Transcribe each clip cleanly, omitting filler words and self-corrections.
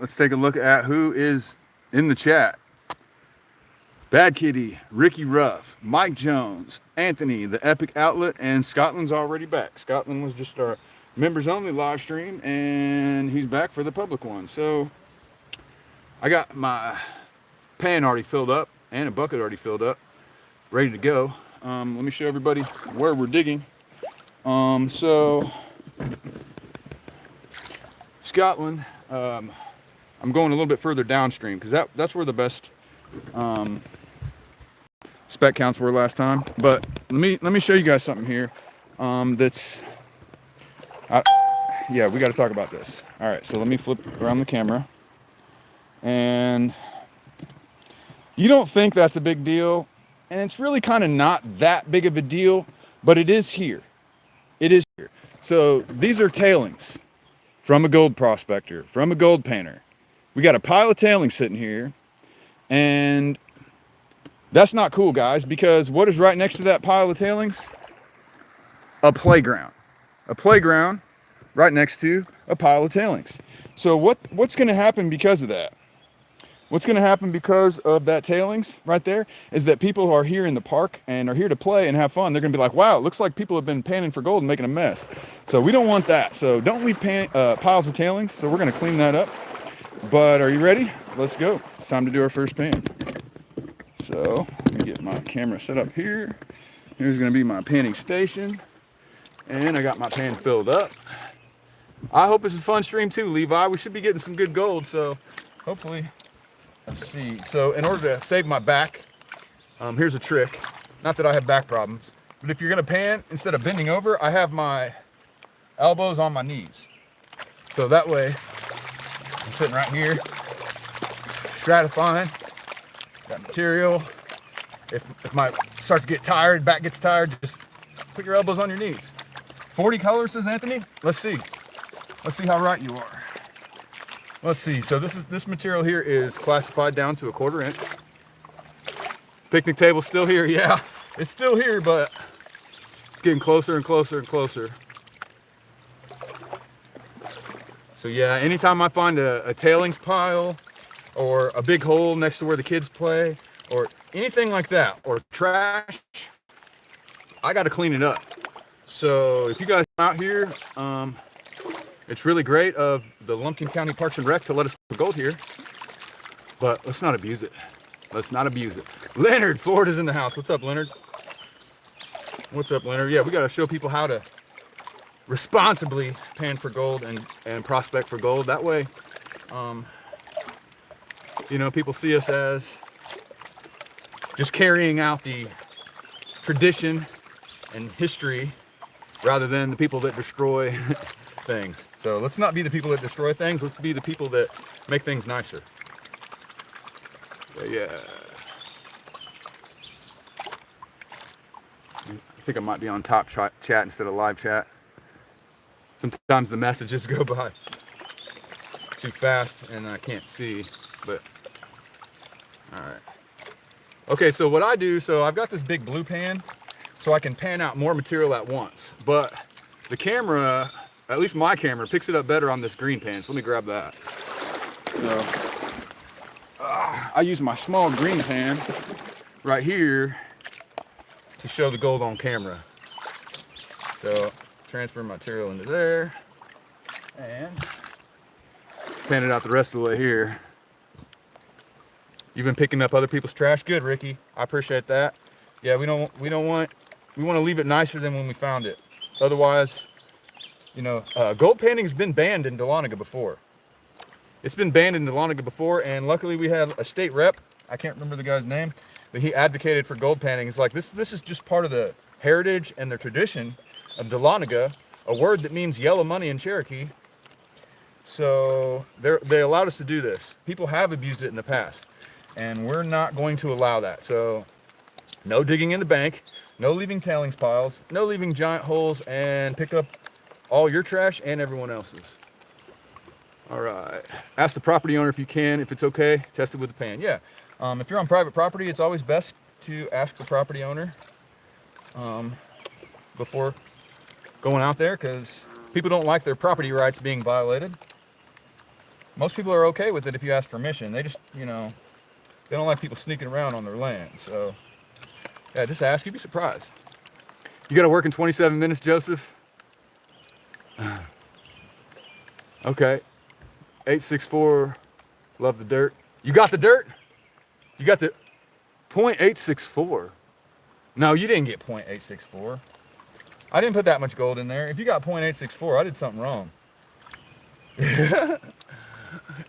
let's take a look at who is in the chat. Bad Kitty, Ricky Ruff, Mike Jones, Anthony, the Epic Outlet, and Scotland's already back. Scotland was just our members only live stream, and he's back for the public one. So I got my pan already filled up and a bucket already filled up, ready to go. Let me show everybody where we're digging. So Scotland, I'm going a little bit further downstream because that's where the best spec counts were last time. But let me show you guys something here. Yeah, we got to talk about this. All right, so let me flip around the camera, and you don't think that's a big deal, and it's really kind of not that big of a deal, but it is here. It is here. So these are tailings from a gold prospector, from a gold painter. We got a pile of tailings sitting here, and that's not cool, guys, because what is right next to that pile of tailings? A playground. A playground right next to a pile of tailings. So what's going to happen because of that? What's going to happen because of that tailings right there is that people are here in the park and are here to play and have fun. They're going to be like, wow, it looks like people have been panning for gold and making a mess. So we don't want that. So don't leave piles of tailings. So we're going to clean that up. But are you ready? Let's go. It's time to do our first pan. So let me get my camera set up here. Here's going to be my panning station. And I got my pan filled up. I hope it's a fun stream too, Levi. We should be getting some good gold. So hopefully... Let's see. So in order to save my back, here's a trick. Not that I have back problems, but if you're going to pan, instead of bending over, I have my elbows on my knees. So that way, I'm sitting right here, stratifying that material. If my starts to get tired, back gets tired, just put your elbows on your knees. 40 colors, says Anthony. Let's see. Let's see how right you are. Let's see, so this material here is classified down to 1/4 inch. Picnic table still here, yeah. It's still here, but it's getting closer and closer and closer. So yeah, anytime I find a tailings pile or a big hole next to where the kids play or anything like that, or trash, I gotta clean it up. So if you guys come out here, it's really great of the Lumpkin County Parks and Rec to let us put gold here, but let's not abuse it. Let's not abuse it. Leonard, Florida's in the house. What's up, Leonard? What's up, Leonard? Yeah, we got to show people how to responsibly pan for gold and prospect for gold. That way, you know, people see us as just carrying out the tradition and history rather than the people that destroy things. So let's not be the people that destroy things. Let's be the people that make things nicer. But yeah. I think I might be on top chat instead of live chat. Sometimes the messages go by too fast and I can't see, but all right. Okay, so what I do, so I've got this big blue pan so I can pan out more material at once, but the camera, at least my camera, picks it up better on this green pan, so let me grab that. So, I use my small green pan right here to show the gold on camera. So, transfer material into there, and pan it out the rest of the way here. You've been picking up other people's trash? Good, Ricky. I appreciate that. Yeah, we want to leave it nicer than when we found it. Otherwise, you know, gold painting has been banned in Dahlonega before. It's been banned in Dahlonega before, and luckily we had a state rep, I can't remember the guy's name, but he advocated for gold painting. It's like, this is just part of the heritage and the tradition of Dahlonega, a word that means yellow money in Cherokee. So they allowed us to do this. People have abused it in the past, and we're not going to allow that. So no digging in the bank, no leaving tailings piles, no leaving giant holes, and pick up all your trash and everyone else's. All right. Ask the property owner if you can, if it's okay, test it with the pan. Yeah. If you're on private property, it's always best to ask the property owner before going out there, because people don't like their property rights being violated. Most people are okay with it if you ask permission. They just, you know, they don't like people sneaking around on their land. So, yeah, just ask. You'd be surprised. You got to work in 27 minutes, Joseph? Okay. 864, love the dirt. You got the dirt? You got the .864. No, you didn't get .864. I didn't put that much gold in there. If you got .864, I did something wrong.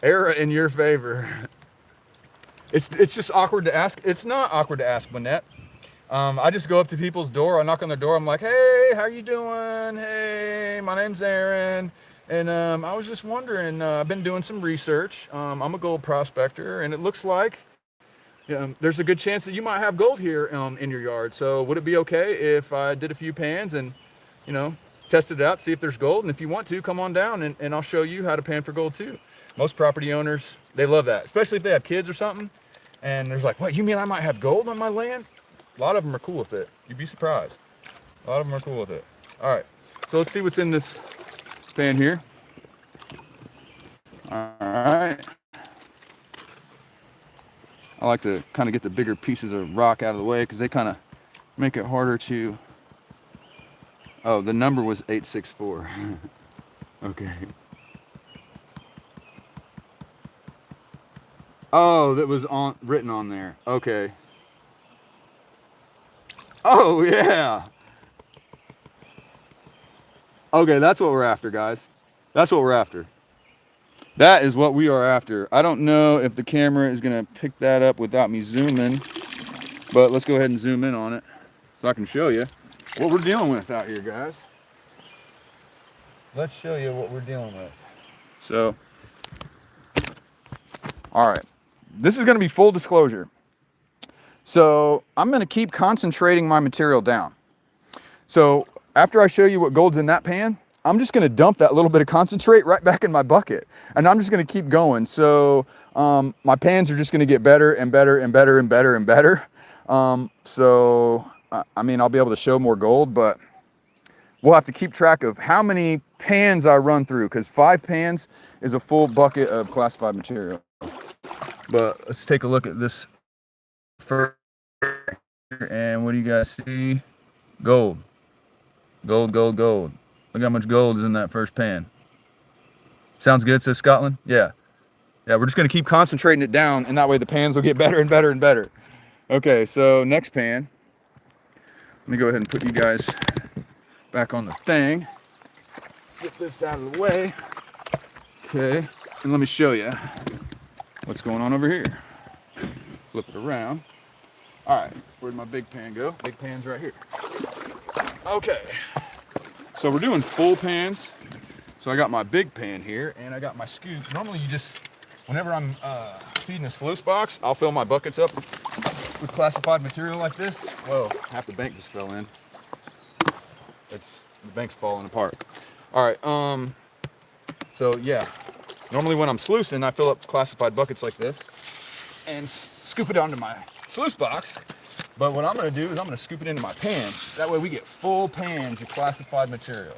Error in your favor. It's just awkward to ask. It's not awkward to ask, Manette. I just go up to people's door. I knock on their door. I'm like, hey, how you doing? Hey, my name's Aaron. And I was just wondering, I've been doing some research. I'm a gold prospector, and it looks like there's a good chance that you might have gold here in your yard. So would it be okay if I did a few pans and, you know, tested it out, see if there's gold? And if you want to, come on down and I'll show you how to pan for gold too. Most property owners, they love that, especially if they have kids or something. And there's like, what, you mean I might have gold on my land? A lot of them are cool with it. You'd be surprised. A lot of them are cool with it. All right, so let's see what's in this pan here. All right. I like to kind of get the bigger pieces of rock out of the way because they kind of make it harder to... Oh, the number was 864. Okay. Oh, that was written on there. Okay. Oh, yeah. Okay, that's what we're after, guys. That's what we're after. That is what we are after. I don't know if the camera is going to pick that up without me zooming, but let's go ahead and zoom in on it so I can show you what we're dealing with out here, guys. Let's show you what we're dealing with. So, all right. This is going to be full disclosure. So I'm going to keep concentrating my material down. So after I show you what gold's in that pan, I'm just going to dump that little bit of concentrate right back in my bucket. And I'm just going to keep going. So my pans are just going to get better and better and better and better and better. I mean, I'll be able to show more gold, but we'll have to keep track of how many pans I run through, because 5 pans is a full bucket of classified material. But let's take a look at this first. And what do you guys see? Gold. Gold, gold, gold. Look how much gold is in that first pan. Sounds good, says Scotland? Yeah. Yeah, we're just going to keep concentrating it down, and that way the pans will get better and better and better. Okay, so next pan. Let me go ahead and put you guys back on the thing. Get this out of the way. Okay, and let me show you what's going on over here. Flip it around. All right, where'd my big pan go? Big pan's right here. Okay, so we're doing full pans. So I got my big pan here, and I got my scoop. Normally you just, whenever I'm feeding a sluice box, I'll fill my buckets up with classified material like this. Whoa, half the bank just fell in. The bank's falling apart. All right, so yeah, normally when I'm sluicing, I fill up classified buckets like this and scoop it onto my sluice box. But what I'm gonna do is I'm gonna scoop it into my pan. That way we get full pans of classified material.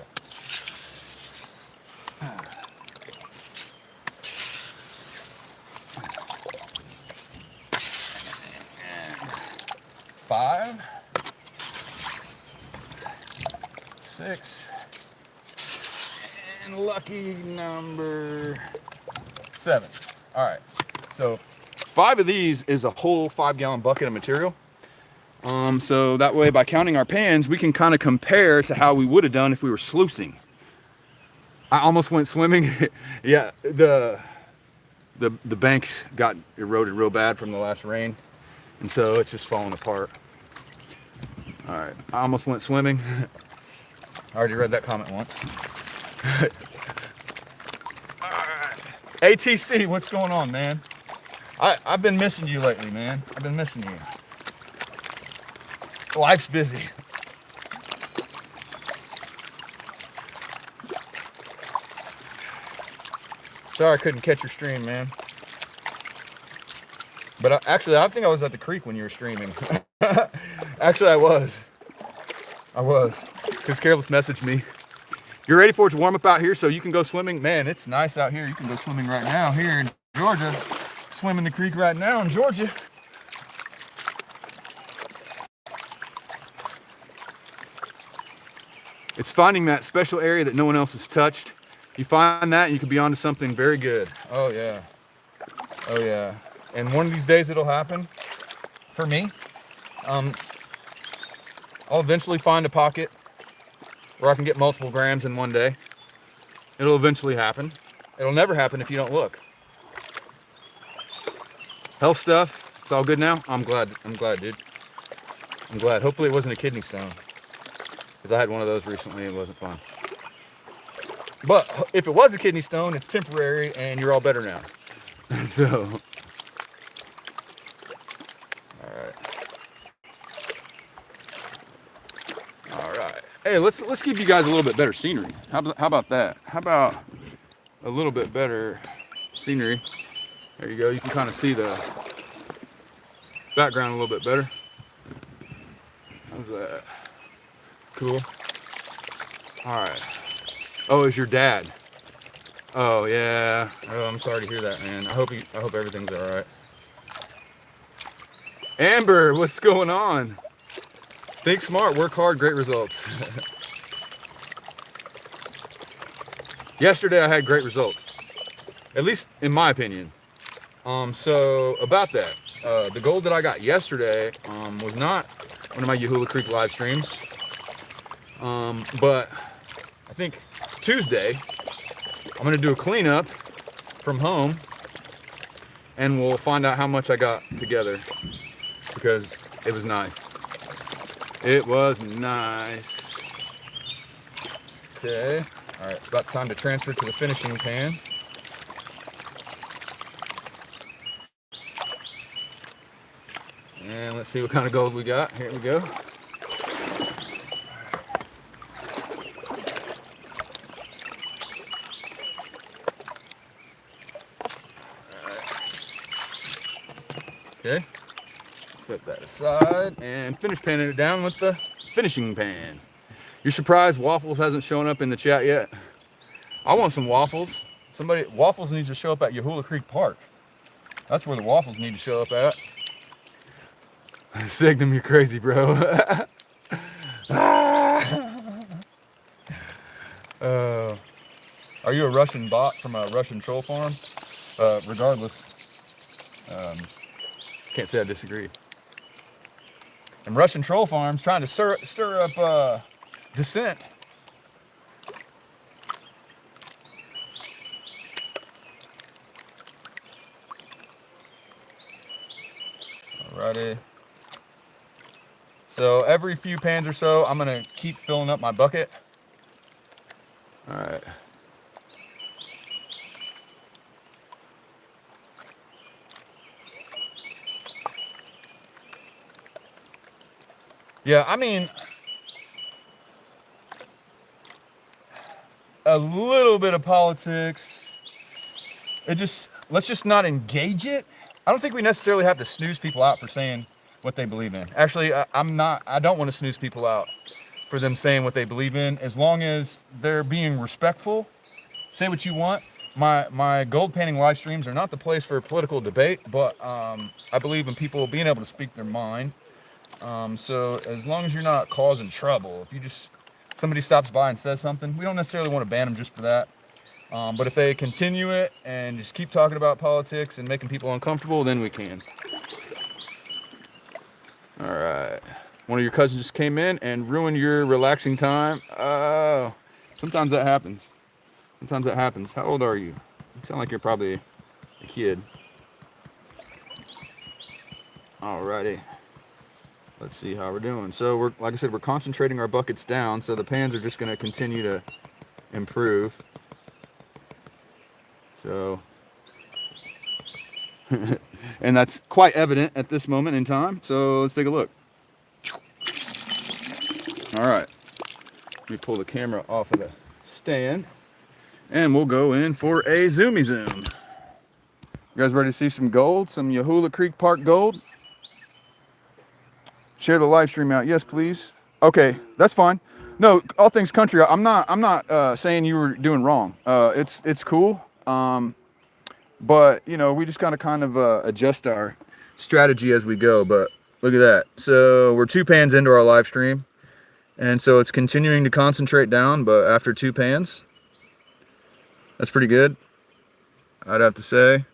Five, 6, and lucky number 7. All right, so 5 of these is a whole 5-gallon bucket of material. So that way, by counting our pans, we can kind of compare to how we would have done if we were sluicing. I almost went swimming. Yeah, the bank got eroded real bad from the last rain, and so it's just falling apart. All right, I almost went swimming. I already read that comment once. All right, ATC, what's going on, man? I've been missing you lately, man. I've been missing you. Life's busy. Sorry I couldn't catch your stream, man. But actually, I think I was at the creek when you were streaming. Actually, I was. Because Careless messaged me. You're ready for it to warm up out here so you can go swimming? Man, it's nice out here. You can go swimming right now here in Georgia. Swimming the creek right now in Georgia. It's finding that special area that no one else has touched. You find that and you can be onto something very good. Oh yeah. Oh yeah. And one of these days it'll happen for me. I'll eventually find a pocket where I can get multiple grams in one day. It'll eventually happen. It'll never happen if you don't look. Health stuff, it's all good now. I'm glad, dude. I'm glad. Hopefully it wasn't a kidney stone, because I had one of those recently and it wasn't fun. But if it was a kidney stone, it's temporary and you're all better now. So, all right. Hey, let's give you guys a little bit better scenery. How about that? How about a little bit better scenery? There you go. You can kind of see the background a little bit better. How's that? Cool. All right. Oh, it's your dad. Oh yeah. Oh, I'm sorry to hear that, man. I hope everything's all right. Amber, what's going on? Think smart, work hard, great results. Yesterday I had great results, at least in my opinion. So about that, the gold that I got yesterday was not one of my Yahula Creek live streams, but I think Tuesday I'm gonna do a cleanup from home, and we'll find out how much I got together, because it was nice. It was nice. Okay, all right, it's about time to transfer to the finishing pan. And let's see what kind of gold we got. Here we go. Okay, set that aside and finish panning it down with the finishing pan. You're surprised Waffles hasn't shown up in the chat yet? I want some waffles. Waffles needs to show up at Yahula Creek Park. That's where the waffles need to show up at. Signum, you're crazy, bro. Are you a Russian bot from a Russian troll farm? Regardless, can't say I disagree. And Russian troll farms trying to stir up dissent. Alrighty. So every few pans or so, I'm gonna keep filling up my bucket. All right. Yeah, I mean, a little bit of politics. Let's just not engage it. I don't think we necessarily have to snooze people out for saying what they believe in. Actually, I don't want to snooze people out for them saying what they believe in, as long as they're being respectful. Say what you want. My gold panning live streams are not the place for political debate, but I believe in people being able to speak their mind. So as long as you're not causing trouble, if somebody stops by and says something, we don't necessarily want to ban them just for that. But if they continue it and just keep talking about politics and making people uncomfortable, then we can. All right. One of your cousins just came in and ruined your relaxing time. Oh, sometimes that happens. Sometimes that happens. How old are you? You sound like you're probably a kid. Alrighty. Let's see how we're doing. So like I said, we're concentrating our buckets down, so the pans are just going to continue to improve. So, and that's quite evident at this moment in time. So let's take a look. All right. Let me pull the camera off of the stand, and we'll go in for a zoomy zoom. You guys ready to see some gold? Some Yahula Creek Park gold? Share the live stream out. Yes, please. Okay, that's fine. No, all things country. I'm not saying you were doing wrong. It's cool. But you know, we just gotta kind of adjust our strategy as we go. But look at that. So we're 2 pans into our live stream, and so it's continuing to concentrate down. But after 2 pans, that's pretty good, I'd have to say.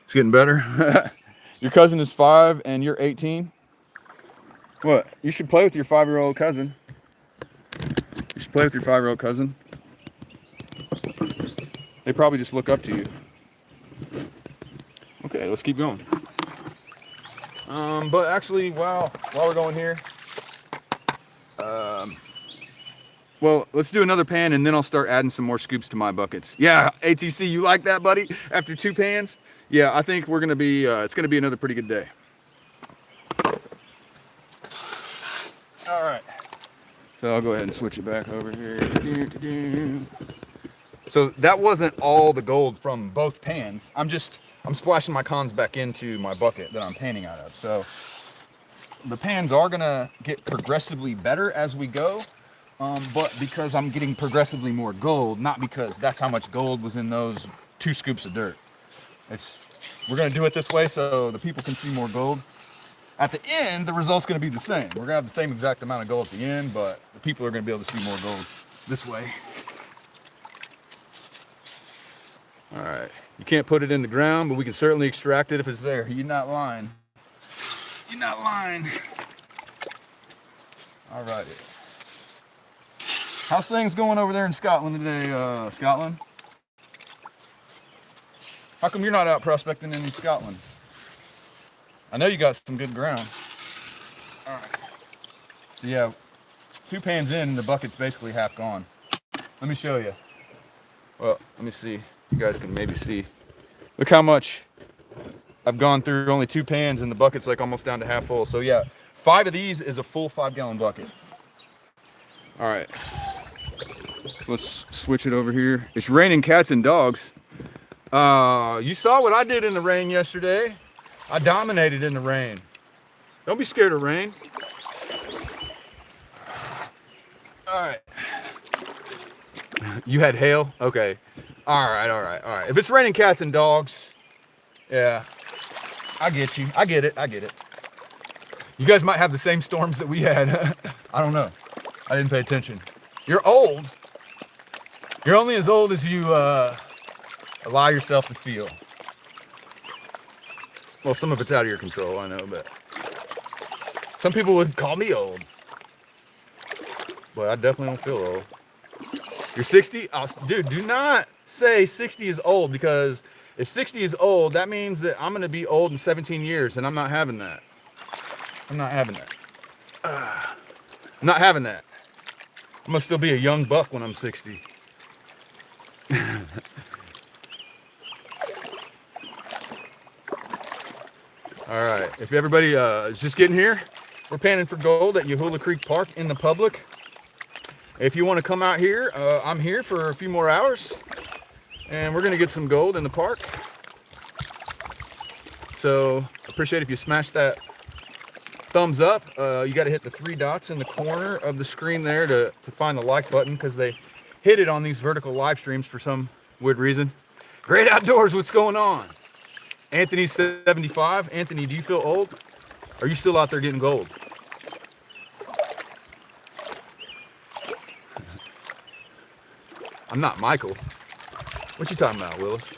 It's getting better. Your cousin is 5 and you're 18. What? You should play with your 5-year-old cousin. You should play with your 5-year-old cousin. They probably just look up to you. Okay, let's keep going. But actually, while we're going here, well, let's do another pan and then I'll start adding some more scoops to my buckets. Yeah, ATC, you like that, buddy? After 2 pans? Yeah, I think we're gonna be, it's gonna be another pretty good day. All right. So I'll go ahead and switch it back over here. So that wasn't all the gold from both pans. I'm splashing my cons back into my bucket that I'm panning out of. So the pans are gonna get progressively better as we go, but because I'm getting progressively more gold, not because that's how much gold was in those 2 scoops of dirt. We're gonna do it this way so the people can see more gold. At the end, the result's gonna be the same. We're gonna have the same exact amount of gold at the end, but the people are gonna be able to see more gold this way. All right, you can't put it in the ground, but we can certainly extract it if it's there. You're not lying. You're not lying. All righty. How's things going over there in Scotland today, Scotland? How come you're not out prospecting in Scotland? I know you got some good ground. All right. So yeah, 2 pans in and the bucket's basically half gone. Let me show you. Well, let me see. You guys can maybe see. Look how much I've gone through only 2 pans and the bucket's like almost down to half full. So yeah, 5 of these is a full 5-gallon bucket. All right. So let's switch it over here. It's raining cats and dogs. You saw what I did in the rain yesterday. I dominated in the rain. Don't be scared of rain. All right. You had hail? Okay. All right. If it's raining cats and dogs, yeah, I get you. I get it. You guys might have the same storms that we had. I don't know. I didn't pay attention. You're old. You're only as old as you allow yourself to feel. Well, some of it's out of your control, I know, but some people would call me old. But I definitely don't feel old. You're 60? Dude, do not say 60 is old, because if 60 is old, that means that I'm going to be old in 17 years, and I'm not having that. I'm not having that. I'm not having that. I'm going to still be a young buck when I'm 60. All right, if everybody is just getting here, we're panning for gold at Yahula Creek Park in the public. If you want to come out here, I'm here for a few more hours, and we're going to get some gold in the park. So appreciate if you smash that thumbs up. You got to hit the 3 dots in the corner of the screen there to find the like button, because they hit it on these vertical live streams for some weird reason. Great outdoors, what's going on? Anthony's 75. Anthony, do you feel old? Are you still out there getting gold? I'm not Michael. What you talking about, Willis?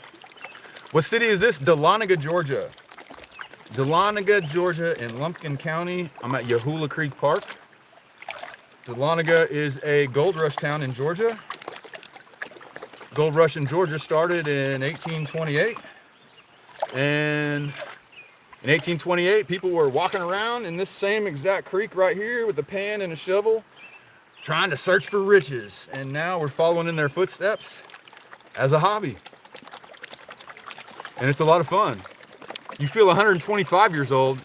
What city is this? Dahlonega, Georgia. Dahlonega, Georgia in Lumpkin County. I'm at Yahula Creek Park. Dahlonega is a gold rush town in Georgia. Gold rush in Georgia started in 1828. And in 1828, people were walking around in this same exact creek right here with a pan and a shovel, trying to search for riches. And now we're following in their footsteps as a hobby. And it's a lot of fun. You feel 125 years old.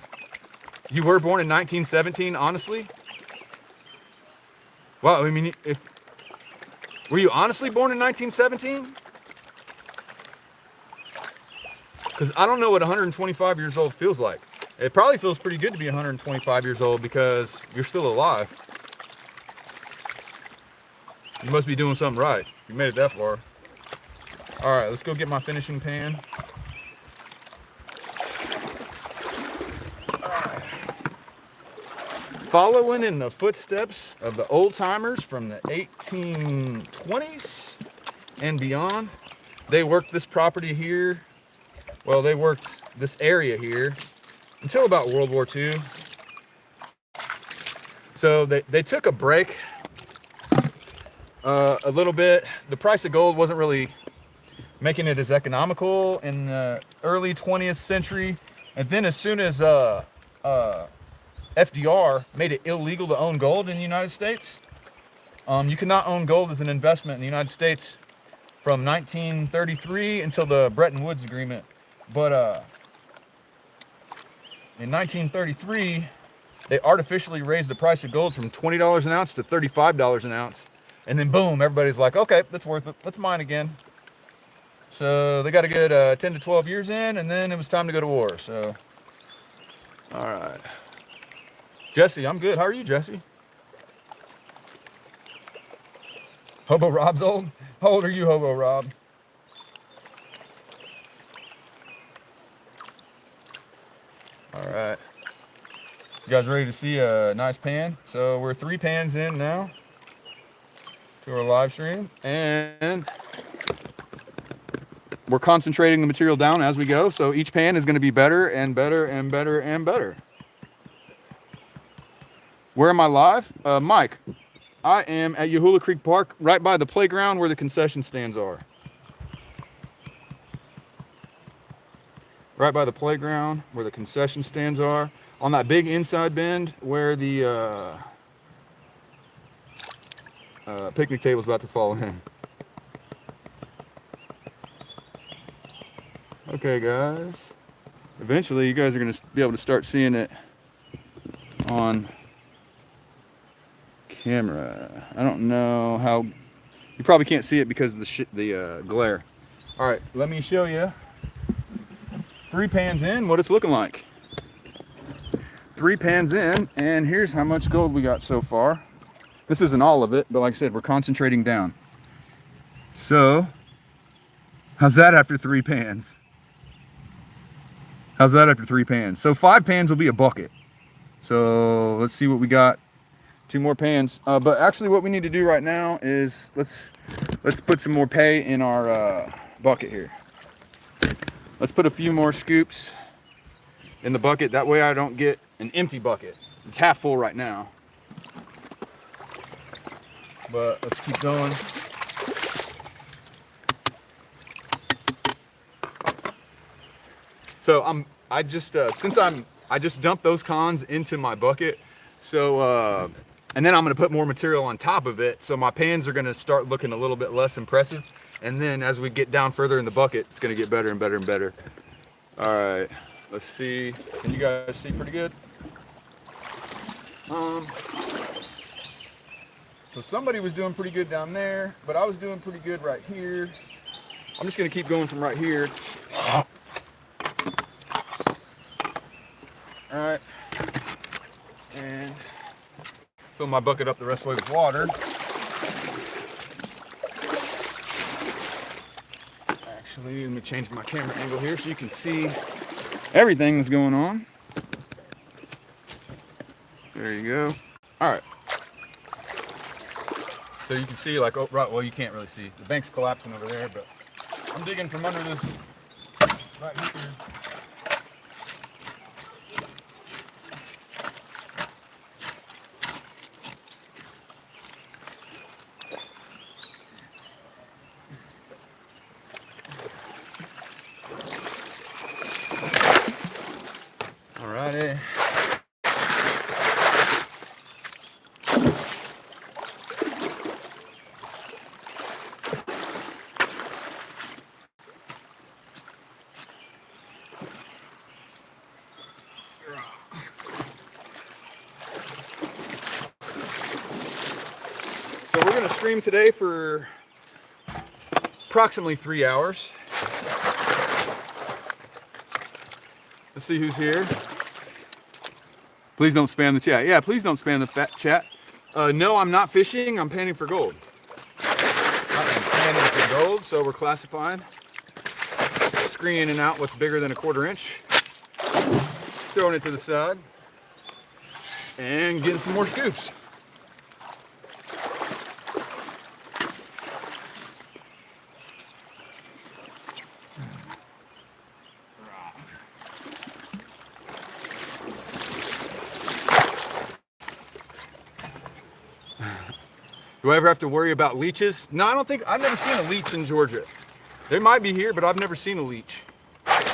You were born in 1917, honestly? Well, I mean, were you honestly born in 1917? Because I don't know what 125 years old feels like. It probably feels pretty good to be 125 years old because you're still alive. You must be doing something right. You made it that far. All right, let's go get my finishing pan. Following in the footsteps of the old timers from the 1820s and beyond, they worked this property here. Well, they worked this area here until about World War II. So they took a break a little bit. The price of gold wasn't really making it as economical in the early 20th century. And then as soon as FDR made it illegal to own gold in the United States, you could not own gold as an investment in the United States from 1933 until the Bretton Woods Agreement. But in 1933, they artificially raised the price of gold from $20 an ounce to $35 an ounce. And then boom, everybody's like, okay, that's worth it. Let's mine again. So they got a good 10 to 12 years in, and then it was time to go to war. So, all right. Jesse, I'm good. How are you, Jesse? Hobo Rob's old? How old are you, Hobo Rob? All right. You guys ready to see a nice pan? So we're 3 pans in now to our live stream, and we're concentrating the material down as we go. So each pan is going to be better and better and better and better. Where am I live? Mike, I am at Yahula Creek Park, right by the playground where the concession stands are. Right by the playground where the concession stands are. On that big inside bend where the picnic table is about to fall in. Okay, guys. Eventually, you guys are going to be able to start seeing it on camera. I don't know how. You probably can't see it because of the glare. All right, let me show you 3 pans in what it's looking like. 3 pans in, and here's how much gold we got so far. This isn't all of it, but like I said, we're concentrating down. So, how's that after 3 pans? How's that after 3 pans? So 5 pans will be a bucket. So let's see what we got. 2 more pans. But actually what we need to do right now is let's put some more pay in our bucket here. Let's put a few more scoops in the bucket. That way I don't get an empty bucket. It's half full right now. But let's keep going. So I just dumped those cons into my bucket. So and then I'm going to put more material on top of it. So my pans are going to start looking a little bit less impressive. And then as we get down further in the bucket, it's going to get better and better and better. All right, let's see. Can you guys see pretty good? So somebody was doing pretty good down there, but I was doing pretty good right here. I'm just going to keep going from right here. All right, and fill my bucket up the rest of the way with water. Actually, let me change my camera angle here so you can see everything that's going on. There you go. All right. So you can see, like, oh, right, well, you can't really see. The bank's collapsing over there, but I'm digging from under this right here. Alrighty. So we're going to stream today for approximately 3 hours. Let's see who's here. Please don't spam the chat. Yeah, please don't spam the chat. No, I'm not fishing. I'm panning for gold. gold, so we're classifying, screening out what's bigger than a 1/4 inch, throwing it to the side, and getting some more scoops. Do I ever have to worry about leeches? No, I don't think, I've never seen a leech in Georgia. They might be here, but I've never seen a leech. I'm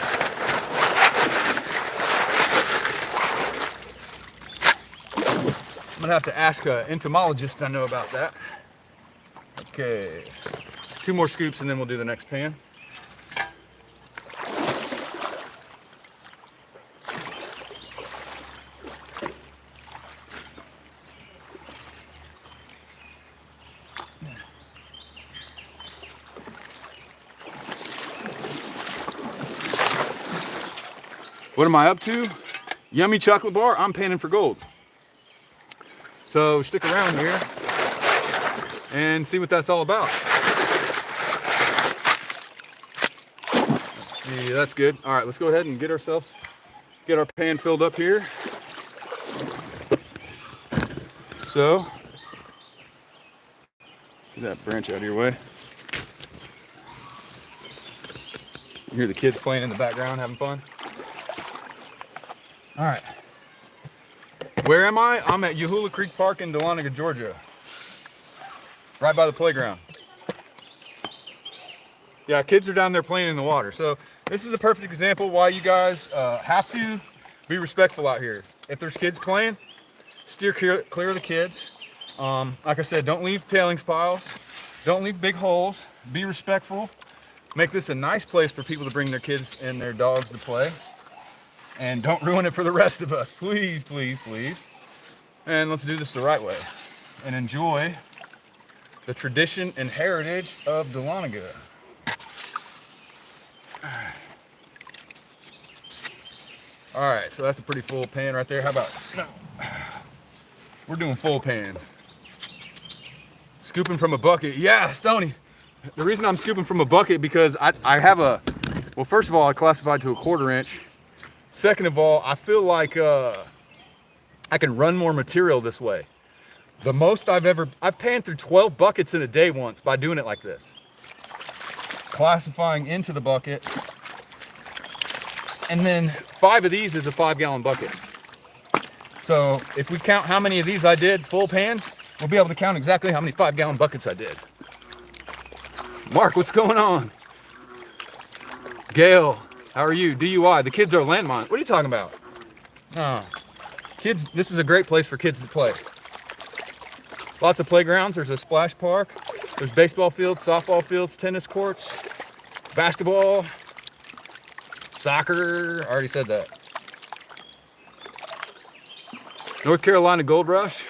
gonna have to ask an entomologist I know about that. Okay, 2 more scoops and then we'll do the next pan. What am I up to? Yummy chocolate bar, I'm panning for gold. So stick around here and see what that's all about. Let's see, that's good. All right, let's go ahead and get our pan filled up here. So, get that branch out of your way. You hear the kids playing in the background, having fun. All right, where am I? I'm at Yahula Creek Park in Dahlonega, Georgia. Right by the playground. Yeah, kids are down there playing in the water. So this is a perfect example why you guys have to be respectful out here. If there's kids playing, steer clear of the kids. Like I said, don't leave tailings piles. Don't leave big holes. Be respectful. Make this a nice place for people to bring their kids and their dogs to play. And don't ruin it for the rest of us. Please, please, please. And let's do this the right way. And enjoy the tradition and heritage of Dahlonega. All right, so that's a pretty full pan right there. How about, no. We're doing full pans. Scooping from a bucket. Yeah, Stoney. The reason I'm scooping from a bucket because I have a, well, first of all, I classified to a 1/4 inch. Second of all, I feel like I can run more material this way. The most I've panned through 12 buckets in a day once by doing it like this. Classifying into the bucket. And then 5 of these is a 5-gallon bucket. So if we count how many of these I did, full pans, we'll be able to count exactly how many 5-gallon buckets I did. Mark, what's going on? Gail, how are you? DUI, the kids are landmine. What are you talking about? Oh, kids, this is a great place for kids to play. Lots of playgrounds. There's a splash park. There's baseball fields, softball fields, tennis courts, basketball, soccer. I already said that. North Carolina Gold Rush.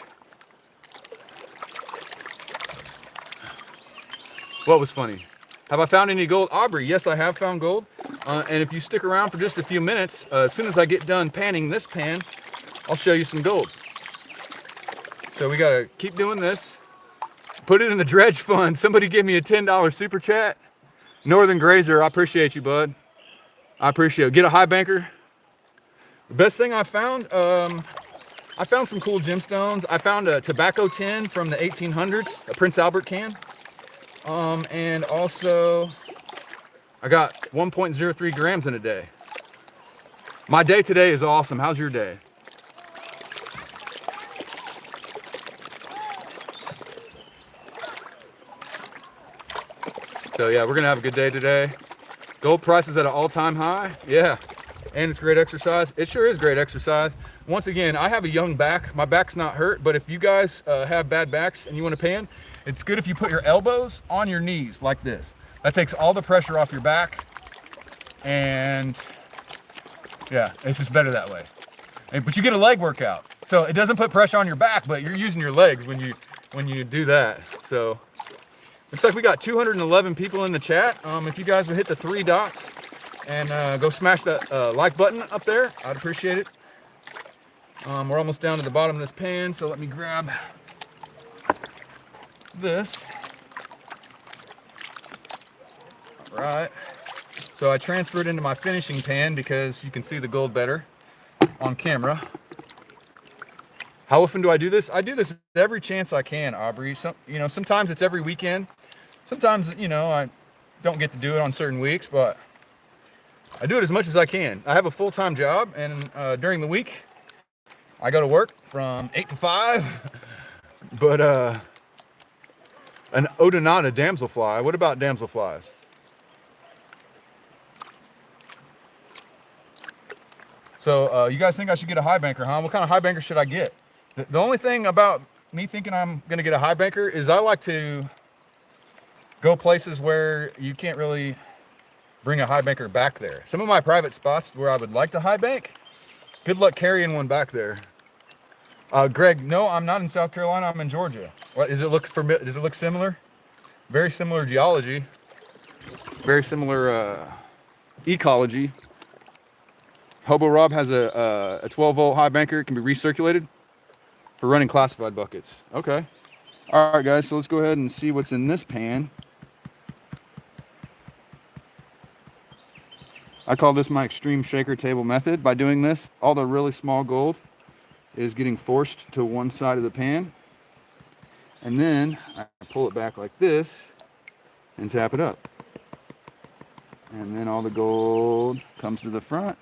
What was funny? Have I found any gold? Aubrey, yes, I have found gold. And if you stick around for just a few minutes, as soon as I get done panning this pan, I'll show you some gold. So we gotta keep doing this. Put it in the dredge fund. Somebody give me a $10 super chat. Northern Grazer, I appreciate you, bud. I appreciate it. Get a high banker. The best thing I found some cool gemstones. I found a tobacco tin from the 1800s, a Prince Albert can. And also, I got 1.03 grams in a day. My day today is awesome. How's your day? So yeah, we're gonna have a good day today. Gold price is at an all-time high. Yeah, and it's great exercise. It sure is great exercise. Once again, I have a young back. My back's not hurt, but if you guys have bad backs and you want to pan, it's good if you put your elbows on your knees like this. That takes all the pressure off your back, and yeah, it's just better that way. But you get a leg workout, so it doesn't put pressure on your back, but you're using your legs when you do that. So looks like we got 211 people in the chat. If you guys would hit the 3 dots and go smash that like button up there, I'd appreciate it. We're almost down to the bottom of this pan, so let me grab this. Right. So I transferred into my finishing pan because you can see the gold better on camera. How often do I do this? I do this every chance I can, Aubrey. Sometimes it's every weekend. Sometimes, I don't get to do it on certain weeks, but I do it as much as I can. I have a full-time job, and during the week, I go to work from 8 to 5. But an odonata damselfly. What about damselflies? So you guys think I should get a high banker, huh? What kind of high banker should I get? The only thing about me thinking I'm gonna get a high banker is I like to go places where you can't really bring a high banker back there. Some of my private spots where I would like to high bank, good luck carrying one back there. Greg, no, I'm not in South Carolina. I'm in Georgia. What does it look similar? Very similar geology. Very similar ecology. Hobo Rob has a 12-volt high banker. It can be recirculated for running classified buckets. Okay. All right, guys. So let's go ahead and see what's in this pan. I call this my extreme shaker table method. By doing this, all the really small gold is getting forced to one side of the pan. And then I pull it back like this and tap it up. And then all the gold comes to the front.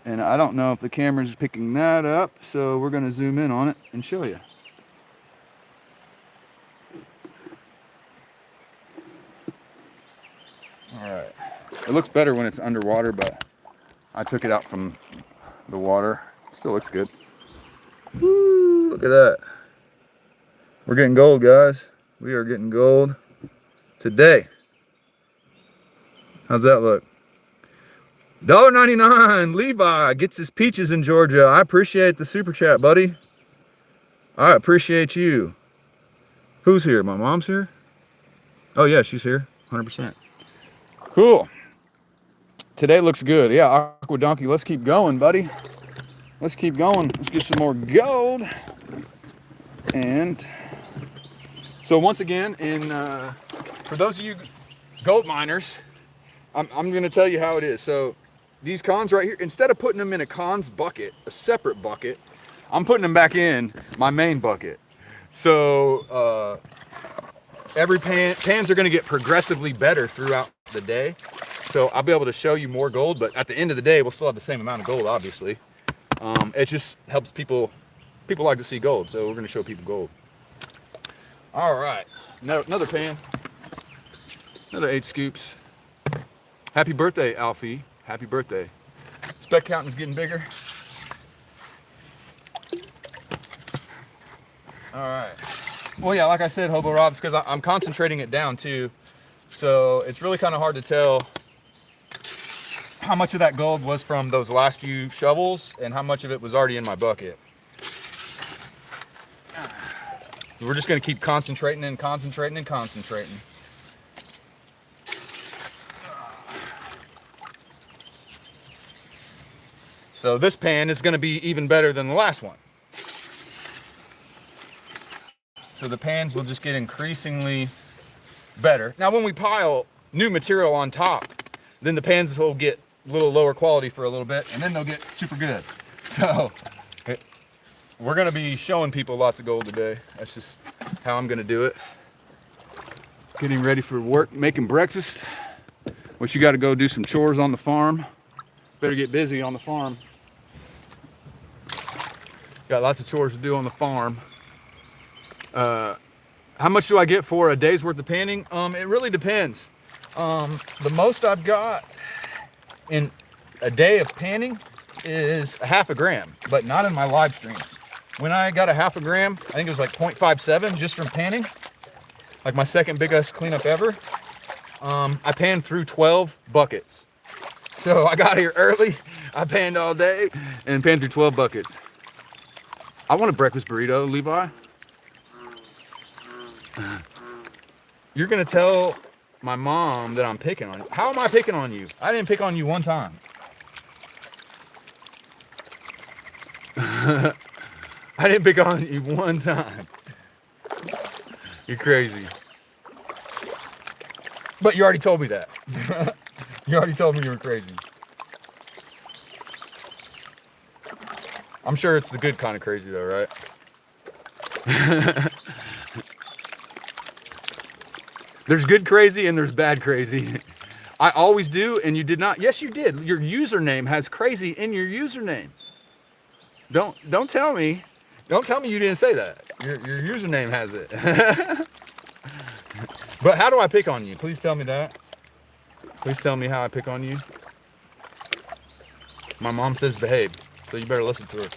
And I don't know if the camera's picking that up, so we're going to zoom in on it and show you. All right. It looks better when it's underwater, but I took it out from the water. It still looks good. Woo, look at that. We're getting gold, guys. We are getting gold today. How's that look? $1.99. Levi gets his peaches in Georgia. I appreciate the super chat, buddy. I appreciate you. Who's here? My mom's here? Oh, yeah, she's here. 100%. Cool. Today looks good. Yeah, Aqua Donkey, let's keep going, buddy. Let's keep going. Let's get some more gold. And so once again, for those of you gold miners, I'm going to tell you how it is. So these cons right here, instead of putting them in a cons bucket, a separate bucket, I'm putting them back in my main bucket. So every pans are going to get progressively better throughout the day. So I'll be able to show you more gold, but at the end of the day, we'll still have the same amount of gold, obviously. It just helps people like to see gold, so we're going to show people gold. All right, another pan, another 8 scoops. Happy birthday, Alfie. Happy birthday. Speck counting's getting bigger. All right. Well, yeah, like I said, Hobo Rob's, because I'm concentrating it down too. So it's really kind of hard to tell how much of that gold was from those last few shovels and how much of it was already in my bucket. We're just going to keep concentrating and concentrating and concentrating. So this pan is going to be even better than the last one. So the pans will just get increasingly better. Now when we pile new material on top, then the pans will get a little lower quality for a little bit, and then they'll get super good. So we're going to be showing people lots of gold today. That's just how I'm going to do it. Getting ready for work, making breakfast. Which you got to go do some chores on the farm. Better get busy on the farm. Got lots of chores to do on the farm. How much do I get for a day's worth of panning? It really depends. The most I've got in a day of panning is a half a gram, but not in my live streams. When I got a half a gram, I think it was like 0.57 just from panning, like my second biggest cleanup ever. I panned through 12 buckets. So I got here early, I panned all day and panned through 12 buckets. I want a breakfast burrito, Levi. You're gonna tell my mom that I'm picking on you. How am I picking on you? I didn't pick on you one time. I didn't pick on you one time. You're crazy. But you already told me that. You already told me you were crazy. I'm sure it's the good kind of crazy though, right? There's good crazy and there's bad crazy. I always do, and you did not. Yes, you did. Your username has crazy in your username. Don't tell me. Don't tell me you didn't say that. Your username has it. But how do I pick on you? Please tell me that. Please tell me how I pick on you. My mom says behave, so you better listen to her.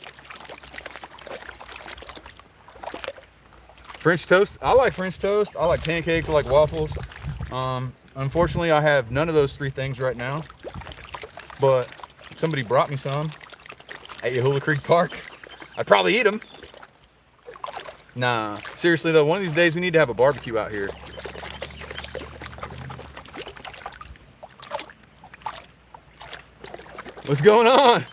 French toast. I like French toast. I like pancakes. I like waffles. Unfortunately, I have none of those three things right now. But somebody brought me some at Yahula Creek Park. I'd probably eat them. Nah, seriously though, one of these days we need to have a barbecue out here. What's going on?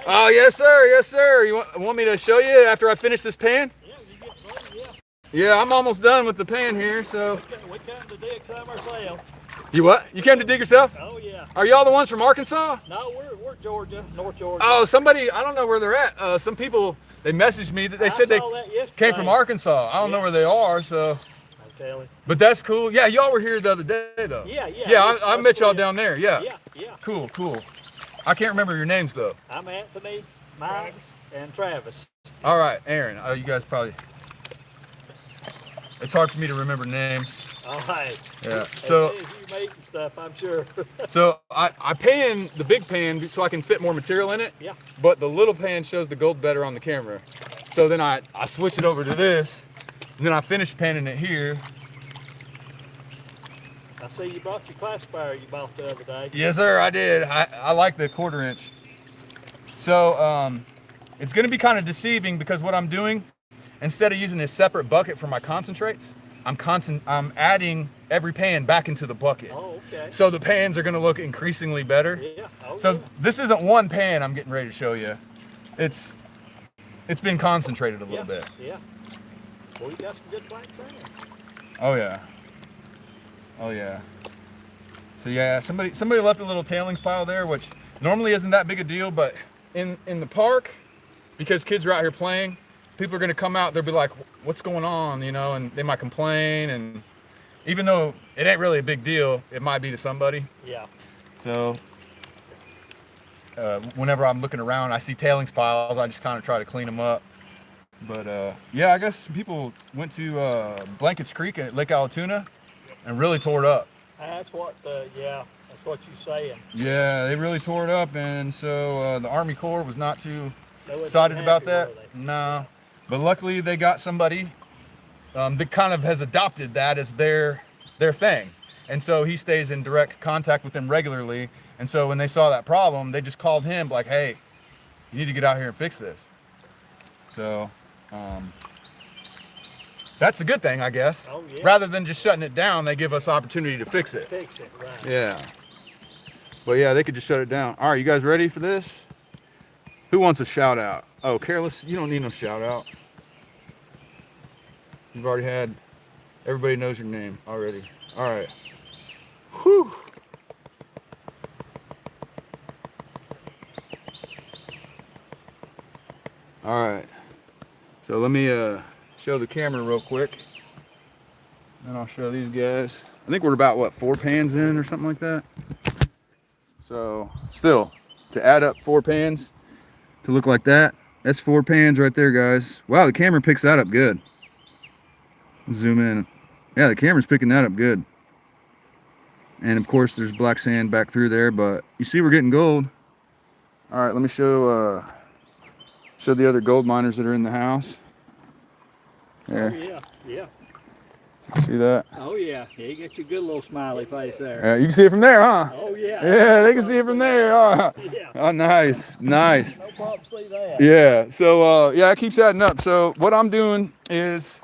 Oh, yes, sir. Yes, sir. You want me to show you after I finish this pan? Yeah, you get ready, yeah. Yeah, I'm almost done with the pan here, so. We came to dig some ourselves. You what? You came to dig yourself? Oh, yeah. Are y'all the ones from Arkansas? No, we're Georgia, North Georgia. Oh, somebody, I don't know where they're at. Some people, they messaged me that they said they came from Arkansas. I don't know where they are, so. I'll tell you. But that's cool. Yeah, y'all were here the other day, though. Yeah. Yeah, I met y'all down there, yeah. Yeah. Cool. I can't remember your names, though. I'm Anthony, Mike, and Travis. All right, Aaron. Oh, you guys probably. It's hard for me to remember names. All right. Yeah. So you made stuff, I'm sure. So I pan the big pan so I can fit more material in it. Yeah. But the little pan shows the gold better on the camera. So then I switch it over to this, and then I finish panning it here. I see you brought your classifier you bought the other day. Yes, sir, I did. I like the 1/4 inch. So it's going to be kind of deceiving because what I'm doing, instead of using a separate bucket for my concentrates, I'm adding every pan back into the bucket. Oh, okay. So the pans are going to look increasingly better. Yeah. Oh, So yeah. this isn't one pan I'm getting ready to show you. It's been concentrated a little bit. Yeah. Well, you got some good planks in there. Oh yeah. Oh yeah. So yeah, somebody left a little tailings pile there, which normally isn't that big a deal, but in the park, because kids are out here playing, people are gonna come out, they'll be like, what's going on, you know, and they might complain, and even though it ain't really a big deal, it might be to somebody. Yeah. So whenever I'm looking around, I see tailings piles, I just kind of try to clean them up. But yeah, I guess people went to Blankets Creek at Lake Allatoona and really tore it up. That's what you're saying. Yeah, they really tore it up, and so the Army Corps was not too They wasn't excited about happy, that. were they? No, but luckily they got somebody that kind of has adopted that as their thing, and so he stays in direct contact with them regularly. And so when they saw that problem, they just called him like, "Hey, you need to get out here and fix this." So that's a good thing, I guess. Oh, yeah. Rather than just shutting it down, they give us opportunity to fix it. Fix it, right. Yeah. But yeah, they could just shut it down. All right, you guys ready for this? Who wants a shout out? Oh, Careless, you don't need no shout out. You've already had, everybody knows your name already. All right. Whew. All right. So let me show the camera real quick. And I'll show these guys. I think we're about, what, 4 pans in or something like that? So still, to add up 4 pans to look like that, that's 4 pans right there, guys. Wow, the camera picks that up good. Zoom in. Yeah, the camera's picking that up good. And of course, there's black sand back through there, but you see we're getting gold. All right, let me show the other gold miners that are in the house. There. Oh, yeah. See that? Oh, yeah. You get your good little smiley face there. Yeah, you can see it from there, huh? Oh, yeah. Yeah, they can see it from there. Oh, Yeah. oh nice. No problem, see that. Yeah, so yeah, it keeps adding up. So what I'm doing is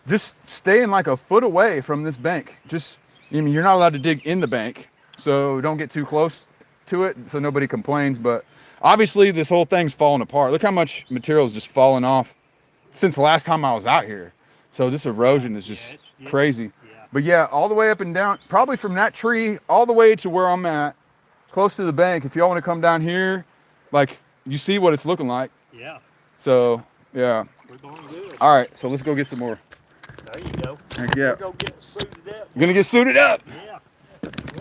just staying like a foot away from this bank. Just, I mean, you're not allowed to dig in the bank, so don't get too close to it so nobody complains. But obviously this whole thing's falling apart. Look how much material is just falling off since the last time I was out here. So this erosion is just crazy. But yeah, all the way up and down, probably from that tree all the way to where I'm at, close to the bank. If y'all want to come down here, like you see what it's looking like. Yeah. So yeah. We're going good. All right, so let's go get some more. There you go. Heck yeah. We're going to get suited up. We're gonna get suited up. Yeah.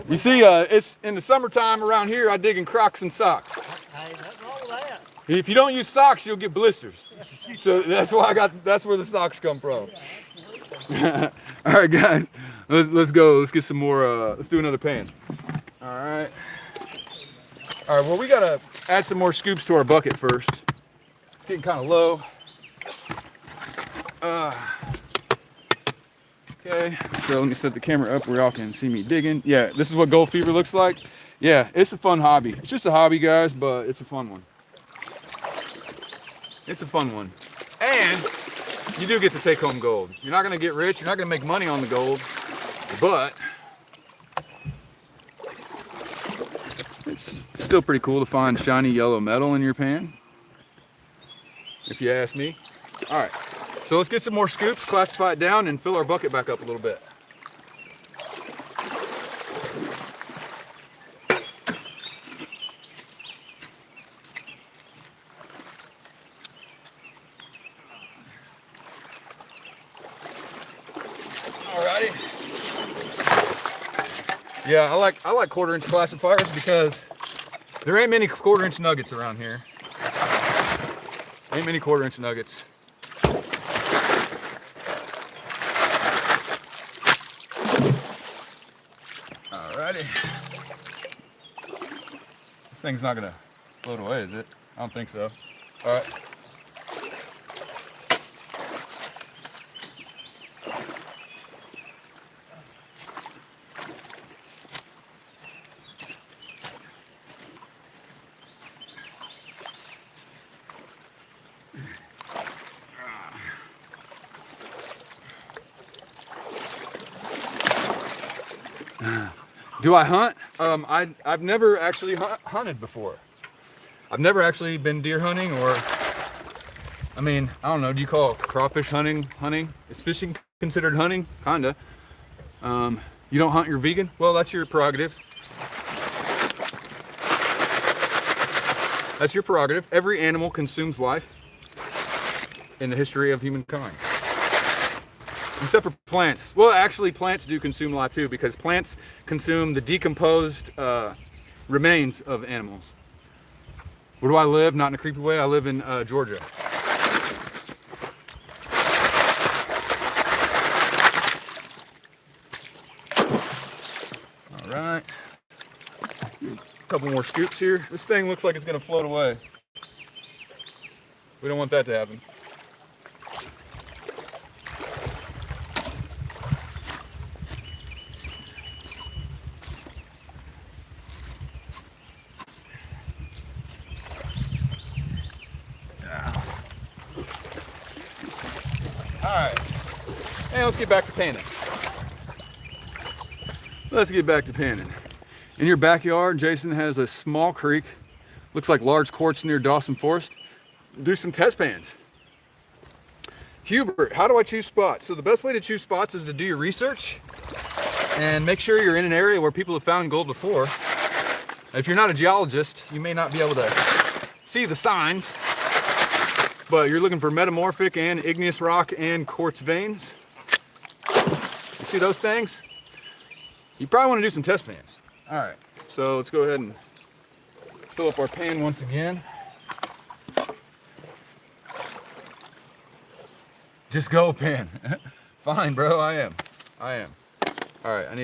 You see, it's in the summertime around here. I dig in Crocs and socks. Hey, nothing wrong with that. If you don't use socks, you'll get blisters. So that's why that's where the socks come from. All right, guys, let's go. Let's get some more. Let's do another pan. All right. All right. Well, we gotta add some more scoops to our bucket first. It's getting kind of low. Okay. So let me set the camera up where y'all can see me digging. Yeah, this is what gold fever looks like. Yeah, it's a fun hobby. It's just a hobby, guys, but it's a fun one. It's a fun one. And you do get to take home gold. You're not gonna get rich, you're not gonna make money on the gold, but it's still pretty cool to find shiny yellow metal in your pan, if you ask me. All right, so let's get some more scoops, classify it down, and fill our bucket back up a little bit. Alrighty. Yeah, I like 1/4-inch classifiers because there ain't many 1/4-inch nuggets around here. Ain't many 1/4-inch nuggets. Alrighty. This thing's not gonna float away, is it? I don't think so. Alright. Do I hunt? I've never actually hunted before. I've never actually been deer hunting, or, I mean, I don't know, do you call it crawfish hunting? Is fishing considered hunting? Kinda. You don't hunt, you're vegan? Well, that's your prerogative. That's your prerogative. Every animal consumes life in the history of humankind. Except for plants. Well, actually, plants do consume life too, because plants consume the decomposed remains of animals. Where do I live? Not in a creepy way. I live in Georgia. All right. A couple more scoops here. This thing looks like it's going to float away. We don't want that to happen. Alright, and let's get back to panning. In your backyard, Jason has a small creek, looks like large quartz near Dawson Forest. Do some test pans. Hubert, how do I choose spots? So the best way to choose spots is to do your research and make sure you're in an area where people have found gold before. If you're not a geologist, you may not be able to see the signs, but you're looking for metamorphic and igneous rock and quartz veins. You see those things? You probably want to do some test pans. All right, so let's go ahead and fill up our pan once again. Just go, pan. Fine, bro, I am. All right, I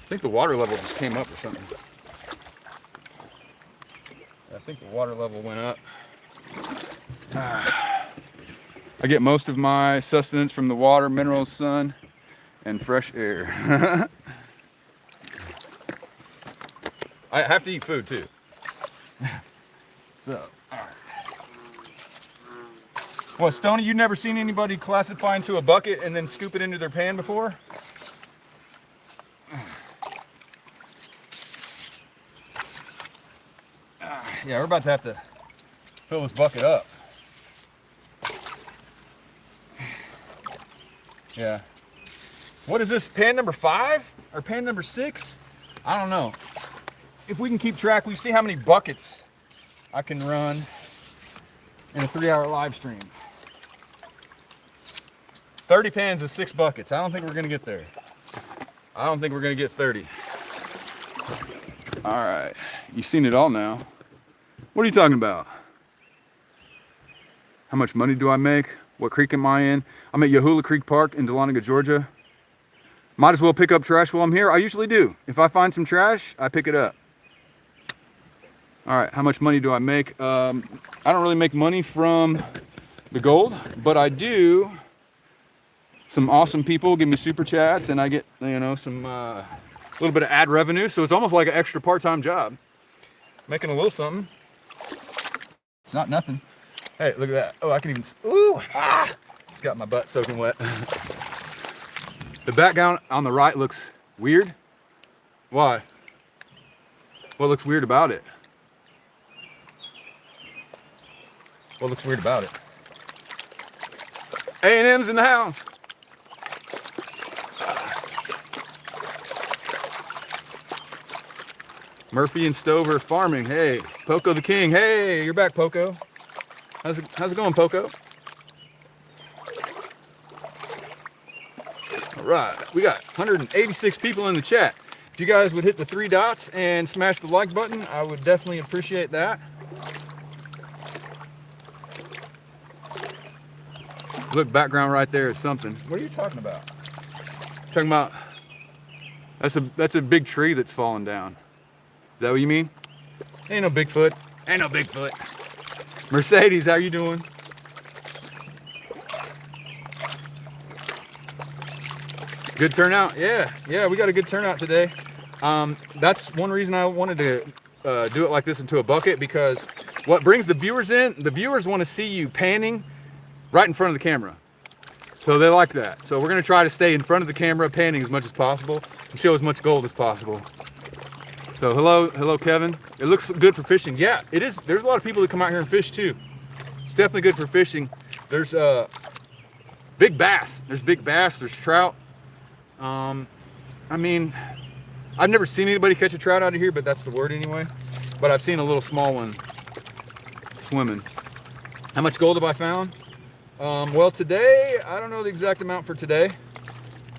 think the water level just came up or something. I think the water level went up. I get most of my sustenance from the water, minerals, sun, and fresh air. I have to eat food too. So, all right. What, Stoney, you never seen anybody classify into a bucket and then scoop it into their pan before? Yeah, we're about to have to fill this bucket up. Yeah. What is this, pan number 5 or pan number 6? I don't know. If we can keep track, we see how many buckets I can run in a 3-hour live stream. 30 pans is 6 buckets. I don't think we're gonna get there. I don't think we're gonna get 30. All right, you've seen it all now. What are you talking about? How much money do I make? What creek am I in? I'm at Yahula Creek Park in Dahlonega, Georgia. Might as well pick up trash while I'm here. I usually do. If I find some trash, I pick it up. All right, how much money do I make? I don't really make money from the gold, but I do. Some awesome people give me super chats, and I get, you know, some little bit of ad revenue. So it's almost like an extra part-time job. Making a little something. It's not nothing. Hey, look at that. Oh, I can even, ooh, it's got my butt soaking wet. The background on the right looks weird. Why? What looks weird about it? What looks weird about it? A&M's in the house. Murphy and Stover farming. Hey, Poco the King. Hey, you're back, Poco. How's it going, Poco? All right, we got 186 people in the chat. If you guys would hit the 3 dots and smash the like button, I would definitely appreciate that. Look, background right there is something. What are you talking about? Talking about, that's a big tree that's fallen down. Is that what you mean? Ain't no Bigfoot. Ain't no Bigfoot. Mercedes, how you doing? Good turnout? Yeah, we got a good turnout today. That's one reason I wanted to do it like this into a bucket, because what brings the viewers in, the viewers want to see you panning right in front of the camera. So they like that. So we're gonna try to stay in front of the camera, panning as much as possible, and show as much gold as possible. So hello Kevin. It looks good for fishing. Yeah, it is. There's a lot of people that come out here and fish too. It's definitely good for fishing. There's big bass. There's big bass, there's trout. I mean, I've never seen anybody catch a trout out of here, but that's the word anyway. But I've seen a little small one swimming. How much gold have I found? Well, today, I don't know the exact amount for today,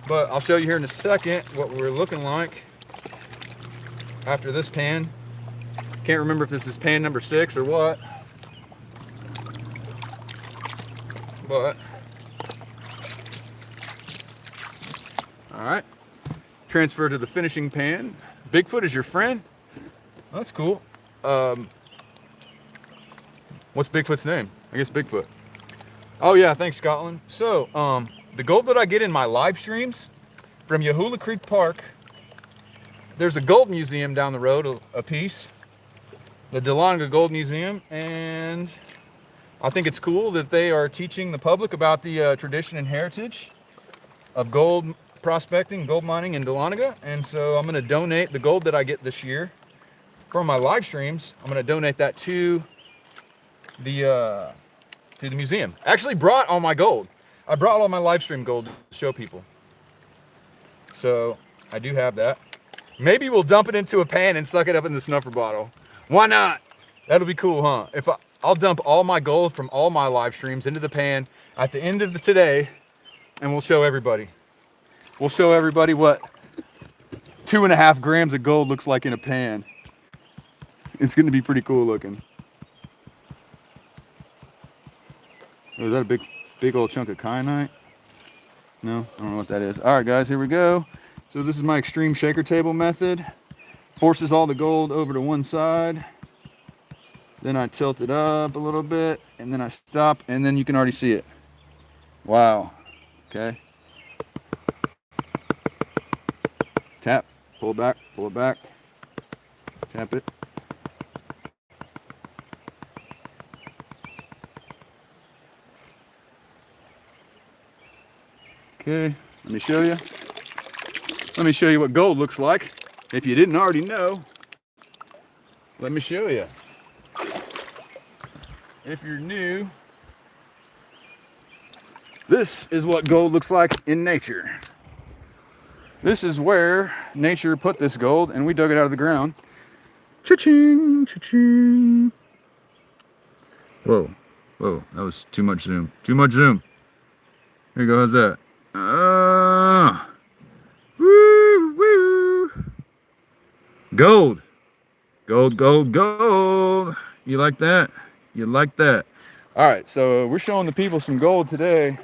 but I'll show you here in a second what we're looking like after this pan. Can't remember if this is pan number 6 or what, but all right, transfer to the finishing pan. Bigfoot is your friend? That's cool. What's Bigfoot's name? I guess Bigfoot. Oh yeah, thanks Scotland. So the gold that I get in my live streams from Yahula Creek Park, there's a gold museum down the road a piece, the Dahlonega Gold Museum, and I think it's cool that they are teaching the public about the tradition and heritage of gold prospecting, gold mining in Dahlonega. And so I'm going to donate the gold that I get this year from my live streams. I'm going to donate that to the museum. I actually brought all my gold. I brought all my live stream gold to show people. So I do have that. Maybe we'll dump it into a pan and suck it up in the snuffer bottle. Why not? That'll be cool, huh? I'll dump all my gold from all my live streams into the pan at the end of today, and we'll show everybody. We'll show everybody what 2.5 grams of gold looks like in a pan. It's going to be pretty cool looking. Oh, is that a big old chunk of kyanite? No, I don't know what that is. All right, guys, here we go. So this is my extreme shaker table method. Forces all the gold over to one side. Then I tilt it up a little bit, and then I stop, and then you can already see it. Wow. Okay. Tap, pull it back, tap it. Okay, let me show you. Let me show you what gold looks like. If you didn't already know, let me show you. If you're new, this is what gold looks like in nature. This is where nature put this gold, and we dug it out of the ground. Cha-ching, cha-ching. Whoa, whoa, that was too much zoom. Too much zoom. Here you go, how's that? Woo, woo. Gold. Gold, gold, gold. You like that? You like that? All right, so we're showing the people some gold today.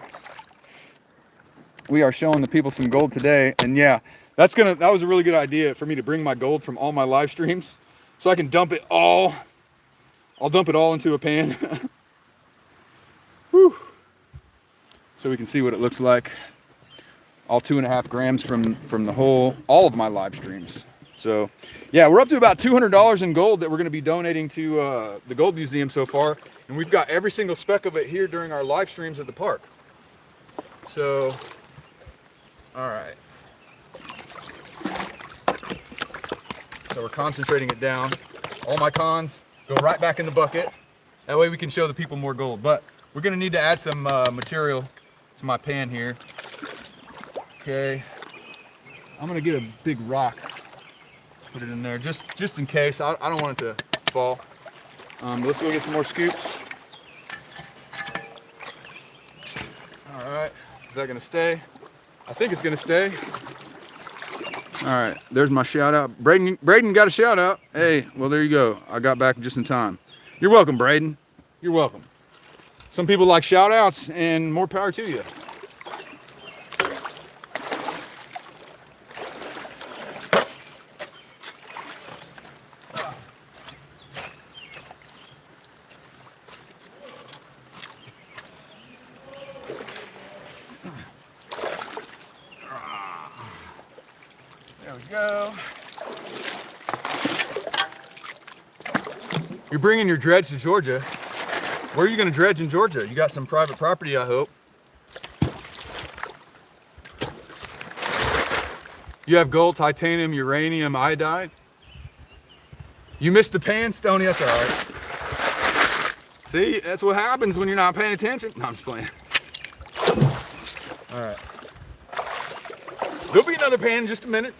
We are showing the people some gold today, and yeah, that was a really good idea for me to bring my gold from all my live streams, so I can dump it all. I'll dump it all into a pan. Whew. So we can see what it looks like. All 2.5 grams from all of my live streams. So yeah, we're up to about $200 in gold that we're going to be donating to the Gold Museum so far, and we've got every single speck of it here during our live streams at the park. So all right, so we're concentrating it down. All my cons go right back in the bucket. That way we can show the people more gold. But we're gonna need to add some material to my pan here. Okay, I'm gonna get a big rock, put it in there just in case. I don't want it to fall. But let's go get some more scoops. All right, is that gonna stay? I think it's gonna stay. All right, there's my shout out. Braden got a shout out. Hey, well, there you go. I got back just in time. You're welcome, Braden. You're welcome. Some people like shout outs, and more power to you. There we go. You're bringing your dredge to Georgia. Where are you going to dredge in Georgia? You got some private property, I hope. You have gold, titanium, uranium, iodide. You missed the pan, Stoney. That's all right. See, that's what happens when you're not paying attention. No, I'm just playing. All right. There'll be another pan in just a minute.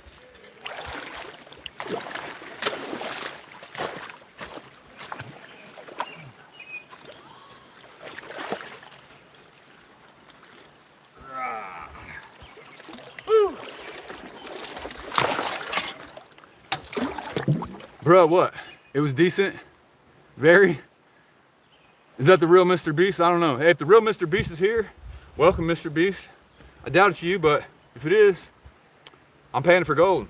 Bro, what? It was decent? Very? Is that the real Mr. Beast? I don't know. Hey, if the real Mr. Beast is here, welcome, Mr. Beast. I doubt it's you, but if it is, I'm paying for gold.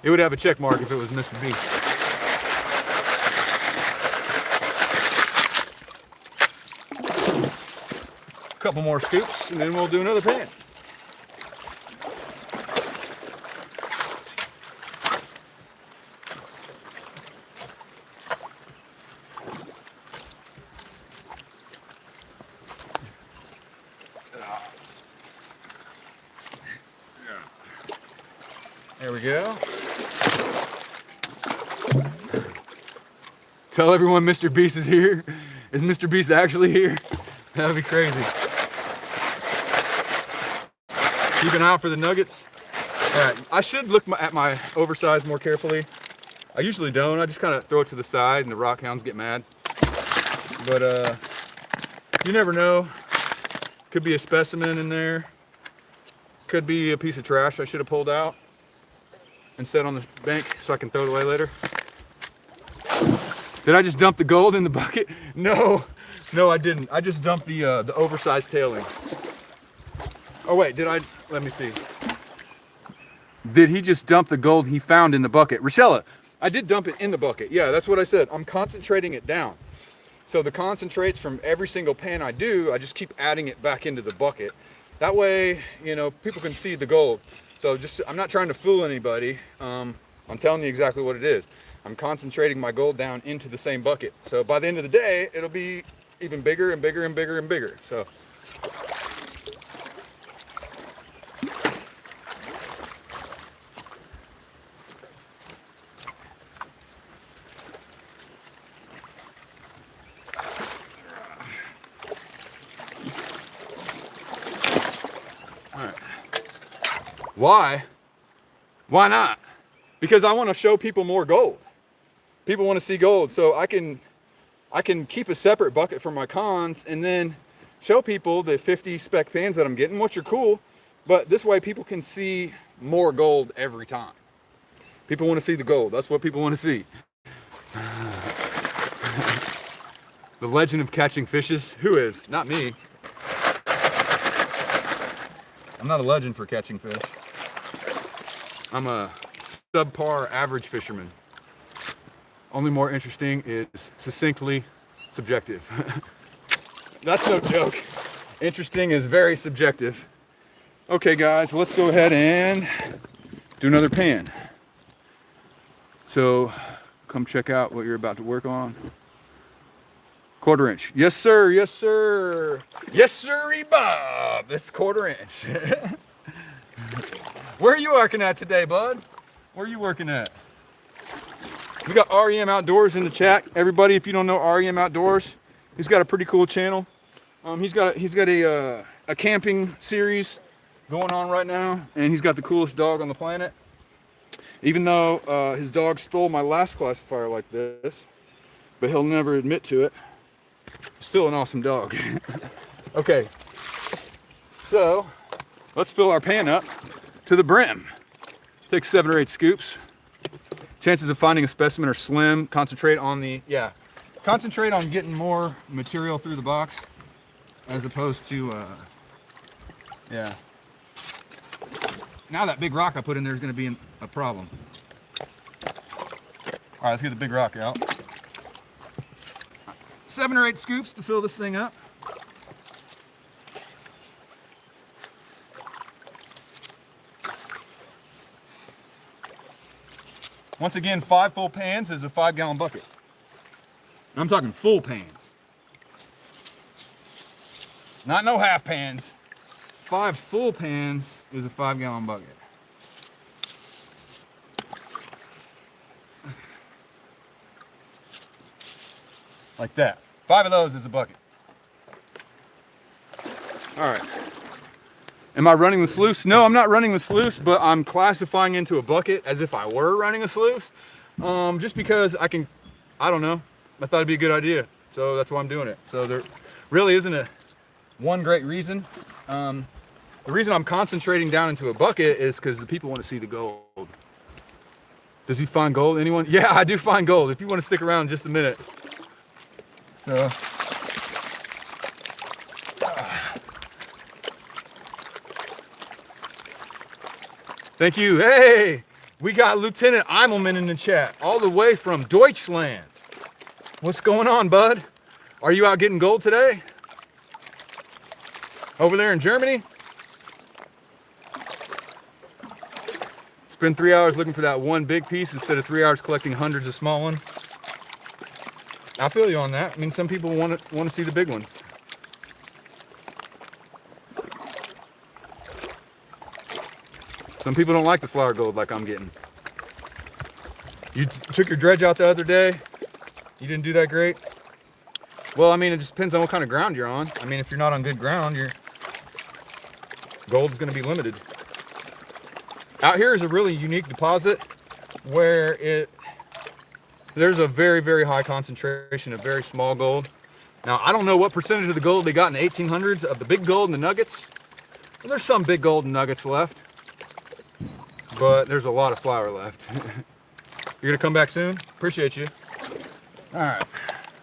It would have a check mark if it was Mr. Beast. A couple more scoops, and then we'll do another pan. There we go. Tell everyone Mr. Beast is here. Is Mr. Beast actually here? That'd be crazy. Keep an eye out for the nuggets. All right, I should look at my oversized more carefully. I usually don't. I just kind of throw it to the side and the rock hounds get mad. But you never know. Could be a specimen in there. Could be a piece of trash I should have pulled out and set on the bank so I can throw it away later. Did I just dump the gold in the bucket? No, I didn't. I just dumped the oversized tailing. Oh wait, let me see. Did he just dump the gold he found in the bucket? Rochella, I did dump it in the bucket. Yeah, that's what I said. I'm concentrating it down. So the concentrates from every single pan I do, I just keep adding it back into the bucket. That way, you know, people can see the gold. So I'm not trying to fool anybody. I'm telling you exactly what it is. I'm concentrating my gold down into the same bucket. So by the end of the day, it'll be even bigger and bigger and bigger and bigger. So. Why? Why not? Because I want to show people more gold. People want to see gold, so I can keep a separate bucket for my cons and then show people the 50 spec pans that I'm getting, which are cool, but this way people can see more gold every time. People want to see the gold. That's what people want to see. The legend of catching fishes? Who is? Not me. I'm not a legend for catching fish. I'm a subpar average fisherman. Only more interesting is succinctly subjective. That's no joke. Interesting is very subjective. Okay guys, let's go ahead and do another pan. So come check out what you're about to work on. 1/4 inch. Yes sir, yes sir. Yes sirree Bob. It's 1/4 inch. Where are you working at today, bud? Where are you working at? We got REM Outdoors in the chat. Everybody, if you don't know REM Outdoors, he's got a pretty cool channel. He's got a camping series going on right now, and he's got the coolest dog on the planet. Even though his dog stole my last classifier like this, but he'll never admit to it. Still an awesome dog. Okay, so let's fill our pan up to the brim. Take 7 or 8 scoops. Chances of finding a specimen are slim. Concentrate on getting more material through the box as opposed to, yeah. Now that big rock I put in there is going to be a problem. All right, let's get the big rock out. 7 or 8 scoops to fill this thing up. Once again, 5 full pans is a 5-gallon bucket. And I'm talking full pans. Not no half pans. 5 full pans is a 5-gallon bucket. Like that. 5 of those is a bucket. All right. Am I running the sluice? No, I'm not running the sluice, but I'm classifying into a bucket as if I were running a sluice. Just because I don't know. I thought it'd be a good idea. So that's why I'm doing it. So there really isn't one great reason. The reason I'm concentrating down into a bucket is because the people want to see the gold. Does he find gold? Anyone? Yeah, I do find gold. If you want to stick around just a minute. So. Thank you. Hey, we got Lieutenant Eimelman in the chat, all the way from Deutschland. What's going on, bud? Are you out getting gold today? Over there in Germany? Spend 3 hours looking for that one big piece instead of 3 hours collecting hundreds of small ones. I feel you on that. I mean, some people want to see the big one. Some people don't like the flower gold like I'm getting. You took your dredge out the other day. You didn't do that great. Well, I mean, it just depends on what kind of ground you're on. I mean, if you're not on good ground, your gold's going to be limited. Out here is a really unique deposit where there's a very, very high concentration of very small gold. Now, I don't know what percentage of the gold they got in the 1800s of the big gold and the nuggets. Well, there's some big gold and nuggets left, but there's a lot of flour left. You're gonna come back soon? Appreciate you. All right,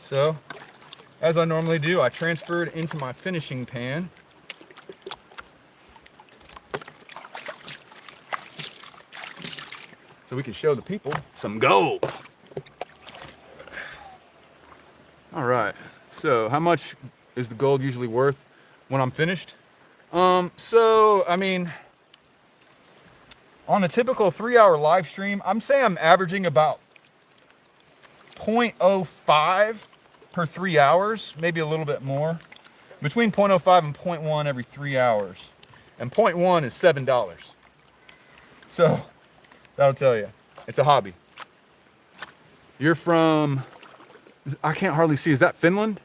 so as I normally do, I transferred into my finishing pan. So we can show the people some gold. All right, so how much is the gold usually worth when I'm finished? So, I mean, on a typical 3-hour live stream, I'm saying I'm averaging about 0.05 per 3 hours, maybe a little bit more. Between 0.05 and 0.1 every 3 hours. And 0.1 is $7. So, that'll tell you. It's a hobby. You're from, I can't hardly see, is that Finland?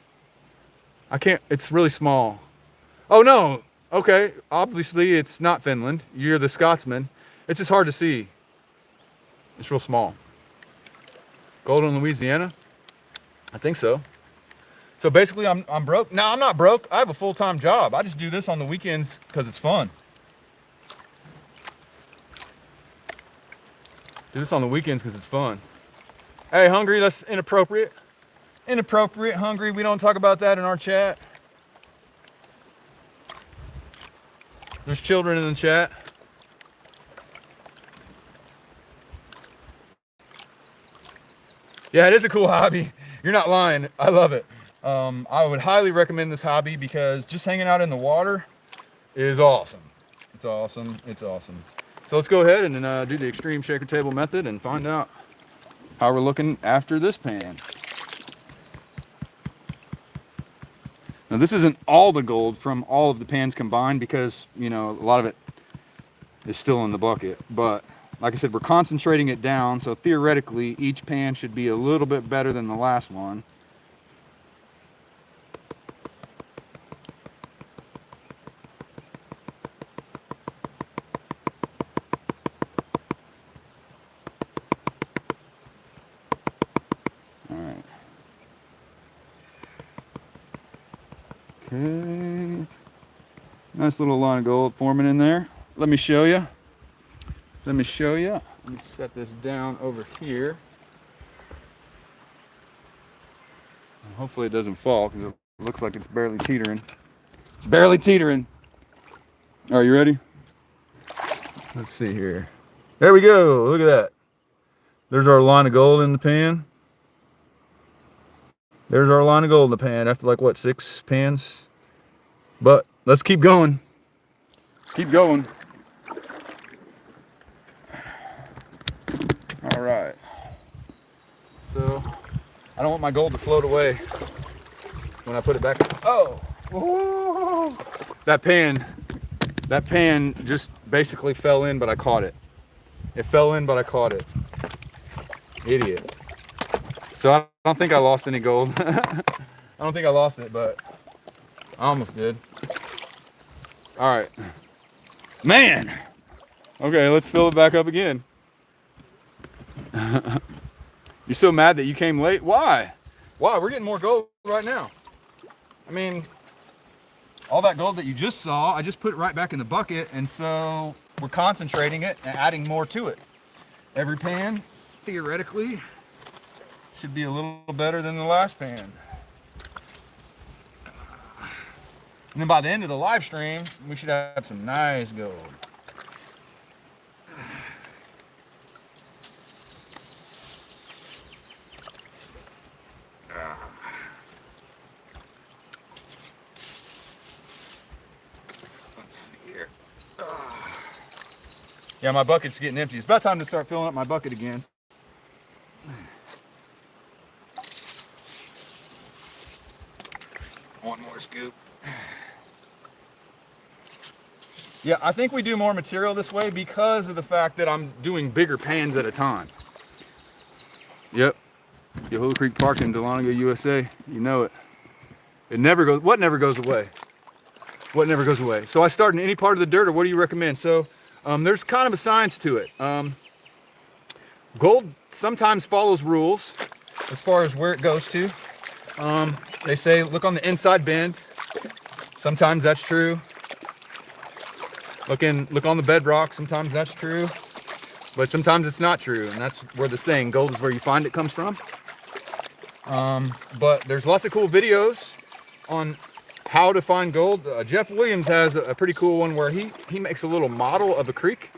I can't, it's really small. Oh no, Okay, obviously it's not Finland. You're the Scotsman. It's just hard to see. It's real small. Gold in Louisiana? I think so. So basically I'm broke. No, I'm not broke. I have a full-time job. I just do this on the weekends because it's fun. Do this on the weekends because it's fun. Hey, hungry, that's inappropriate. Inappropriate, hungry. We don't talk about that in our chat. There's children in the chat. Yeah, it is a cool hobby. You're not lying. I love it. I would highly recommend this hobby because just hanging out in the water is awesome. It's awesome. It's awesome. So let's go ahead and do the extreme shaker table method and find out how we're looking after this pan. Now this isn't all the gold from all of the pans combined because, you know, a lot of it is still in the bucket. But like I said, we're concentrating it down. So theoretically, each pan should be a little bit better than the last one. Okay, nice little line of gold forming in there. Let me show you. Let me show you. Let me set this down over here. And hopefully it doesn't fall because it looks like it's barely teetering. It's barely teetering. Are you ready? Let's see here. There we go. Look at that. There's our line of gold in the pan. There's our line of gold in the pan after like what, 6 pans? But let's keep going. Let's keep going. All right. So I don't want my gold to float away when I put it back. Oh, whoa. That pan just basically fell in, but I caught it. It fell in, but I caught it. Idiot. So I don't think I lost any gold. I don't think I lost it, but I almost did. All right. Man. Okay, let's fill it back up again. You're so mad that you came late? Why? Why? We're getting more gold right now. I mean, all that gold that you just saw, I just put it right back in the bucket, and so we're concentrating it and adding more to it. Every pan, theoretically, should be a little better than the last pan. And then by the end of the live stream, we should have some nice gold. Let's see here. Yeah, my bucket's getting empty. It's about time to start filling up my bucket again. One more scoop. Yeah, I think we do more material this way because of the fact that I'm doing bigger pans at a time. Yep. Yahoo Creek Park in Dahlonega, USA. You know it. It never goes. What never goes away? What never goes away? So I start in any part of the dirt, or what do you recommend? So there's kind of a science to it. Gold sometimes follows rules as far as where it goes to. They say look on the inside bend. Sometimes that's true. Look on the bedrock. Sometimes that's true, but sometimes it's not true, and that's where the saying "gold is where you find it" comes from. But there's lots of cool videos on how to find gold. Jeff Williams has a pretty cool one where he makes a little model of a creek,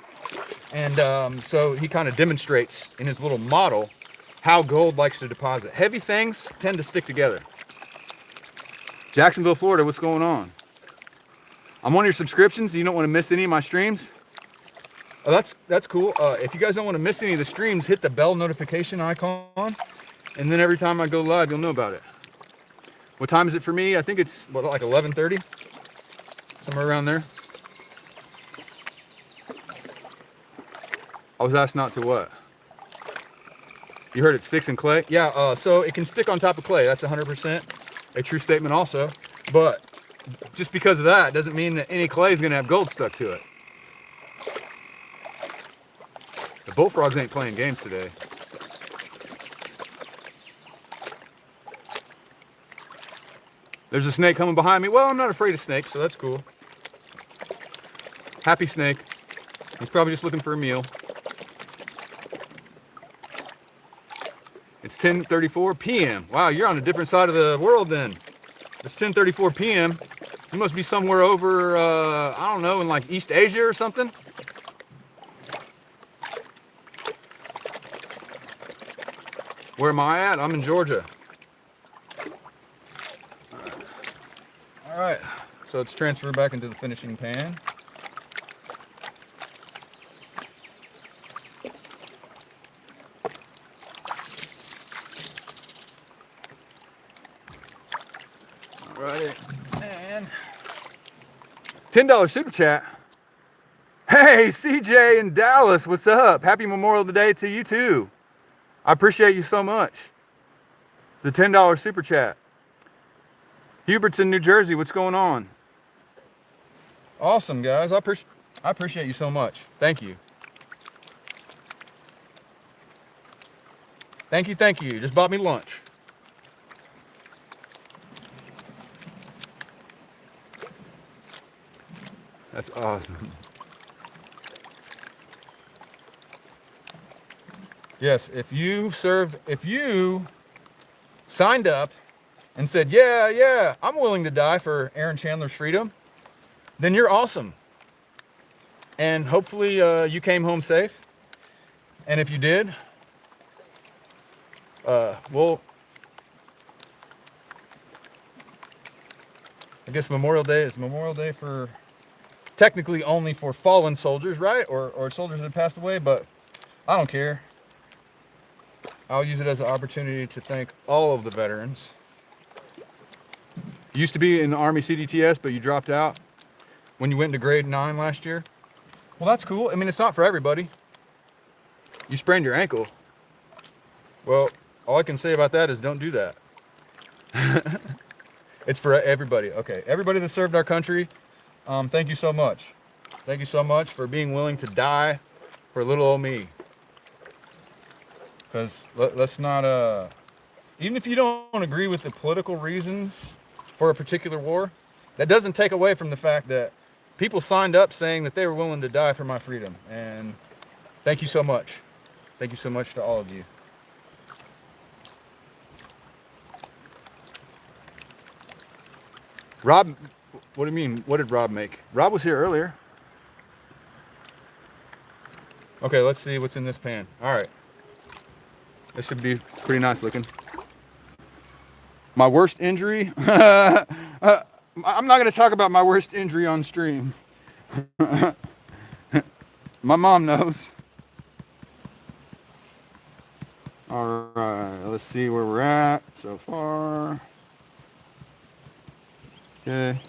and so he kind of demonstrates in his little model how gold likes to deposit. Heavy things tend to stick together. Jacksonville, Florida, what's going on? I'm on your subscriptions. You don't want to miss any of my streams. Oh, that's cool. If you guys don't want to miss any of the streams, hit the bell notification icon, and then every time I go live, you'll know about it. What time is it for me? I think it's what, like 11:30, somewhere around there. I was asked not to what? You heard it sticks in clay? Yeah. So it can stick on top of clay. That's 100% a true statement also. But just because of that doesn't mean that any clay is going to have gold stuck to it. The bullfrogs ain't playing games today. There's a snake coming behind me. Well, I'm not afraid of snakes, so that's cool. Happy snake. He's probably just looking for a meal. It's 10:34 p.m. Wow, you're on a different side of the world then. It's 10:34 p.m. You must be somewhere over, I don't know, in like East Asia or something. Where am I at? I'm in Georgia. All right, so it's transferred back into the finishing pan. All right, and $10 super chat. Hey, CJ in Dallas, what's up? Happy Memorial Day to you too. I appreciate you so much. The $10 super chat. Hubert's in New Jersey. What's going on? Awesome, guys. I appreciate you so much. Thank you. Thank you, thank you. Just bought me lunch. That's awesome. Yes, if you signed up and said, yeah, I'm willing to die for Aaron Chandler's freedom, then you're awesome. And hopefully you came home safe. And if you did, well, I guess Memorial Day is Memorial Day for, technically only for fallen soldiers, right? Or soldiers that passed away, but I don't care. I'll use it as an opportunity to thank all of the veterans. You used to be in the Army CDTS, but you dropped out when you went into grade 9 last year. Well, that's cool. I mean, it's not for everybody. You sprained your ankle. Well, all I can say about that is don't do that. It's for everybody. Okay, everybody that served our country, thank you so much. Thank you so much for being willing to die for little old me. Because let's not, even if you don't agree with the political reasons for a particular war, that doesn't take away from the fact that people signed up saying that they were willing to die for my freedom. And thank you so much. Thank you so much to all of you. Rob, what do you mean? What did Rob make? Rob was here earlier. Okay, let's see what's in this pan. All right. This should be pretty nice looking. My worst injury? I'm not going to talk about my worst injury on stream. My mom knows. All right, let's see where we're at so far. Okay.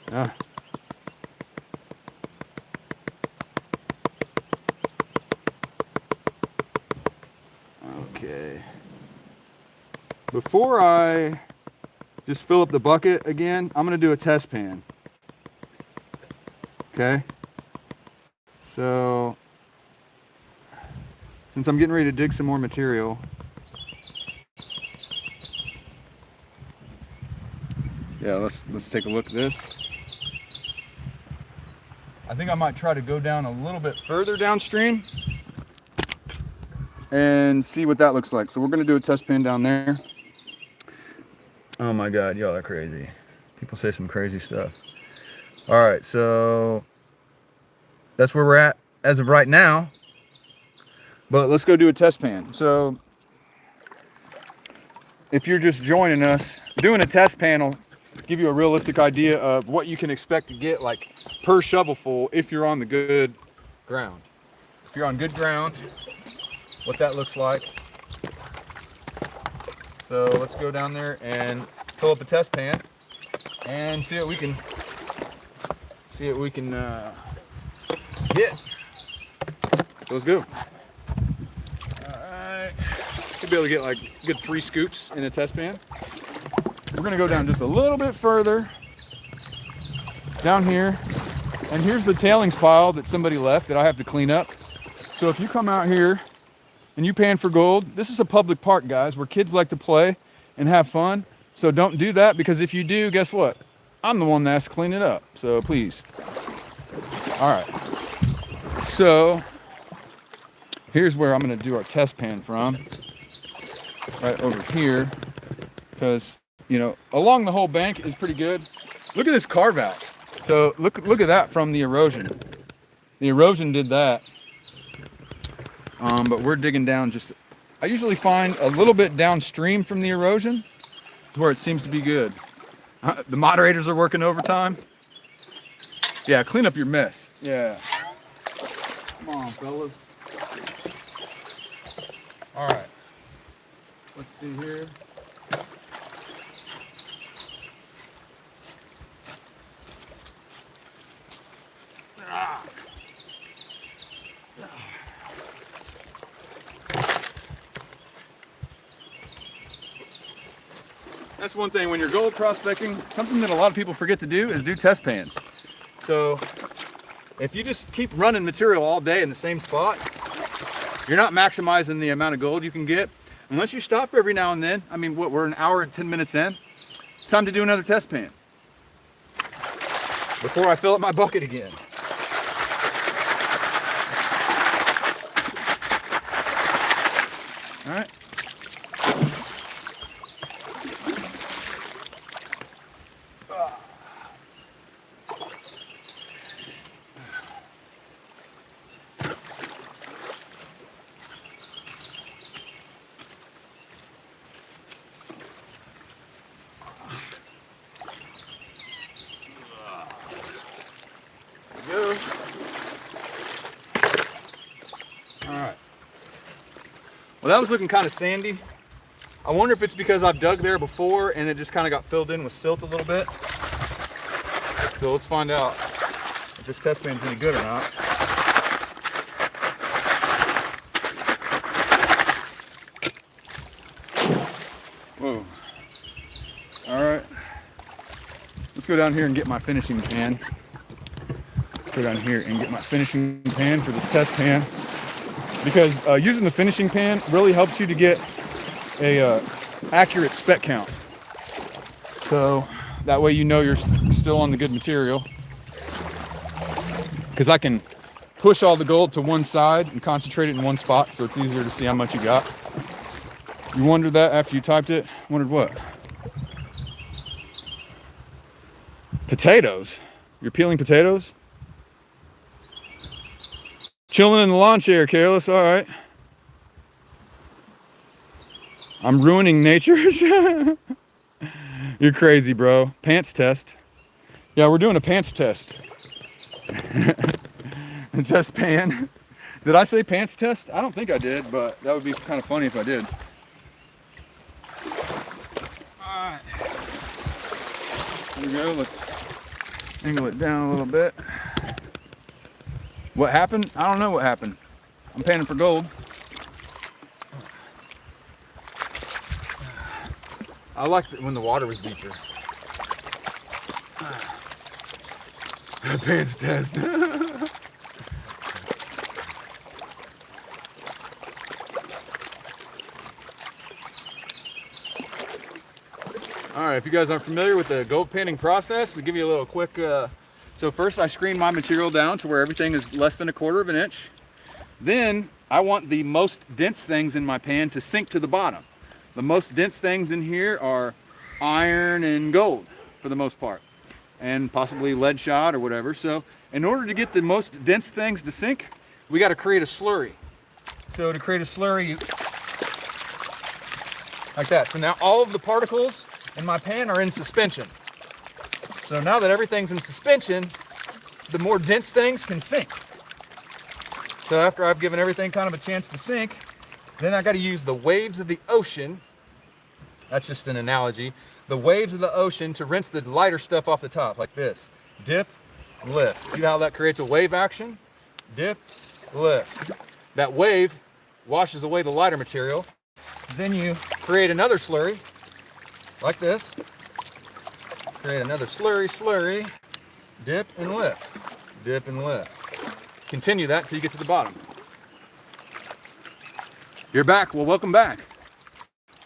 Yeah. Okay. Before I just fill up the bucket again, I'm going to do a test pan. Okay. So, since I'm getting ready to dig some more material, yeah, let's take a look at this. I think I might try to go down a little bit further downstream and see what that looks like. So we're going to do a test pan down there. Oh my God, y'all are crazy. People say some crazy stuff. All right, so that's where we're at as of right now. But let's go do a test pan. So if you're just joining us, doing a test pan will give you a realistic idea of what you can expect to get like per shovelful if you're on the good ground. If you're on good ground, what that looks like. So let's go down there and fill up a test pan and see what we can get. So let's go. All right, should be able to get like good 3 scoops in a test pan. we're gonna go down just a little bit further down here, and here's the tailings pile that somebody left that I have to clean up. So if you come out here and you pan for gold, this is a public park, guys, where kids like to play and have fun. So don't do that, because if you do, guess what? I'm the one that has to clean it up. So please. All right. So here's where I'm gonna do our test pan from. Right over here, because you know, along the whole bank is pretty good. Look at this carve out. So look at that from the erosion. The erosion did that. But we're digging down just, I usually find a little bit downstream from the erosion is where it seems to be good. The moderators are working overtime. Yeah, clean up your mess. Yeah. Come on, fellas. All right. Let's see here. That's one thing when you're gold prospecting, something that a lot of people forget to do is do test pans. So if you just keep running material all day in the same spot, you're not maximizing the amount of gold you can get. Unless you stop every now and then. I mean, what, we're an hour and 10 minutes in. It's time to do another test pan before I fill up my bucket again. All right. Go. All right. Well, that was looking kind of sandy. I wonder if it's because I've dug there before and it just kind of got filled in with silt a little bit. So let's find out if this test pan's any good or not. Whoa. All right. Let's go down here and get my finishing pan. Go down here and get my finishing pan for this test pan, because using the finishing pan really helps you to get a accurate spec count, so that way you know you're still on the good material, because I can push all the gold to one side and concentrate it in one spot, so it's easier to see how much you got. You wondered that after you typed it? Wondered what? Potatoes? You're peeling potatoes? Chilling in the lawn chair, careless. All right. I'm ruining nature. You're crazy, bro. Pants test. Yeah, we're doing a pants test. A test pan. Did I say pants test? I don't think I did, but that would be kind of funny if I did. All right. Here we go. Let's angle it down a little bit. What happened? I don't know what happened. I'm panning for gold. I liked it when the water was deeper. Pants test. All right, if you guys aren't familiar with the gold panning process, to give you a little quick so first I screen my material down to where everything is less than 1/4 inch. Then I want the most dense things in my pan to sink to the bottom. The most dense things in here are iron and gold for the most part, and possibly lead shot or whatever. So in order to get the most dense things to sink, we got to create a slurry. So to create a slurry, like that. So now all of the particles in my pan are in suspension. So now that everything's in suspension, the more dense things can sink. So after I've given everything kind of a chance to sink, then I got to use the waves of the ocean. That's just an analogy. The waves of the ocean to rinse the lighter stuff off the top, like this. Dip, lift. See how that creates a wave action? Dip, lift. That wave washes away the lighter material. Then you create another slurry, like this. create another slurry, dip and lift, dip and lift. Continue that till you get to the bottom. You're back. Well, welcome back.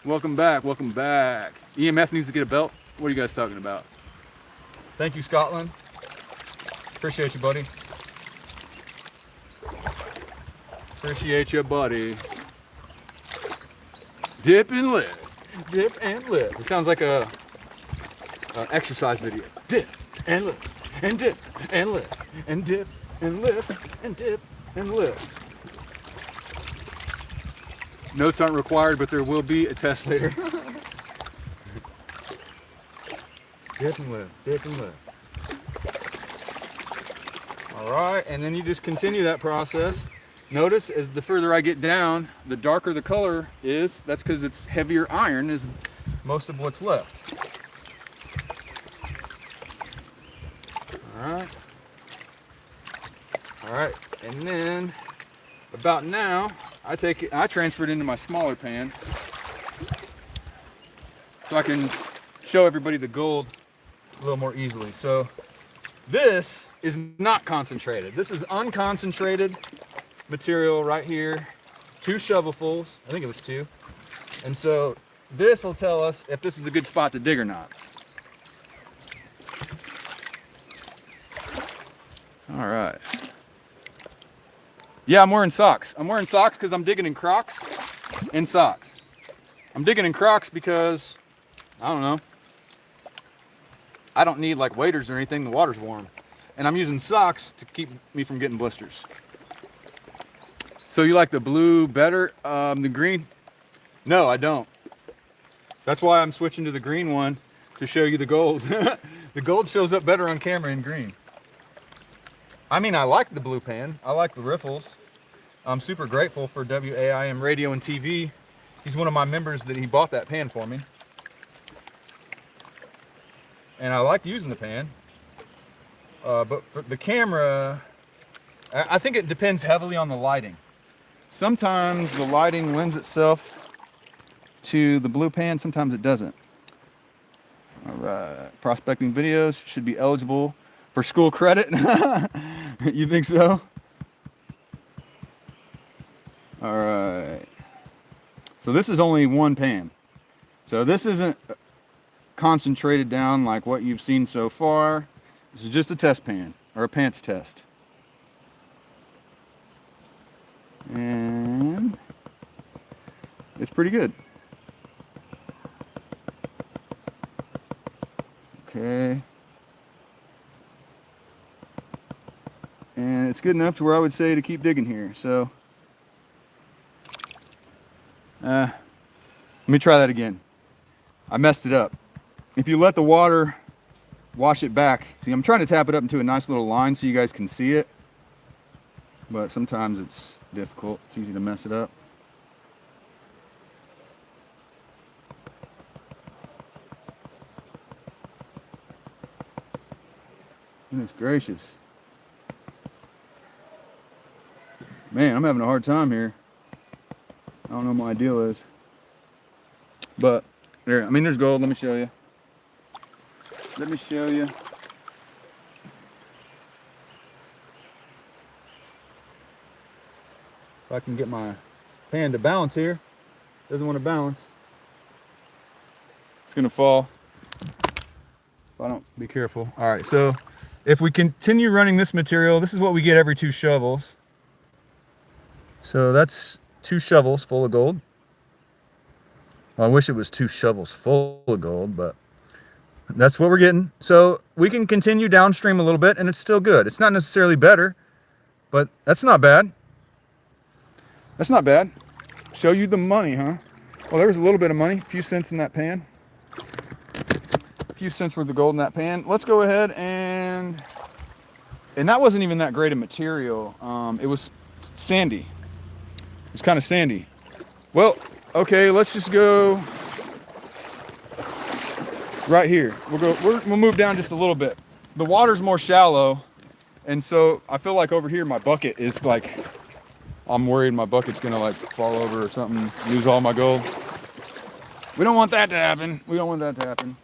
Welcome back. Welcome back. EMF needs to get a belt. What are you guys talking about? Thank you, Scotland. Appreciate you, buddy. Appreciate you, buddy. Dip and lift. Dip and lift. It sounds like a exercise video. Dip and lift. And dip and lift. And dip and lift. And dip and lift. Notes aren't required, but there will be a test later. Dip and lift. Dip and lift. All right, and then you just continue that process. Notice as the further I get down, the darker the color is. That's because it's heavier iron is most of what's left. All right, and then about now, I transfer it into my smaller pan so I can show everybody the gold a little more easily. So this is not concentrated. This is unconcentrated material right here. 2 shovelfuls. I think it was 2. And so this will tell us if this is a good spot to dig or not. All right. Yeah, I'm wearing socks. I'm wearing socks because I'm digging in Crocs and socks. I'm digging in Crocs because, I don't know, I don't need like waders or anything. The water's warm. And I'm using socks to keep me from getting blisters. So you like the blue better, the green? No, I don't. That's why I'm switching to the green one to show you the gold. The gold shows up better on camera in green. I mean, I like the blue pan. I like the riffles. I'm super grateful for WAIM Radio and TV. He's one of my members that he bought that pan for me. And I like using the pan. But for the camera, I think it depends heavily on the lighting. Sometimes the lighting lends itself to the blue pan, sometimes it doesn't. All right, prospecting videos should be eligible for school credit. You think so? All right. So this is only one pan. So this isn't concentrated down like what you've seen so far. This is just a test pan, or a pants test. And it's pretty good. Okay. And it's good enough to where I would say to keep digging here. So, let me try that again. I messed it up. If you let the water wash it back, see, I'm trying to tap it up into a nice little line so you guys can see it. But sometimes it's difficult. It's easy to mess it up. Goodness gracious. Man, I'm having a hard time here. I don't know what my deal is. But, there, I mean, there's gold. Let me show you. Let me show you. If I can get my pan to balance here. Doesn't want to balance. It's going to fall if I don't be careful. All right, so if we continue running this material, this is what we get every 2 shovels. So that's 2 shovels full of gold. Well, I wish it was 2 shovels full of gold, but that's what we're getting. So we can continue downstream a little bit and it's still good. It's not necessarily better, but that's not bad. That's not bad. Show you the money, huh? Well, there was a little bit of money, a few cents in that pan. A few cents worth of gold in that pan. Let's go ahead and that wasn't even that great a material. It was sandy. It was kind of sandy. Well, okay, let's just go right here. We'll move down just a little bit. The water's more shallow, and so I feel like over here my bucket is like, I'm worried my bucket's gonna like fall over or something, lose all my gold. We don't want that to happen. We don't want that to happen.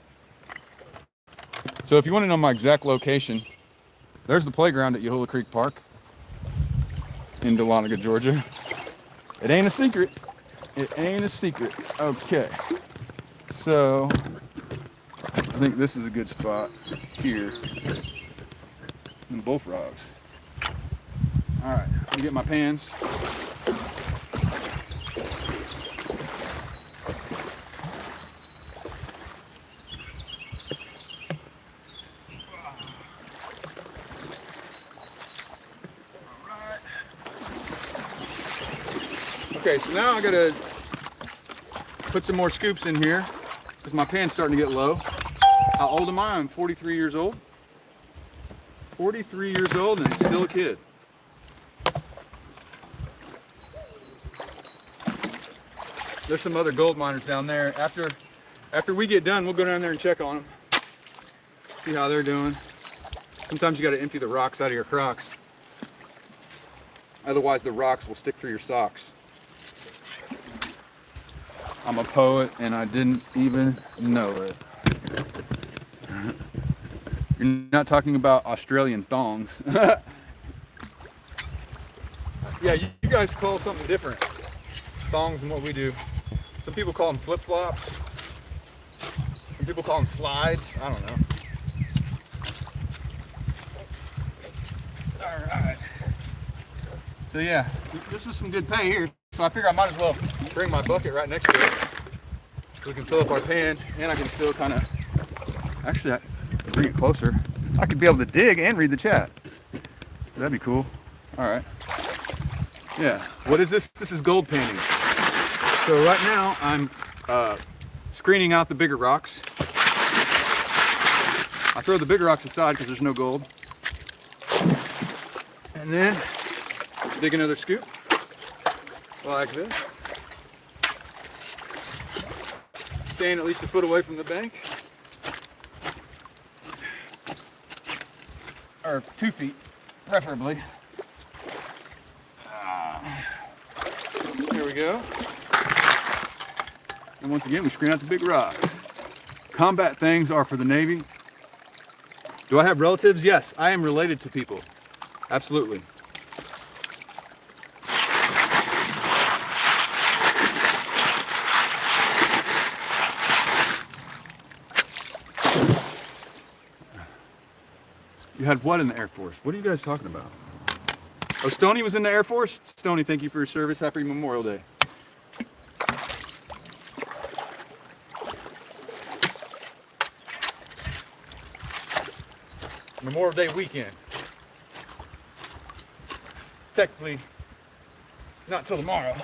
So if you want to know my exact location, there's the playground at Yahulla Creek Park in Dahlonega, Georgia. It ain't a secret. It ain't a secret. Okay. So I think this is a good spot here in both rocks. All right, let me get my pans. Okay, so now I gotta put some more scoops in here because my pan's starting to get low. How old am I? I'm 43 years old. 43 years old and still a kid. There's some other gold miners down there. After we get done, we'll go down there and check on them. See how they're doing. Sometimes you gotta empty the rocks out of your Crocs. Otherwise the rocks will stick through your socks. I'm a poet and I didn't even know it. You're not talking about Australian thongs. Yeah, you guys call something different. Thongs than what we do. Some people call them flip-flops. Some people call them slides. I don't know. All right. So yeah, this was some good pay here. So I figure I might as well bring my bucket right next to it so we can fill up our pan, and I can still kind of, actually I bring it closer. I could be able to dig and read the chat. That'd be cool. All right. Yeah, what is this? This is gold panning. So right now I'm screening out the bigger rocks. I throw the bigger rocks aside because there's no gold. And then dig another scoop. Like this. Staying at least a foot away from the bank. Or 2 feet, preferably. There we go. And once again, we screen out the big rocks. Combat things are for the Navy. Do I have relatives? Yes, I am related to people. Absolutely. You had what in the Air Force? What are you guys talking about? Oh, Stoney was in the Air Force? Stoney, thank you for your service. Happy Memorial Day. Memorial Day weekend. Technically, not till tomorrow.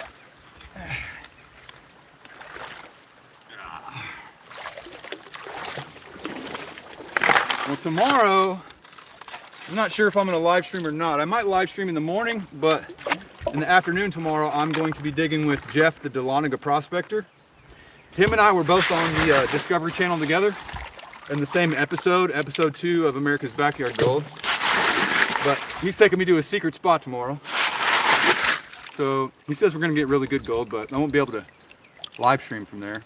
Well, tomorrow, I'm not sure if I'm going to live stream or not. I might live stream in the morning, but in the afternoon tomorrow, I'm going to be digging with Jeff, the Dahlonega prospector. Him and I were both on the Discovery Channel together in the same episode, episode 2 of America's Backyard Gold. But he's taking me to a secret spot tomorrow. So he says we're going to get really good gold, but I won't be able to live stream from there.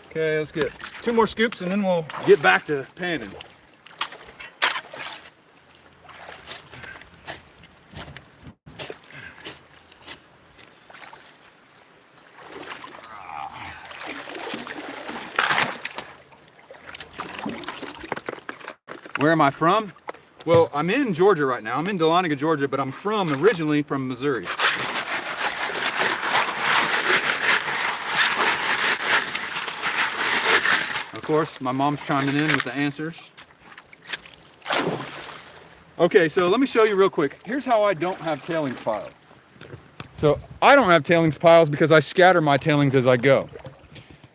Okay, let's get 2 more scoops and then we'll get back to panning. Where am I from? Well, I'm in Georgia right now. I'm in Dahlonega, Georgia, but I'm originally from Missouri. Of course, my mom's chiming in with the answers. Okay, so let me show you real quick. Here's how I don't have tailings piles. So I don't have tailings piles because I scatter my tailings as I go.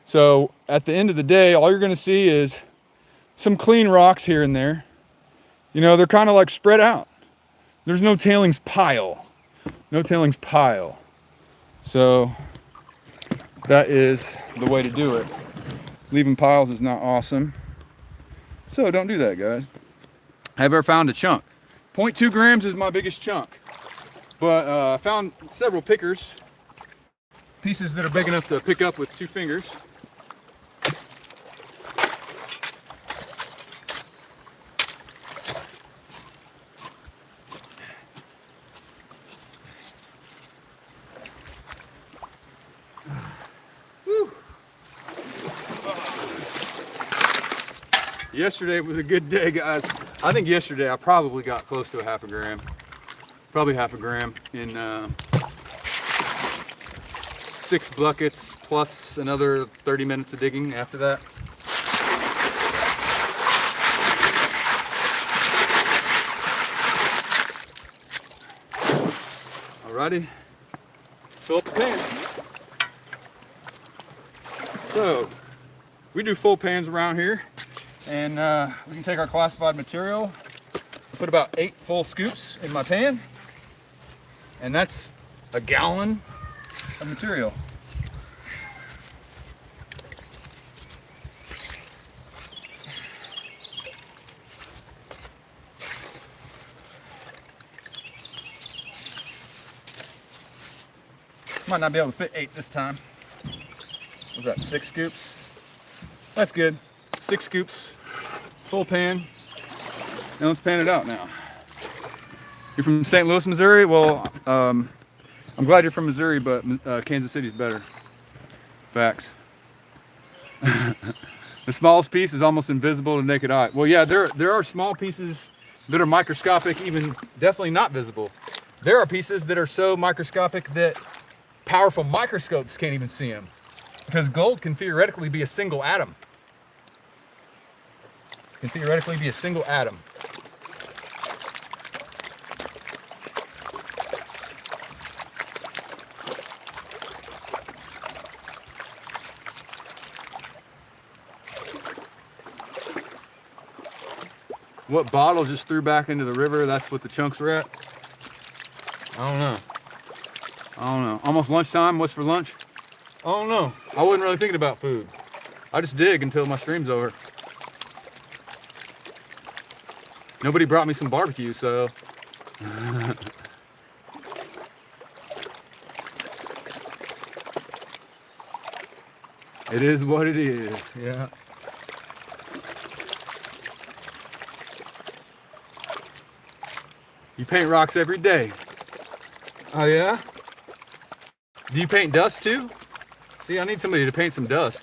So at the end of the day, all you're gonna see is some clean rocks here and there. You know, they're kind of like spread out. There's no tailings pile. No tailings pile. So that is the way to do it. Leaving piles is not awesome. So don't do that, guys. Have ever found a chunk? 0.2 grams is my biggest chunk. But I found several pickers. Pieces that are big enough to pick up with 2 fingers. Yesterday was a good day, guys. I think yesterday I probably got close to a half a gram. Probably half a gram in 6 buckets plus another 30 minutes of digging after that. Alrighty, fill up the pan. So, we do full pans around here, and we can take our classified material, put about 8 full scoops in my pan, and that's a gallon of material. Might not be able to fit 8 this time. What's that, 6 scoops? That's good. 6 scoops, full pan. Now let's pan it out now. You're from St. Louis, Missouri? Well, I'm glad you're from Missouri, but Kansas City's better. Facts. The smallest piece is almost invisible to naked eye. Well, yeah, there are small pieces that are microscopic, even definitely not visible. There are pieces that are so microscopic that powerful microscopes can't even see them, because gold can theoretically be a single atom. Can theoretically be a single atom. What bottle just threw back into the river? That's what the chunks were at? I don't know. Almost lunchtime. What's for lunch? I don't know. I wasn't really thinking about food. I just dig until my stream's over. Nobody brought me some barbecue, so. It is what it is, yeah. You paint rocks every day. Oh yeah? Do you paint dust too? See, I need somebody to paint some dust.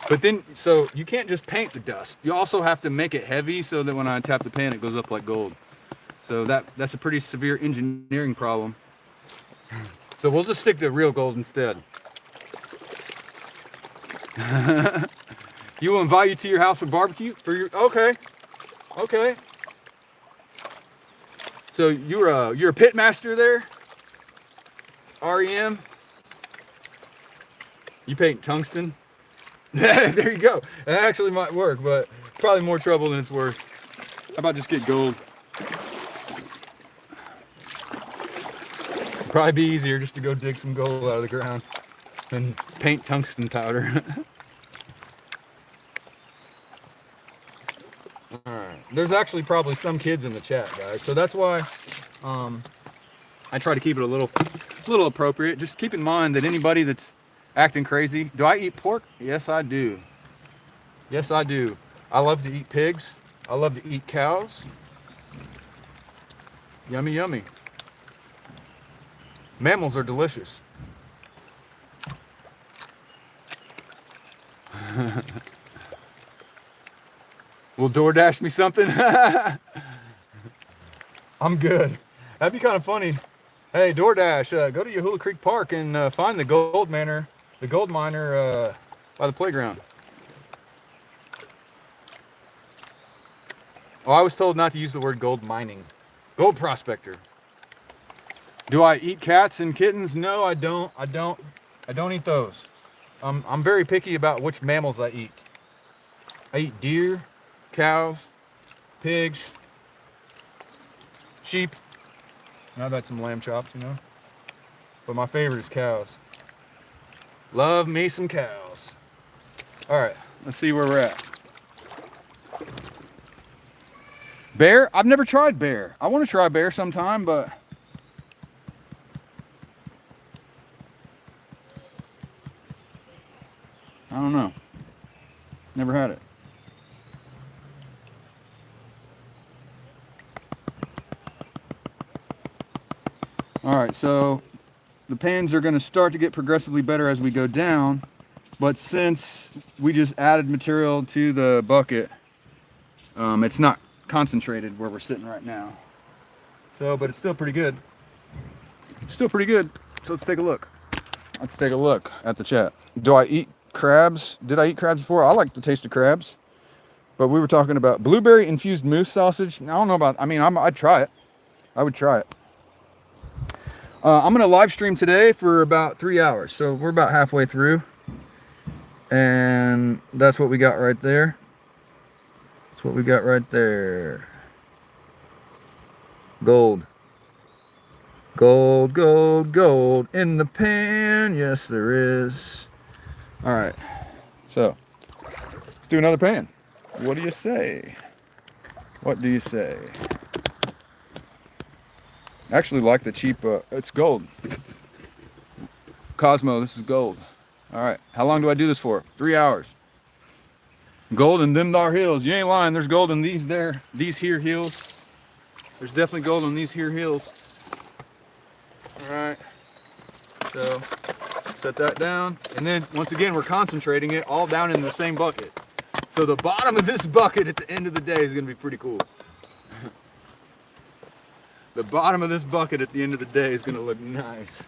But then, so you can't just paint the dust. You also have to make it heavy so that when I tap the pan, it goes up like gold. So that's a pretty severe engineering problem. So we'll just stick to real gold instead. You will invite you to your house for barbecue? Okay. So you're a pit master there? REM? You paint tungsten? There you go. That actually might work, but probably more trouble than it's worth. How about just get gold? Probably be easier just to go dig some gold out of the ground than paint tungsten powder. Alright. There's actually probably some kids in the chat, guys. So that's why I try to keep it a little appropriate. Just keep in mind that anybody that's acting crazy. Do I eat pork? Yes, I do. Yes, I do. I love to eat pigs. I love to eat cows. Yummy, yummy. Mammals are delicious. Will DoorDash me something? I'm good. That'd be kind of funny. Hey, DoorDash, go to Yahula Creek Park and find the gold miner by the playground. Oh, I was told not to use the word gold mining. Gold prospector. Do I eat cats and kittens? No, I don't. I don't eat those. I'm very picky about which mammals I eat. I eat deer, cows, pigs, sheep. I've had some lamb chops, you know. But my favorite is cows. Love me some cows. All right, let's see where we're at. Bear? I've never tried bear. I want to try bear sometime, but I don't know. Never had it. All right, so the pans are going to start to get progressively better as we go down, but since we just added material to the bucket, It's not concentrated where we're sitting right now. So, but it's still pretty good. Still pretty good. So let's take a look. Let's take a look at the chat. Do I eat crabs? Did I eat crabs before? I like the taste of crabs. But we were talking about blueberry infused moose sausage. I don't know about, I mean, I'd try it. I would try it. I'm going to live stream today for about 3 hours. So we're about halfway through. And that's what we got right there. That's what we got right there. Gold. Gold, gold, gold in the pan. Yes, there is. All right. So let's do another pan. What do you say? What do you say? Actually like the cheap, it's gold. Cosmo, this is gold. All right, how long do I do this for? 3 hours. Gold in them dar hills. You ain't lying, there's gold in these here hills. There's definitely gold in these here hills. All right, so set that down. And then once again, we're concentrating it all down in the same bucket. So the bottom of this bucket at the end of the day is gonna be pretty cool. The bottom of this bucket at the end of the day is gonna look nice.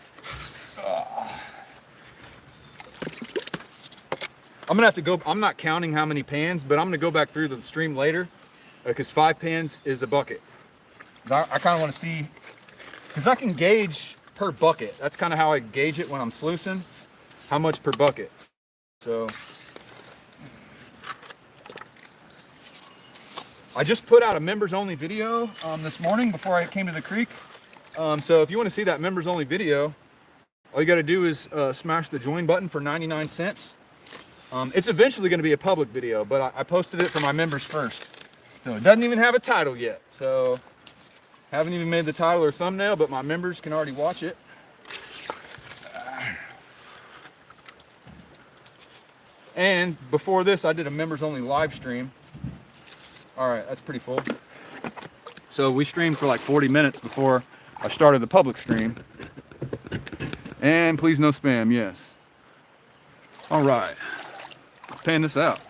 I'm gonna have to go, I'm not counting how many pans, but I'm gonna go back through the stream later because 5 pans is a bucket. I kind of want to see, because I can gauge per bucket. That's kind of how I gauge it when I'm sluicing, how much per bucket. So I just put out a members only video this morning before I came to the creek. So if you want to see that members only video, all you got to do is smash the join button for 99 cents. It's eventually going to be a public video, but I posted it for my members first. So it doesn't even have a title yet. So haven't even made the title or thumbnail, but my members can already watch it. And before this, I did a members only live stream. All right, that's pretty full. So we streamed for like 40 minutes before I started the public stream. And please no spam, yes. All right, pan this out.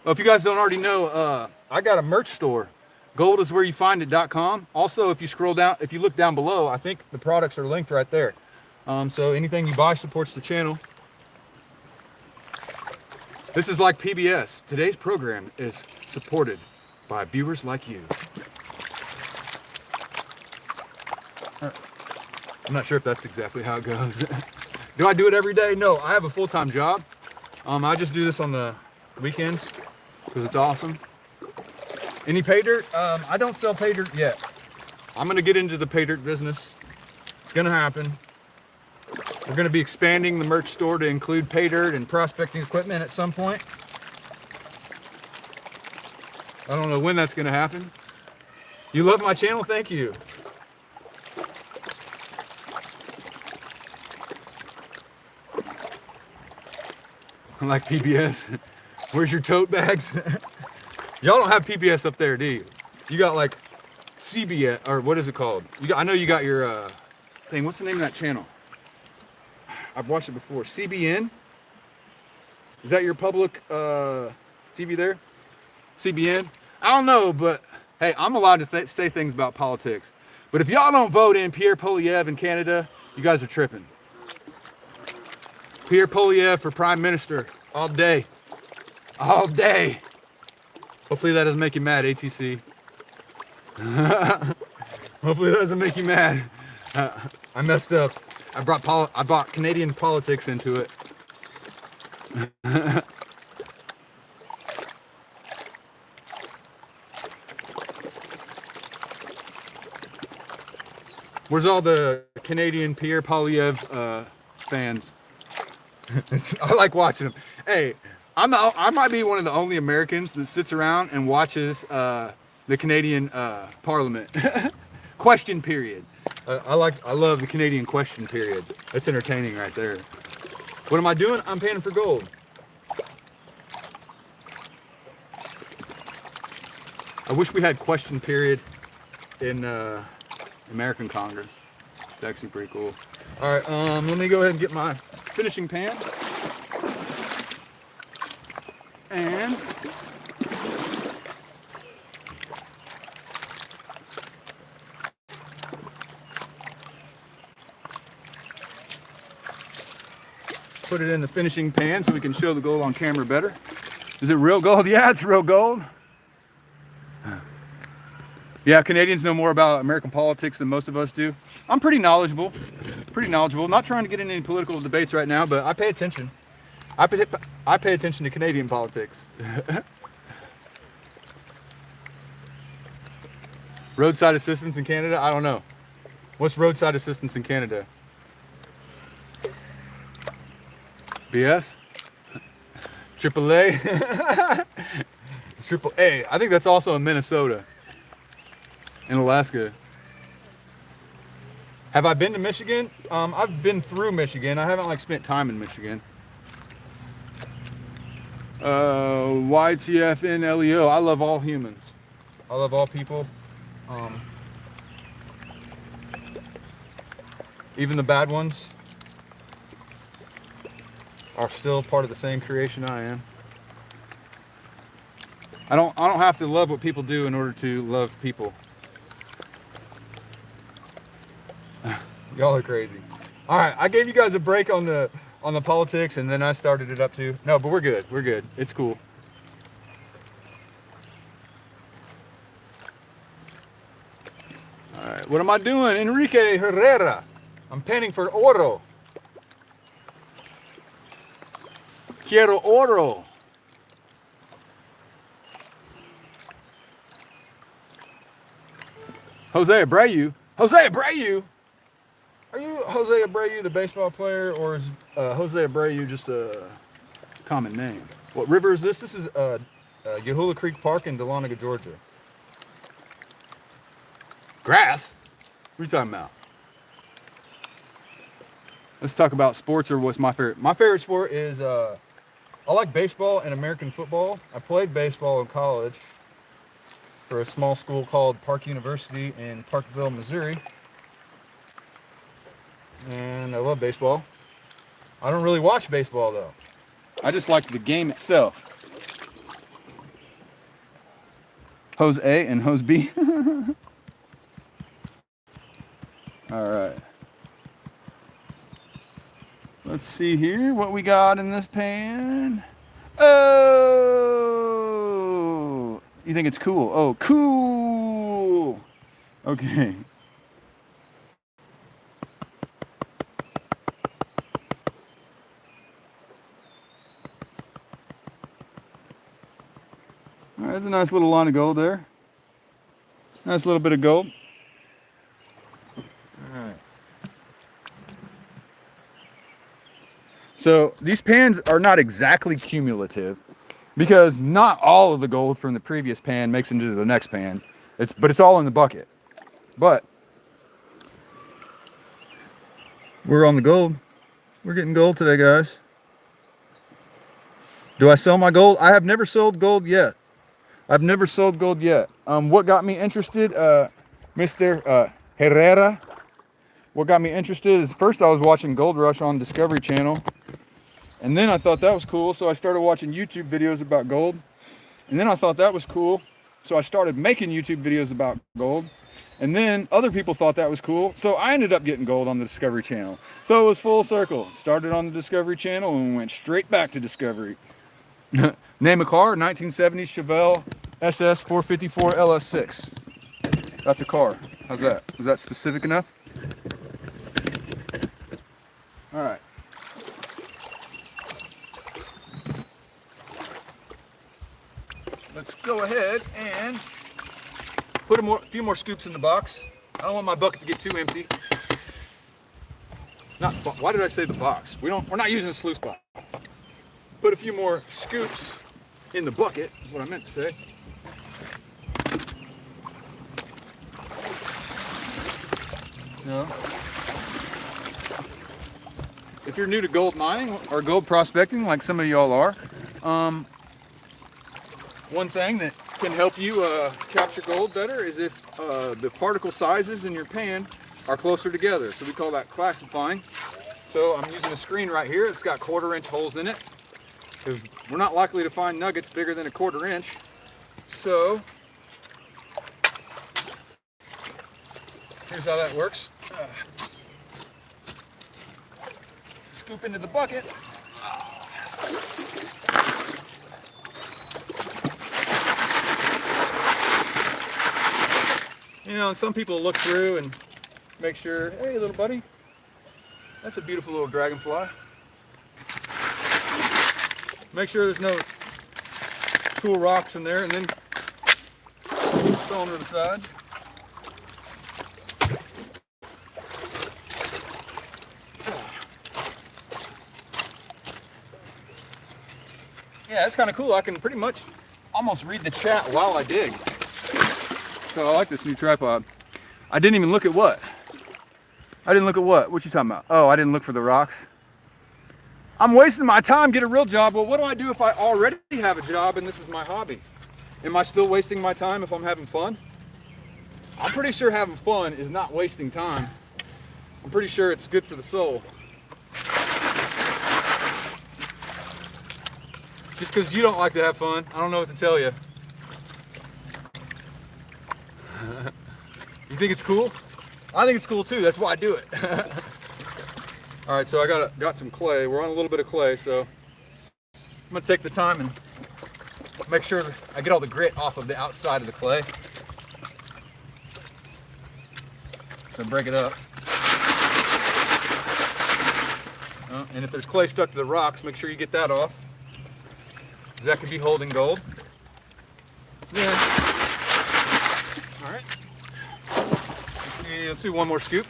Well, if you guys don't already know, I got a merch store, goldiswhereyoufind.com. Also, if you scroll down, if you look down below, I think the products are linked right there. So anything you buy supports the channel. This is like PBS. Today's program is supported by viewers like you. I'm not sure if that's exactly how it goes. Do I do it every day? No, I have a full-time job. I just do this on the weekends because it's awesome. Any pay dirt? I don't sell pay dirt yet. I'm gonna get into the pay dirt business. It's gonna happen. We're going to be expanding the merch store to include pay dirt and prospecting equipment at some point. I don't know when that's going to happen. You love my channel? Thank you. I like PBS. Where's your tote bags? Y'all don't have PBS up there, do you? You got like CBS, or what is it called? I know you got your thing. What's the name of that channel? I've watched it before. CBN? Is that your public TV there? CBN? I don't know, but hey, I'm allowed to say things about politics. But if y'all don't vote in Pierre Poilievre in Canada, you guys are tripping. Pierre Poilievre for Prime Minister all day. All day. Hopefully that doesn't make you mad, ATC. Hopefully that doesn't make you mad. I messed up. I brought Canadian politics into it. Where's all the Canadian Pierre Poilievre fans? I like watching them. Hey, I might be one of the only Americans that sits around and watches the Canadian Parliament. Question period. I love the Canadian question period. That's entertaining right there. What am I doing? I'm panning for gold. I wish we had question period in American Congress. It's actually pretty cool. All right, let me go ahead and get my finishing pan. And put it in the finishing pan so we can show the gold on camera better. Is it real gold? Yeah, it's real gold. Yeah, Canadians know more about American politics than most of us do. I'm pretty knowledgeable. Not trying to get into any political debates right now, but I pay attention. I pay attention to Canadian politics. Roadside assistance in Canada? I don't know. What's roadside assistance in Canada? BS? Triple A? Triple A. I think that's also in Minnesota. In Alaska. Have I been to Michigan? I've been through Michigan. I haven't like spent time in Michigan. YTFNLEO. I love all humans. I love all people. Even the bad ones are still part of the same creation I am. I don't have to love what people do in order to love people. Y'all are crazy. All right, I gave you guys a break on the politics, and then I started it up too. No, but we're good. We're good. It's cool. All right, what am I doing? Enrique Herrera. I'm panning for oro. Quiero oro. Jose Abreu. Jose Abreu. Are you Jose Abreu, the baseball player, or is Jose Abreu just a common name? What river is this? This is Yahula Creek Park in Dahlonega, Georgia. Grass? What are you talking about? Let's talk about sports, or what's my favorite. My favorite sport is, I like baseball and American football. I played baseball in college for a small school called Park University in Parkville, Missouri. And I love baseball. I don't really watch baseball though. I just like the game itself. Hose A and hose B. All right. Let's see here what we got in this pan. Oh, you think it's cool? Oh, cool. Okay. All right, there's a nice little line of gold there. Nice little bit of gold. All right. So these pans are not exactly cumulative because not all of the gold from the previous pan makes it into the next pan. But it's all in the bucket. But we're on the gold. We're getting gold today, guys. Do I sell my gold? I have never sold gold yet. I've never sold gold yet. What got me interested, Mr. Herrera? What got me interested is first I was watching Gold Rush on Discovery Channel. And then I thought that was cool, so I started watching YouTube videos about gold. And then I thought that was cool, so I started making YouTube videos about gold. And then other people thought that was cool, so I ended up getting gold on the Discovery Channel. So it was full circle. It started on the Discovery Channel and went straight back to Discovery. Name a car, 1970 Chevelle SS 454 LS6. That's a car. How's that? Was that specific enough? All right. Let's go ahead and put a few more scoops in the box. I don't want my bucket to get too empty. Why did I say the box? We're not using a sluice box. Put a few more scoops in the bucket is what I meant to say. So, if you're new to gold mining or gold prospecting, like some of y'all are, one thing that can help you capture gold better is if the particle sizes in your pan are closer together. So we call that classifying. So I'm using a screen right here. It's got 1/4 inch holes in it, because we're not likely to find nuggets bigger than 1/4 inch. So here's how that works. Scoop into the bucket. You know, some people look through and make sure, hey, little buddy, that's a beautiful little dragonfly. Make sure there's no cool rocks in there, and then throw them to the side. Yeah, that's kind of cool. I can pretty much almost read the chat while I dig. So I like this new tripod. I didn't even look at what? I didn't look at what? What you talking about? Oh, I didn't look for the rocks. I'm wasting my time, get a real job. Well, what do I do if I already have a job and this is my hobby? Am I still wasting my time if I'm having fun? I'm pretty sure having fun is not wasting time. I'm pretty sure it's good for the soul. Just because you don't like to have fun, I don't know what to tell you. You think it's cool? I think it's cool too. That's why I do it. All right, so I got some clay. We're on a little bit of clay, so I'm gonna take the time and make sure that I get all the grit off of the outside of the clay. So break it up. And if there's clay stuck to the rocks, make sure you get that off. That could be holding gold. Yeah. All right. Let's see one more scoop.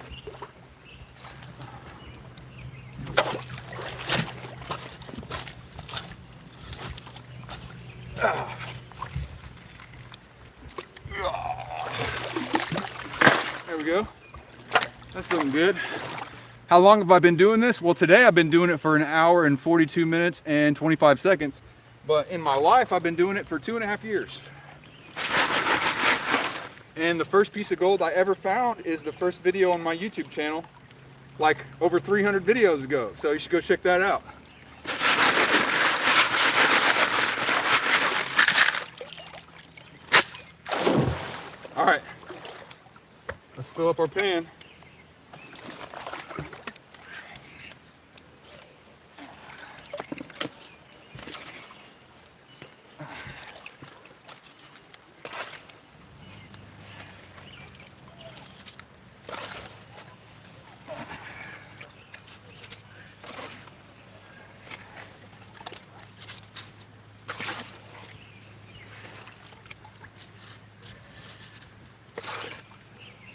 There we go. That's looking good. How long have I been doing this? Well, today I've been doing it for 1 hour and 42 minutes and 25 seconds. But in my life, I've been doing it for 2.5 years. And the first piece of gold I ever found is the first video on my YouTube channel, like over 300 videos ago. So you should go check that out. All right, let's fill up our pan.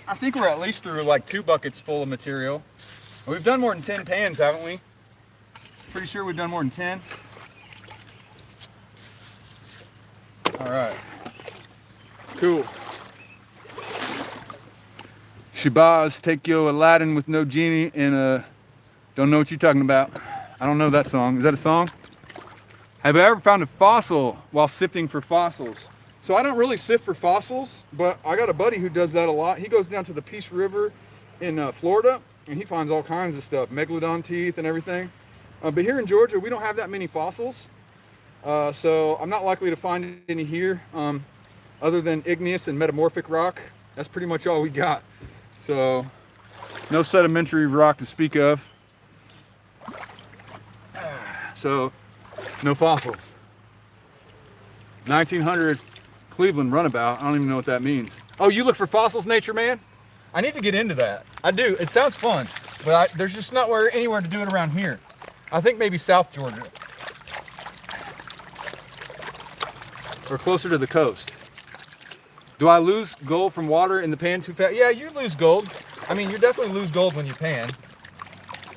I think we're at least through like 2 buckets full of material. We've done more than 10 pans, haven't we? Pretty sure we've done more than 10. All right. Cool. Shabazz, take yo Aladdin with no genie and don't know what you're talking about. I don't know that song. Is that a song? Have I ever found a fossil while sifting for fossils? So I don't really sift for fossils, but I got a buddy who does that a lot. He goes down to the Peace River in Florida, and he finds all kinds of stuff, megalodon teeth and everything. But here in Georgia, we don't have that many fossils. So I'm not likely to find any here other than igneous and metamorphic rock. That's pretty much all we got. So no sedimentary rock to speak of. So no fossils. 1900 Cleveland runabout. I don't even know what that means. Oh, you look for fossils, Nature Man? I need to get into that. I do. It sounds fun, but there's just not anywhere to do it around here. I think maybe South Georgia. Or closer to the coast. Do I lose gold from water in the pan too fast? Yeah, you lose gold. I mean, you definitely lose gold when you pan.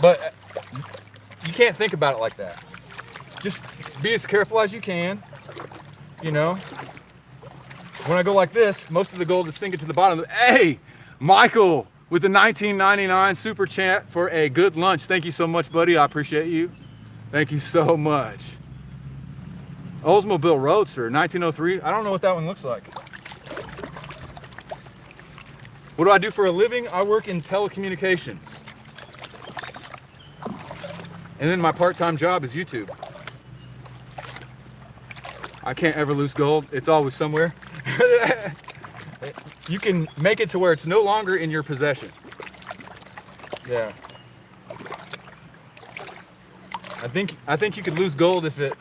But you can't think about it like that. Just be as careful as you can. You know, when I go like this, most of the gold is sinking to the bottom. Hey, Michael with the 1999 super chat for a good lunch. Thank you so much, buddy. I appreciate you. Thank you so much. Oldsmobile Roadster, 1903. I don't know what that one looks like. What do I do for a living? I work in telecommunications. And then my part-time job is YouTube. I can't ever lose gold. It's always somewhere. You can make it to where it's no longer in your possession. Yeah. I think you could lose gold if it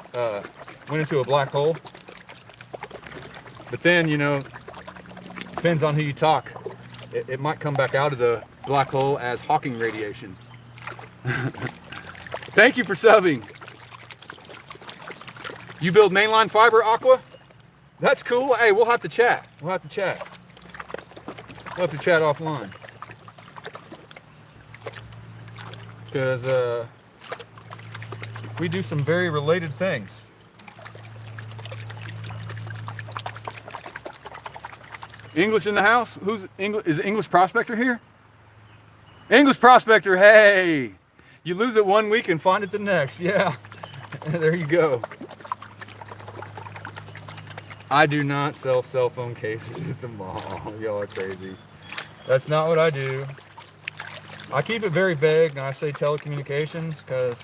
went into a black hole. But then, you know, depends on who you talk. It might come back out of the black hole as Hawking radiation. Thank you for subbing. You build mainline fiber, Aqua? That's cool. Hey, we'll have to chat. We'll have to chat offline. Because we do some very related things. English in the house? Who's English? Is English Prospector here? English Prospector, hey! You lose it one week and find it the next. Yeah, there you go. I do not sell cell phone cases at the mall. Y'all are crazy. That's not what I do. I keep it very vague and I say telecommunications because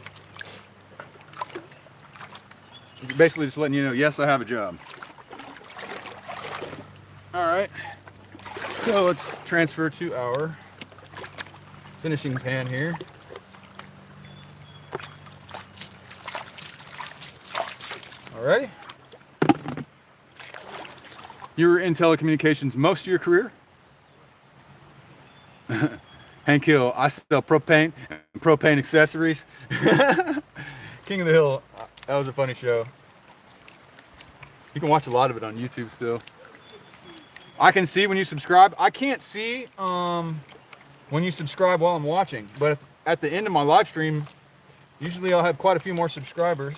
basically just letting you know, yes, I have a job. All right, so let's transfer to our finishing pan here. All right. You were in telecommunications most of your career? Hank Hill, I sell propane and propane accessories. King of the Hill, that was a funny show. You can watch a lot of it on YouTube still. I can see when you subscribe. I can't see when you subscribe while I'm watching, but at the end of my live stream, usually I'll have quite a few more subscribers.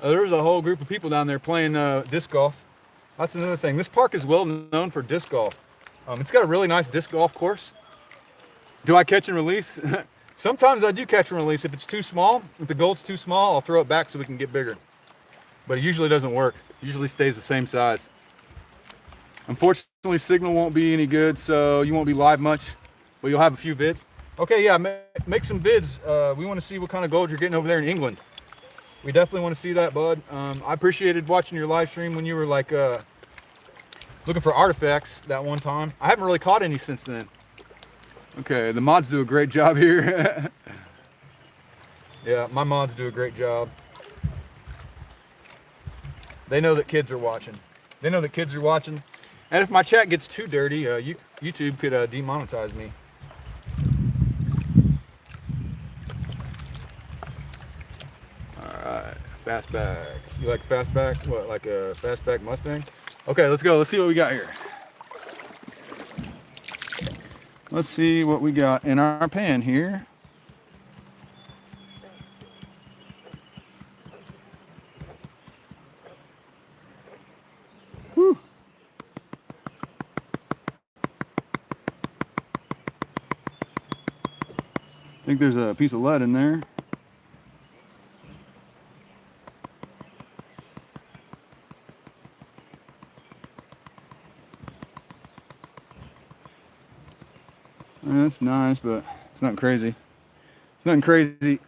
There's a whole group of people down there playing disc golf. That's another thing. This park is well known for disc golf. It's got a really nice disc golf course. Do I catch and release? Sometimes I do catch and release. If it's too small, if the gold's too small, I'll throw it back so we can get bigger. But it usually doesn't work. It usually stays the same size. Unfortunately, signal won't be any good, so you won't be live much, but you'll have a few vids. Okay, yeah, make some vids. We want to see what kind of gold you're getting over there in England. We definitely want to see that, bud. I appreciated watching your live stream when you were like looking for artifacts that one time. I haven't really caught any since then. Okay, the mods do a great job here. Yeah, my mods do a great job. They know that kids are watching. They know that kids are watching. And if my chat gets too dirty, YouTube could demonetize me. Alright, fastback. You like fastback? What, like a fastback Mustang? Okay, let's go. Let's see what we got here. Let's see what we got in our pan here. Whew. I think there's a piece of lead in there. That's nice, but it's not crazy. It's nothing crazy.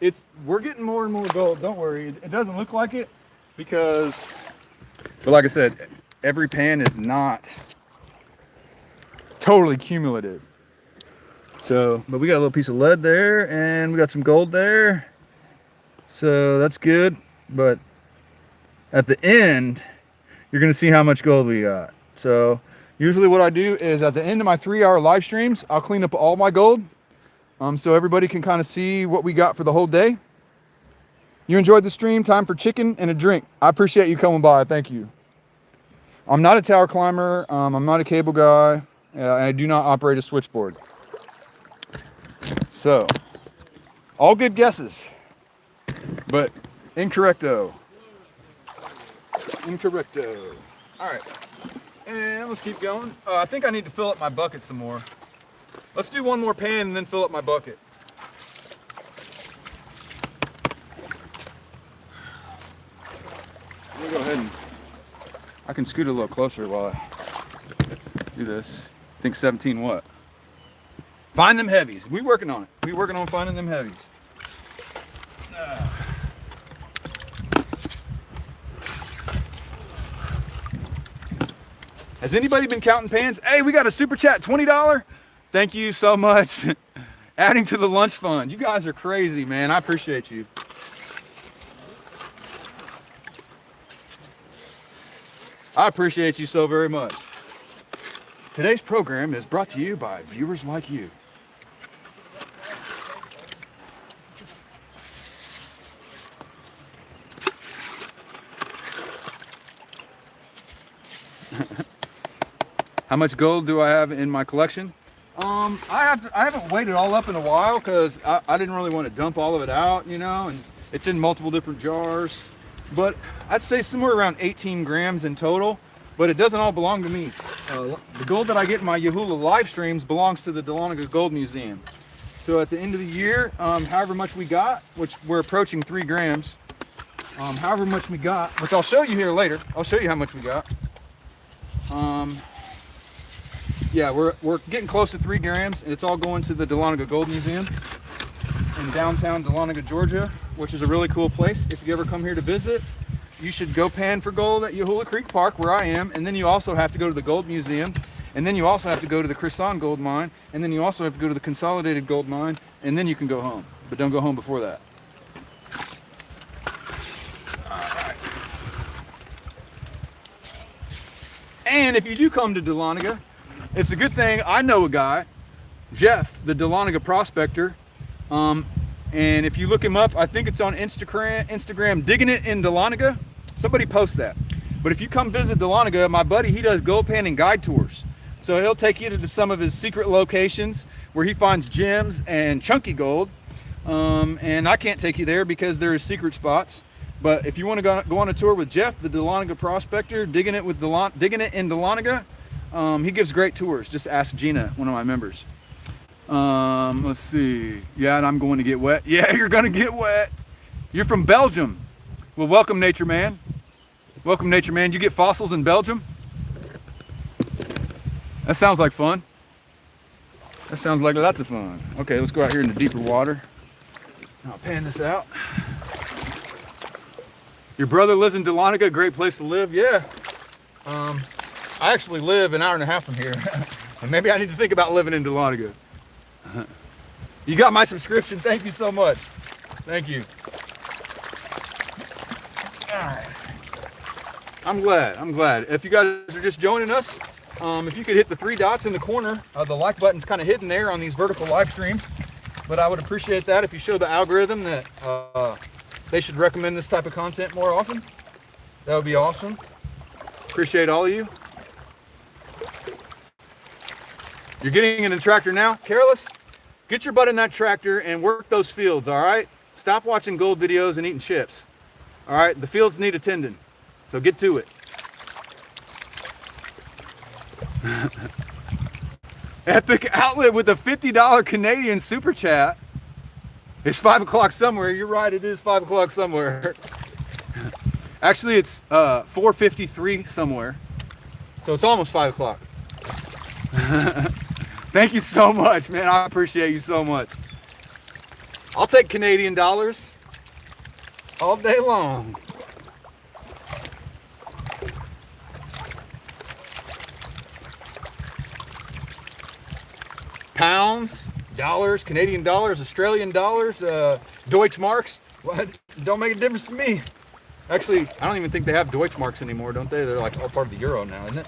We're getting more and more gold. Don't worry. It doesn't look like it because, but like I said, every pan is not totally cumulative. So, but we got a little piece of lead there and we got some gold there. So that's good. But at the end, you're going to see how much gold we got. So usually what I do is at the end of my 3-hour live streams, I'll clean up all my gold so everybody can kind of see what we got for the whole day. You enjoyed the stream? Time for chicken and a drink. I appreciate you coming by. Thank you. I'm not a tower climber. I'm not a cable guy. I do not operate a switchboard. So, all good guesses, but incorrecto. Incorrecto. All right. And let's keep going. I think I need to fill up my bucket some more. Let's do one more pan and then fill up my bucket. Let me go ahead and I can scoot a little closer while I do this. I think 17 what? Find them heavies. We working on it. We working on finding them heavies. Has anybody been counting pans? Hey, we got a super chat, $20. Thank you so much. Adding to the lunch fund. You guys are crazy, man. I appreciate you. I appreciate you so very much. Today's program is brought to you by viewers like you. How much gold do I have in my collection? I haven't weighed it all up in a while because I didn't really want to dump all of it out, you know, and it's in multiple different jars. But I'd say somewhere around 18 grams in total, but it doesn't all belong to me. The gold that I get in my Yahuwah live streams belongs to the Dahlonega Gold Museum. So at the end of the year, however much we got, which we're approaching 3 grams, however much we got, which I'll show you here later. I'll show you how much we got. Yeah, we're getting close to 3 grams, and it's all going to the Dahlonega Gold Museum in downtown Dahlonega, Georgia, which is a really cool place. If you ever come here to visit, you should go pan for gold at Yahuwah Creek Park, where I am, and then you also have to go to the Gold Museum, and then you also have to go to the Chrisan Gold Mine, and then you also have to go to the Consolidated Gold Mine, and then you can go home. But don't go home before that. All right. And if you do come to Dahlonega, it's a good thing I know a guy, Jeff, the Dahlonega prospector. And if you look him up, I think it's on Instagram, Digging It in Dahlonega. Somebody post that. But if you come visit Dahlonega, my buddy, he does gold panning guide tours. So he'll take you to some of his secret locations where he finds gems and chunky gold. And I can't take you there because there are secret spots. But if you want to go on a tour with Jeff, the Dahlonega prospector, Digging It in Dahlonega, he gives great tours. Just ask Gina, one of my members. Let's see. Yeah, and I'm going to get wet. Yeah, you're going to get wet. You're from Belgium. Well, welcome, Nature Man. Welcome, Nature Man. You get fossils in Belgium? That sounds like fun. That sounds like lots of fun. Okay, let's go out here in the deeper water. I'll pan this out. Your brother lives in Dahlonega, great place to live. Yeah. I actually live an hour and a half from here. And maybe I need to think about living in Dahlonega. You got my subscription. Thank you so much. Thank you. All right. I'm glad. If you guys are just joining us, if you could hit the 3 dots in the corner, the like button's kind of hidden there on these vertical live streams. But I would appreciate that if you show the algorithm that they should recommend this type of content more often. That would be awesome. Appreciate all of you. You're getting in a tractor now? Careless? Get your butt in that tractor and work those fields, all right? Stop watching gold videos and eating chips. All right? The fields need attending. So get to it. Epic Outlet with a $50 Canadian super chat. It's 5 o'clock somewhere. You're right, it is 5 o'clock somewhere. Actually, it's 4:53 somewhere. So it's almost 5 o'clock. Thank you so much, man. I appreciate you so much. I'll take Canadian dollars all day long. Pounds, dollars, Canadian dollars, Australian dollars, Deutschmarks. What? Don't make a difference to me. Actually, I don't even think they have Deutschmarks anymore, don't they? They're like all part of the euro now, isn't it?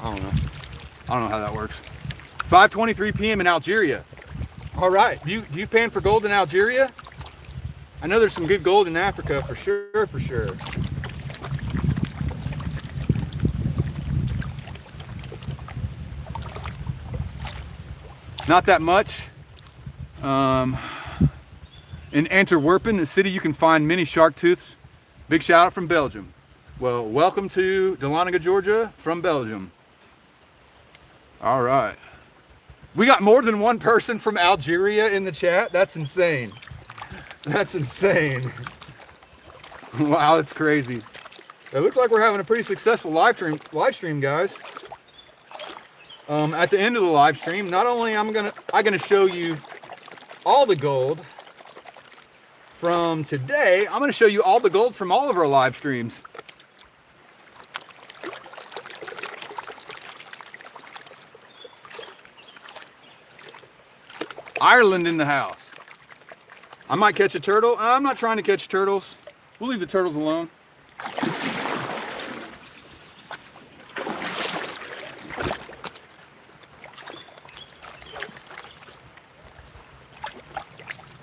I don't know. I don't know how that works. 5:23 p.m. in Algeria. All right. Do you pan for gold in Algeria? I know there's some good gold in Africa for sure, for sure. Not that much. In Antwerpen, a city you can find many shark tooths. Big shout out from Belgium. Well, welcome to Dahlonega, Georgia from Belgium. All right. We got more than one person from Algeria in the chat. That's insane. That's insane. Wow, that's crazy. It looks like we're having a pretty successful live stream, guys. At the end of the live stream, not only I'm gonna show you all the gold from today, I'm gonna show you all the gold from all of our live streams. Ireland in the house. I might catch a turtle. I'm not trying to catch turtles. We'll leave the turtles alone.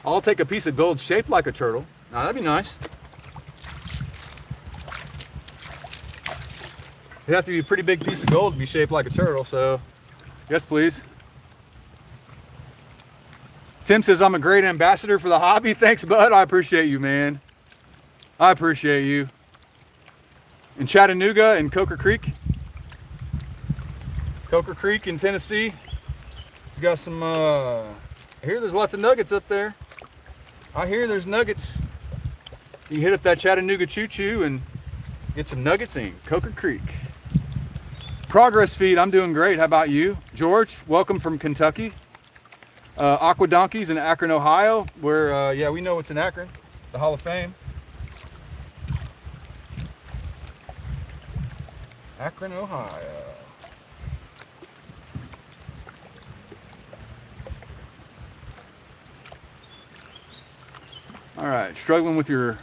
I'll take a piece of gold shaped like a turtle. Now that'd be nice. It'd have to be a pretty big piece of gold to be shaped like a turtle, so yes please. Tim says I'm a great ambassador for the hobby. Thanks, bud. I appreciate you, man. I appreciate you. In Chattanooga and Coker Creek in Tennessee. It's got some, I hear there's lots of nuggets up there. I hear there's nuggets. You hit up that Chattanooga choo-choo and get some nuggets in Coker Creek. Progress feed, I'm doing great. How about you? George, welcome from Kentucky. Aqua Donkeys in Akron, Ohio, where, yeah, we know it's in Akron, the Hall of Fame. Akron, Ohio. All right, struggling with your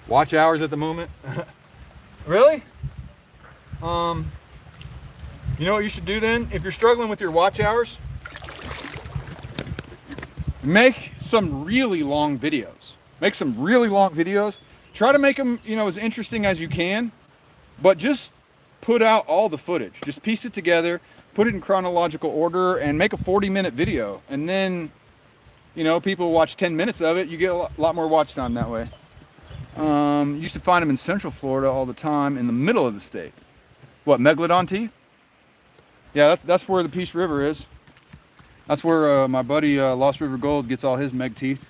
watch hours at the moment? Really? You know what you should do then? If you're struggling with your watch hours, make some really long videos. Make some really long videos. Try to make them, you know, as interesting as you can, but just put out all the footage. Just piece it together, put it in chronological order, and make a 40-minute video. And then, you know, people watch 10 minutes of it, you get a lot more watch time that way. Used to find them in Central Florida all the time, in the middle of the state. What, megalodon teeth? Yeah, that's where the Peace River is. That's where my buddy Lost River Gold gets all his meg teeth.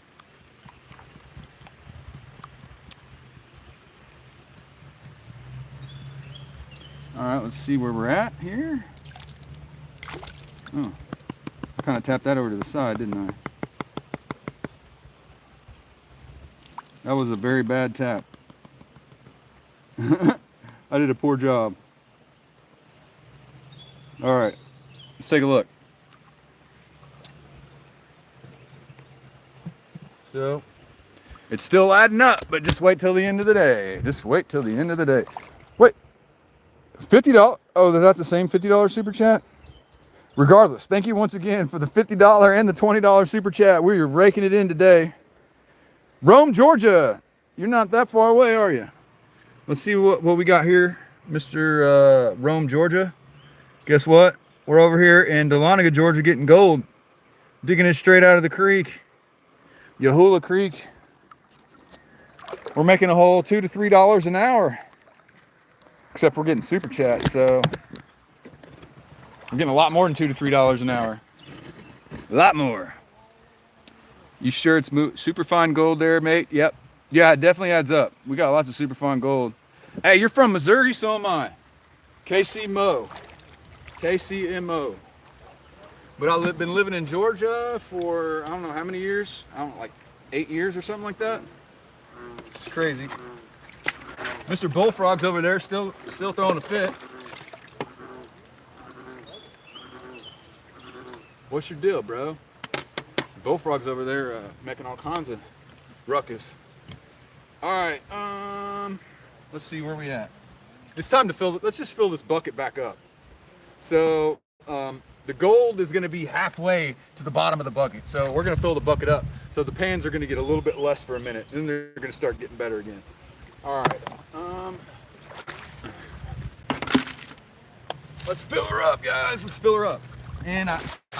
All right, let's see where we're at here. Oh, I kind of tapped that over to the side, didn't I? That was a very bad tap. I did a poor job. All right, let's take a look. So, it's still adding up, but just wait till the end of the day. Just wait till the end of the day. Wait, $50? Oh, that's the same $50 super chat? Regardless, thank you once again for the $50 and the $20 super chat. We're raking it in today. Rome, Georgia. You're not that far away, are you? Let's see what we got here, Mr. Rome, Georgia. Guess what? We're over here in Dahlonega, Georgia, getting gold. Digging it straight out of the creek. Yahula Creek. We're making a whole $2 to $3 an hour. Except we're getting super chat, so we're getting a lot more than $2 to $3 an hour. A lot more. You sure it's super fine gold there, mate? Yep. Yeah, it definitely adds up. We got lots of super fine gold. Hey, you're from Missouri, so am I. KCMO. KCMO. But I've been living in Georgia for, I don't know how many years. I don't know, like 8 years or something like that. It's crazy. Mr. Bullfrog's over there still throwing a fit. What's your deal, bro? Bullfrog's over there making all kinds of ruckus. All right, let's see where we at. It's time to let's just fill this bucket back up. So the gold is gonna be halfway to the bottom of the bucket. So we're gonna fill the bucket up. So the pans are gonna get a little bit less for a minute, then they're gonna start getting better again. All right, let's fill her up, guys. Let's fill her up. And I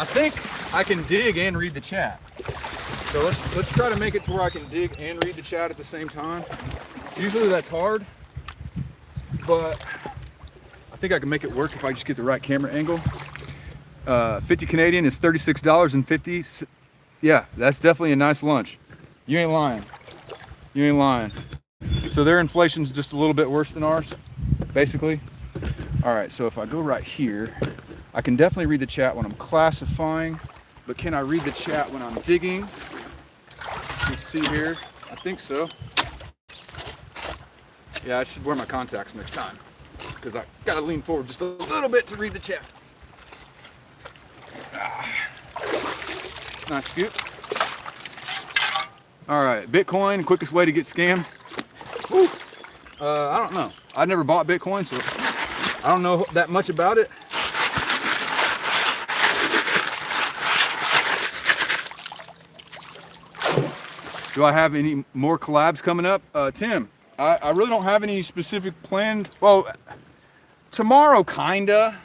think I can dig and read the chat. So let's try to make it to where I can dig and read the chat at the same time. Usually that's hard, but I think I can make it work if I just get the right camera angle. 50 Canadian is $36.50. Yeah, that's definitely a nice lunch. You ain't lying. You ain't lying. So their inflation's just a little bit worse than ours, basically. All right, so if I go right here, I can definitely read the chat when I'm classifying, but can I read the chat when I'm digging? Let's see here. I think so. Yeah, I should wear my contacts next time because I gotta lean forward just a little bit to read the chat. Nice scoop. All right, Bitcoin, quickest way to get scammed. Woo. I don't know. I never bought Bitcoin, so I don't know that much about it. Do I have any more collabs coming up? Tim, I really don't have any specific planned. Well, tomorrow, kinda.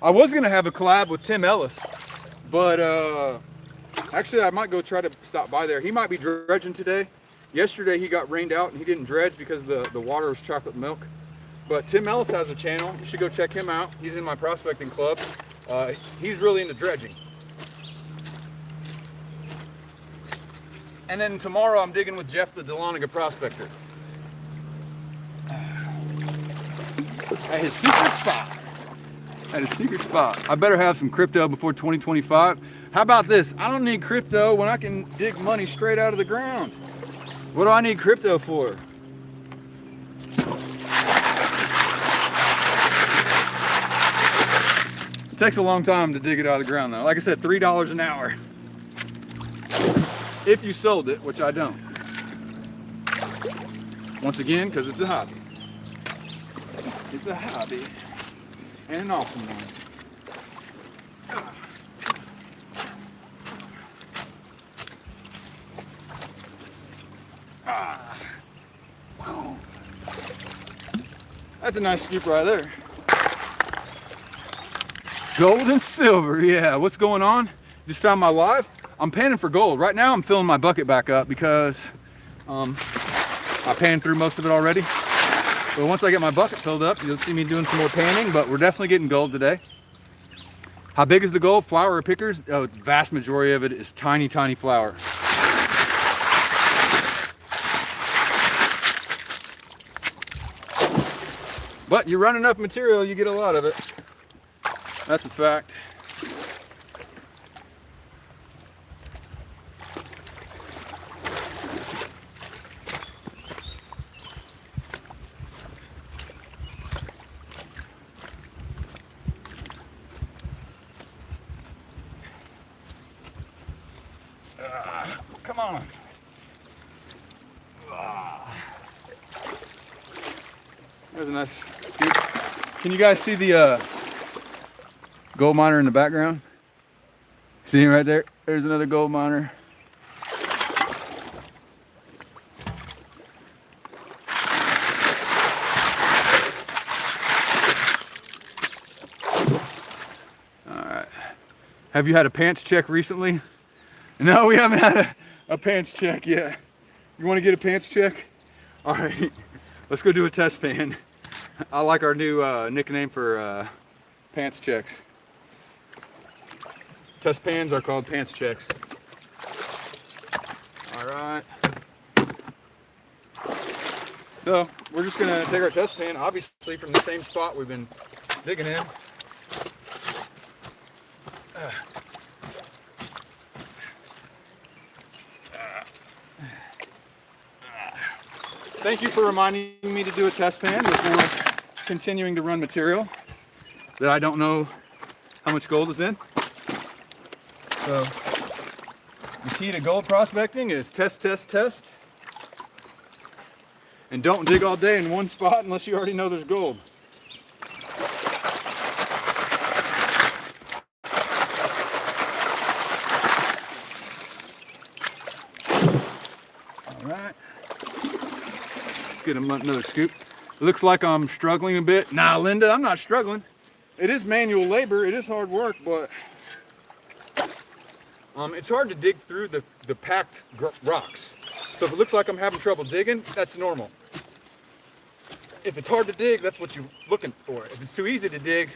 I was gonna have a collab with Tim Ellis, but actually I might go try to stop by there. He might be dredging today. Yesterday he got rained out and he didn't dredge because the water was chocolate milk. But Tim Ellis has a channel. You should go check him out. He's in my prospecting club. He's really into dredging. And then tomorrow I'm digging with Jeff the Dahlonega prospector. At his secret spot. At his secret spot. I better have some crypto before 2025. How about this? I don't need crypto when I can dig money straight out of the ground. What do I need crypto for? It takes a long time to dig it out of the ground though. Like I said, $3 an hour. If you sold it, which I don't. Once again, because it's a hobby. It's a hobby. And an awesome one. That's a nice scoop right there. Gold and silver, yeah. What's going on? Just found my live. I'm panning for gold. Right now I'm filling my bucket back up because I panned through most of it already. But once I get my bucket filled up, you'll see me doing some more panning, but we're definitely getting gold today. How big is the gold? Flour or pickers? Oh, the vast majority of it is tiny, tiny flour. But you run enough material, you get a lot of it. That's a fact. Come on. There's a nice scoop. Can you guys see the gold miner in the background? See him right there? There's another gold miner. All right. Have you had a pants check recently? No, we haven't had a pants check yet. You want to get a pants check? All right, let's go do a test pan. I like our new nickname for pants checks. Test pans are called pants checks. All right. So we're just gonna take our test pan, obviously from the same spot we've been digging in. Thank you for reminding me to do a test pan before continuing to run material that I don't know how much gold is in. So the key to gold prospecting is test, test, test. And don't dig all day in one spot unless you already know there's gold. All right. Get another scoop. It looks like I'm struggling a bit. Nah, Linda, I'm not struggling. It is manual labor. It is hard work, but it's hard to dig through the packed rocks. So if it looks like I'm having trouble digging, that's normal. If it's hard to dig, that's what you're looking for. If it's too easy to dig,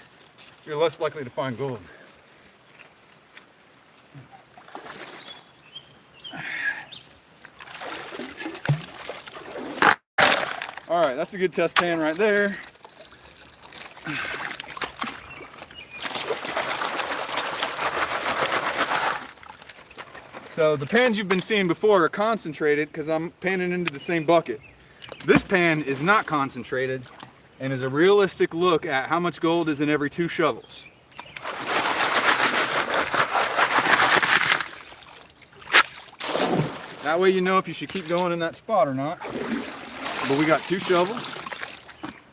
you're less likely to find gold. All right, that's a good test pan right there. So the pans you've been seeing before are concentrated because I'm panning into the same bucket. This pan is not concentrated and is a realistic look at how much gold is in every 2 shovels. That way you know if you should keep going in that spot or not. But we got 2 shovels,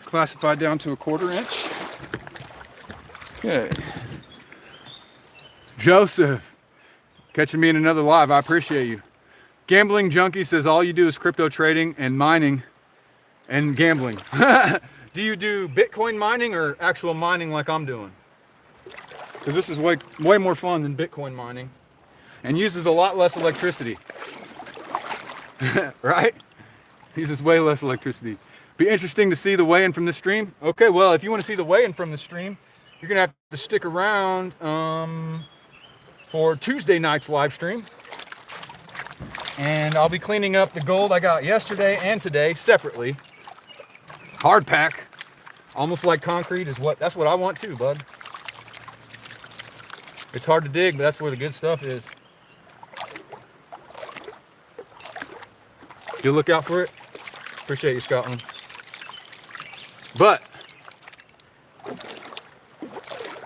classified down to 1/4 inch. Okay. Joseph, catching me in another live, I appreciate you. Gambling Junkie says all you do is crypto trading and mining and gambling. Do you do Bitcoin mining or actual mining like I'm doing? Because this is way more fun than Bitcoin mining and uses a lot less electricity. Right? Uses way less electricity. Be interesting to see the weigh-in from this stream. Okay, well, if you want to see the weigh-in from the stream, you're gonna have to stick around for Tuesday night's live stream. And I'll be cleaning up the gold I got yesterday and today separately. Hard pack, almost like concrete that's what I want too, bud. It's hard to dig, but that's where the good stuff is. You'll look out for it. Appreciate you, Scotland. But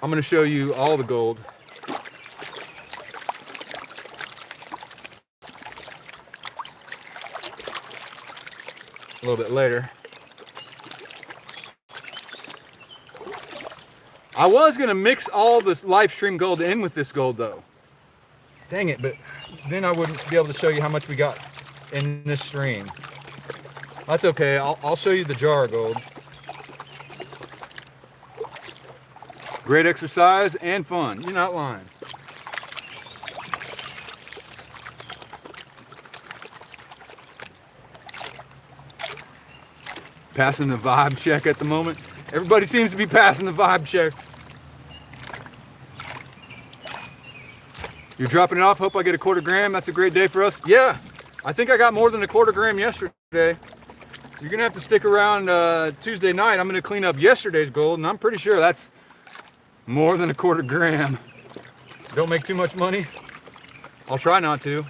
I'm going to show you all the gold. A little bit later. I was going to mix all this live stream gold in with this gold though. Dang it, but then I wouldn't be able to show you how much we got in this stream. That's okay, I'll show you the jar of gold. Great exercise and fun, you're not lying. Passing the vibe check at the moment. Everybody seems to be passing the vibe check. You're dropping it off, hope I get a 1/4 gram. That's a great day for us. Yeah, I think I got more than a 1/4 gram yesterday. So you're gonna have to stick around Tuesday night. I'm gonna clean up yesterday's gold, and I'm pretty sure that's more than a 1/4 gram. Don't make too much money. I'll try not to.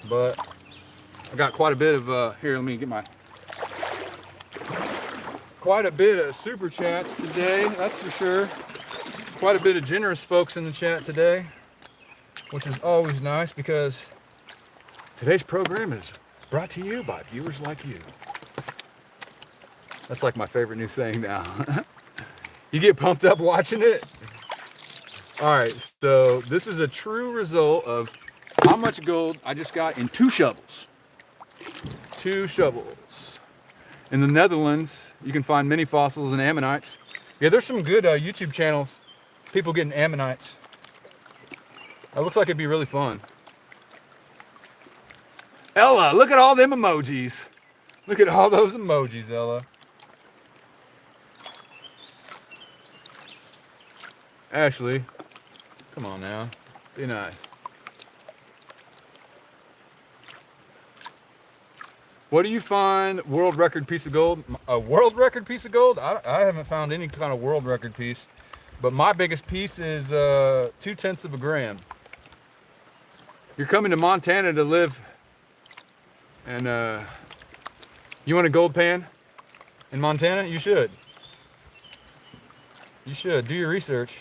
But I got quite a bit of, here, let me get my, quite a bit of super chats today, that's for sure. Quite a bit of generous folks in the chat today, which is always nice because today's program is brought to you by viewers like you. That's like my favorite new saying now. You get pumped up watching it? All right, so this is a true result of how much gold I just got in 2 shovels. 2 shovels. In the Netherlands, you can find many fossils and ammonites. Yeah, there's some good YouTube channels, people getting ammonites. That looks like it'd be really fun. Ella, look at all them emojis. Look at all those emojis, Ella. Ashley, come on now, be nice. What do you find world record piece of gold? A world record piece of gold? I haven't found any kind of world record piece, but my biggest piece is 2/10 of a gram. You're coming to Montana to live, and you want a gold pan in Montana? You should. You should do your research.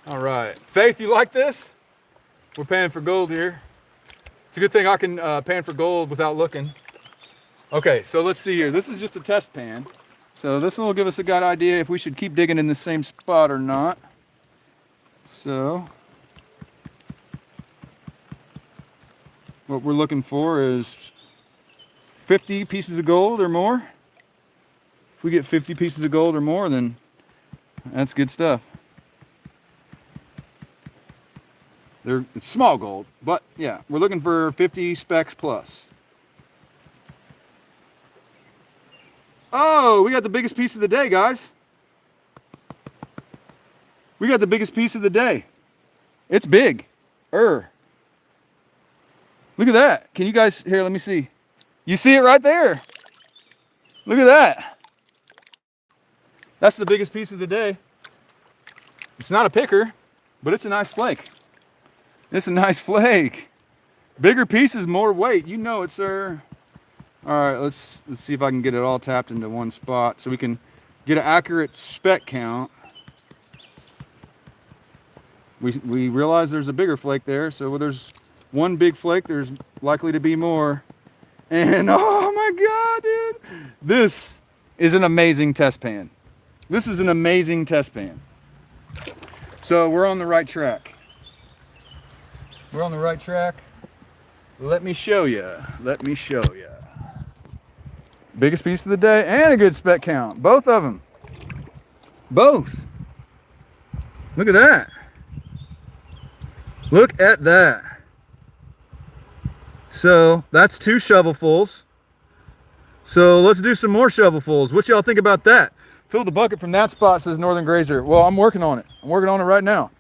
All right, Faith, you like this? We're paying for gold here. It's a good thing I can pan for gold without looking. Okay, so let's see here. This is just a test pan. So this will give us a good idea if we should keep digging in the same spot or not. So what we're looking for is 50 pieces of gold or more. If we get 50 pieces of gold or more, then that's good stuff. It's small gold, but yeah, we're looking for 50 specks plus. Oh, we got the biggest piece of the day, guys. We got the biggest piece of the day. It's big. Look at that. Can you guys, here, let me see. You see it right there. Look at that. That's the biggest piece of the day. It's not a picker, but it's a nice flake. It's a nice flake. Bigger pieces, more weight. You know it, sir. All right, let's see if I can get it all tapped into one spot so we can get an accurate speck count. We realize there's a bigger flake there, so where there's one big flake, there's likely to be more. And oh my God, dude, this is an amazing test pan. This is an amazing test pan. So we're on the right track. We're on the right track. Let me show you. Let me show you. Biggest piece of the day and a good spec count. Both of them. Both. Look at that. Look at that. So that's 2 shovelfuls. So let's do some more shovelfuls. What y'all think about that? Fill the bucket from that spot, says Northern Grazer. Well, I'm working on it. I'm working on it right now.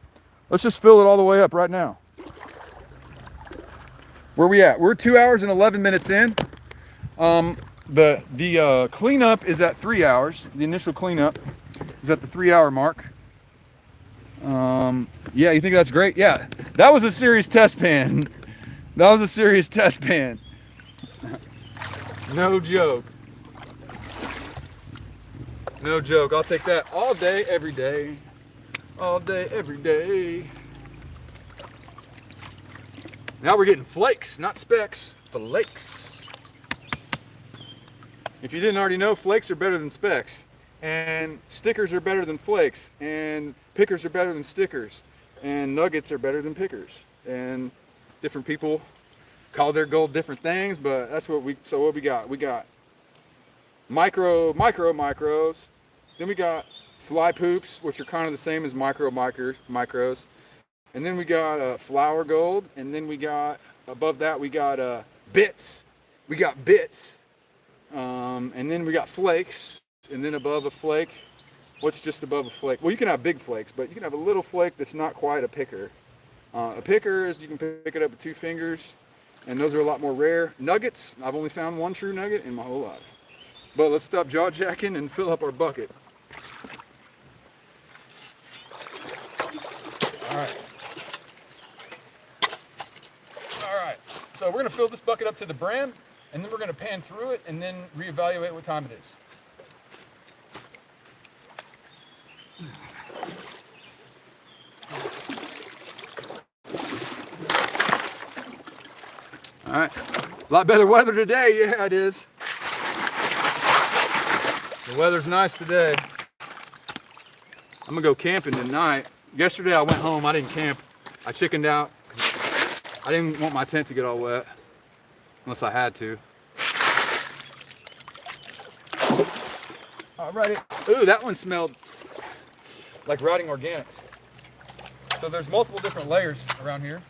Let's just fill it all the way up right now. Where we at? We're 2 hours and 11 minutes in. The cleanup is at 3 hours. The initial cleanup is at the 3 hour mark. Yeah, you think that's great? Yeah, that was a serious test pan. That was a serious test pan. No joke. No joke. I'll take that all day, every day. All day, every day. Now we're getting flakes, not specks. Flakes. If you didn't already know, flakes are better than specks. And stickers are better than flakes. And pickers are better than stickers. And nuggets are better than pickers. And different people call their gold different things, but that's what we, so what we got? We got micros. Then we got fly poops, which are kind of the same as micros. And then we got flour gold. And then we got, above that, we got bits. We got bits. And then we got flakes. And then above a flake, what's just above a flake? Well, you can have big flakes, but you can have a little flake that's not quite a picker. A picker is you can pick it up with 2 fingers, and those are a lot more rare. Nuggets, I've only found 1 true nugget in my whole life. But let's stop jaw jacking and fill up our bucket. All right. All right. So we're gonna fill this bucket up to the brim, and then we're gonna pan through it and then reevaluate what time it is. All right, a lot better weather today. Yeah, it is. The weather's nice today. I'm gonna go camping tonight. Yesterday I went home, I didn't camp. I chickened out. I didn't want my tent to get all wet, unless I had to. Alrighty. Ooh, that one smelled like rotting organics. So there's multiple different layers around here.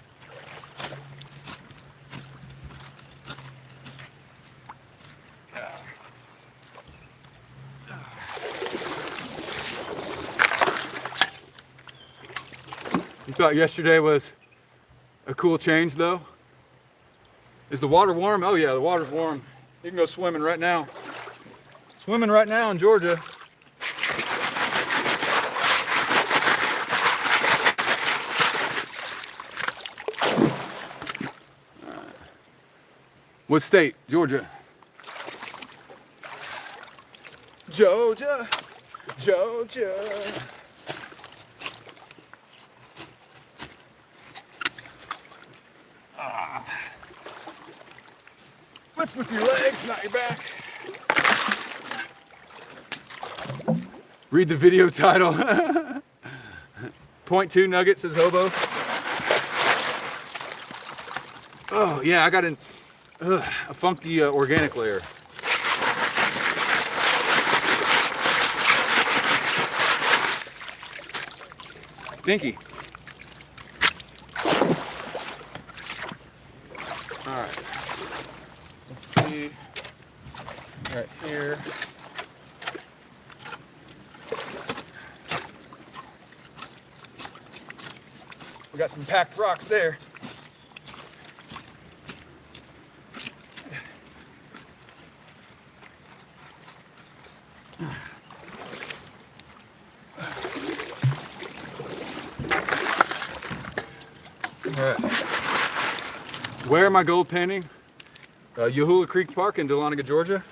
You thought yesterday was a cool change though? Is the water warm? Oh yeah, the water's warm. You can go swimming right now. Swimming right now in Georgia. What state? Georgia. Georgia. Georgia. Lift with your legs, not your back. Read the video title. 0.2 nuggets says hobo. Oh yeah, I got a funky organic layer. Stinky. All right. Let's see. Right here. We got some packed rocks there. All right. Where am I gold panning? Yahula Creek Park in Dahlonega, Georgia.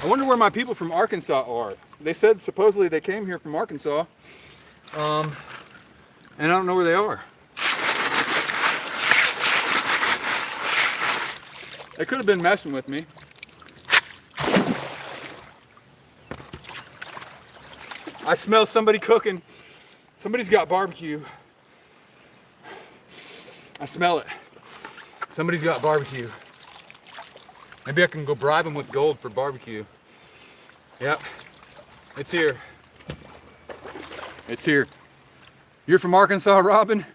I wonder where my people from Arkansas are. They said supposedly they came here from Arkansas. and I don't know where they are. They could have been messing with me. I smell somebody cooking. Somebody's got barbecue. I smell it. Somebody's got barbecue. Maybe I can go bribe them with gold for barbecue. Yep, it's here. It's here. You're from Arkansas, Robin?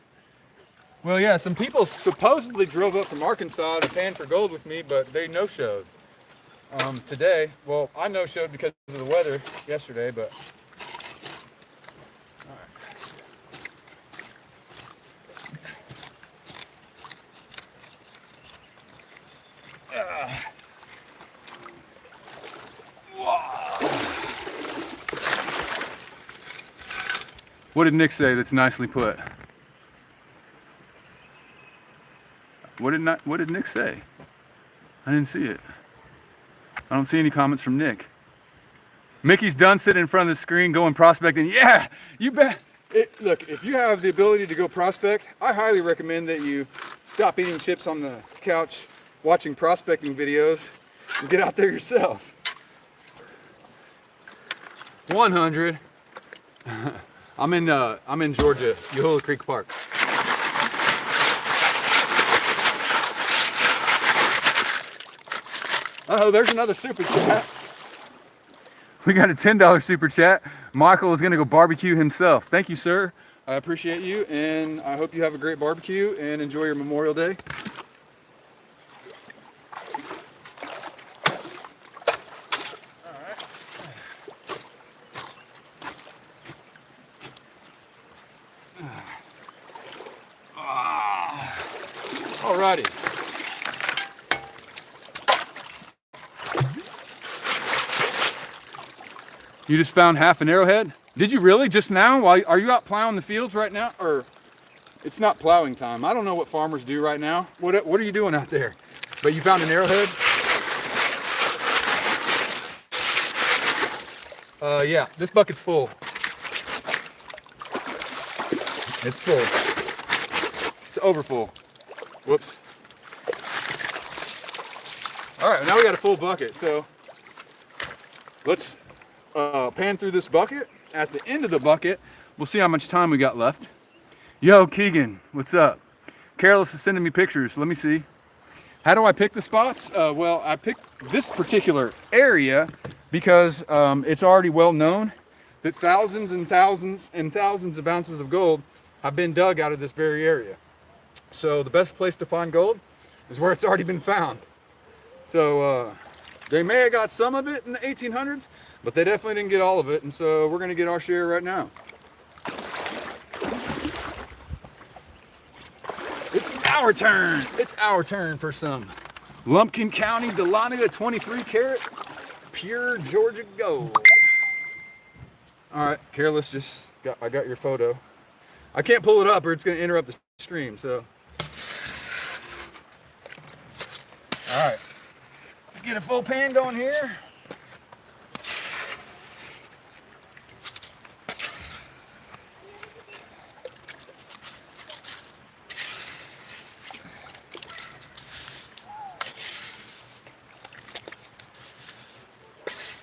Well, yeah, some people supposedly drove up from Arkansas to pan for gold with me, but they no-showed today. Well, I no-showed because of the weather yesterday, but all right. What did Nick say that's nicely put? What did Nick say? I didn't see it. I don't see any comments from Nick. Mickey's done sitting in front of the screen going prospecting. Yeah, you bet. Look, if you have the ability to go prospect, I highly recommend that you stop eating chips on the couch, watching prospecting videos, and get out there yourself. 100. I'm in Georgia, Yahoula Creek Park. Oh, there's another super chat. We got a $10 super chat. Michael is gonna go barbecue himself. Thank you, sir. I appreciate you, and I hope you have a great barbecue and enjoy your Memorial Day. Alrighty. You just found half an arrowhead? Did you really? Just now? Are you out plowing the fields right now? Or it's not plowing time. I don't know what farmers do right now. What are you doing out there? But you found an arrowhead? Yeah, this bucket's full. It's full. It's over full. Whoops. All right, now we got a full bucket. So let's pan through this bucket. At the end of the bucket, we'll see how much time we got left. Yo, Keegan, what's up? Careless is sending me pictures. Let me see. How do I pick the spots? Well, I picked this particular area because it's already well known that thousands and thousands and thousands of ounces of gold have been dug out of this very area. So the best place to find gold is where it's already been found. So they may have got some of it in the 1800s, but they definitely didn't get all of it, and so we're gonna get our share right now. It's our turn. It's our turn for some Lumpkin County Dahlonega 23 karat pure Georgia gold. All right, Careless, I got your photo. I can't pull it up or it's gonna interrupt the stream, so. All right, let's get a full pan going here.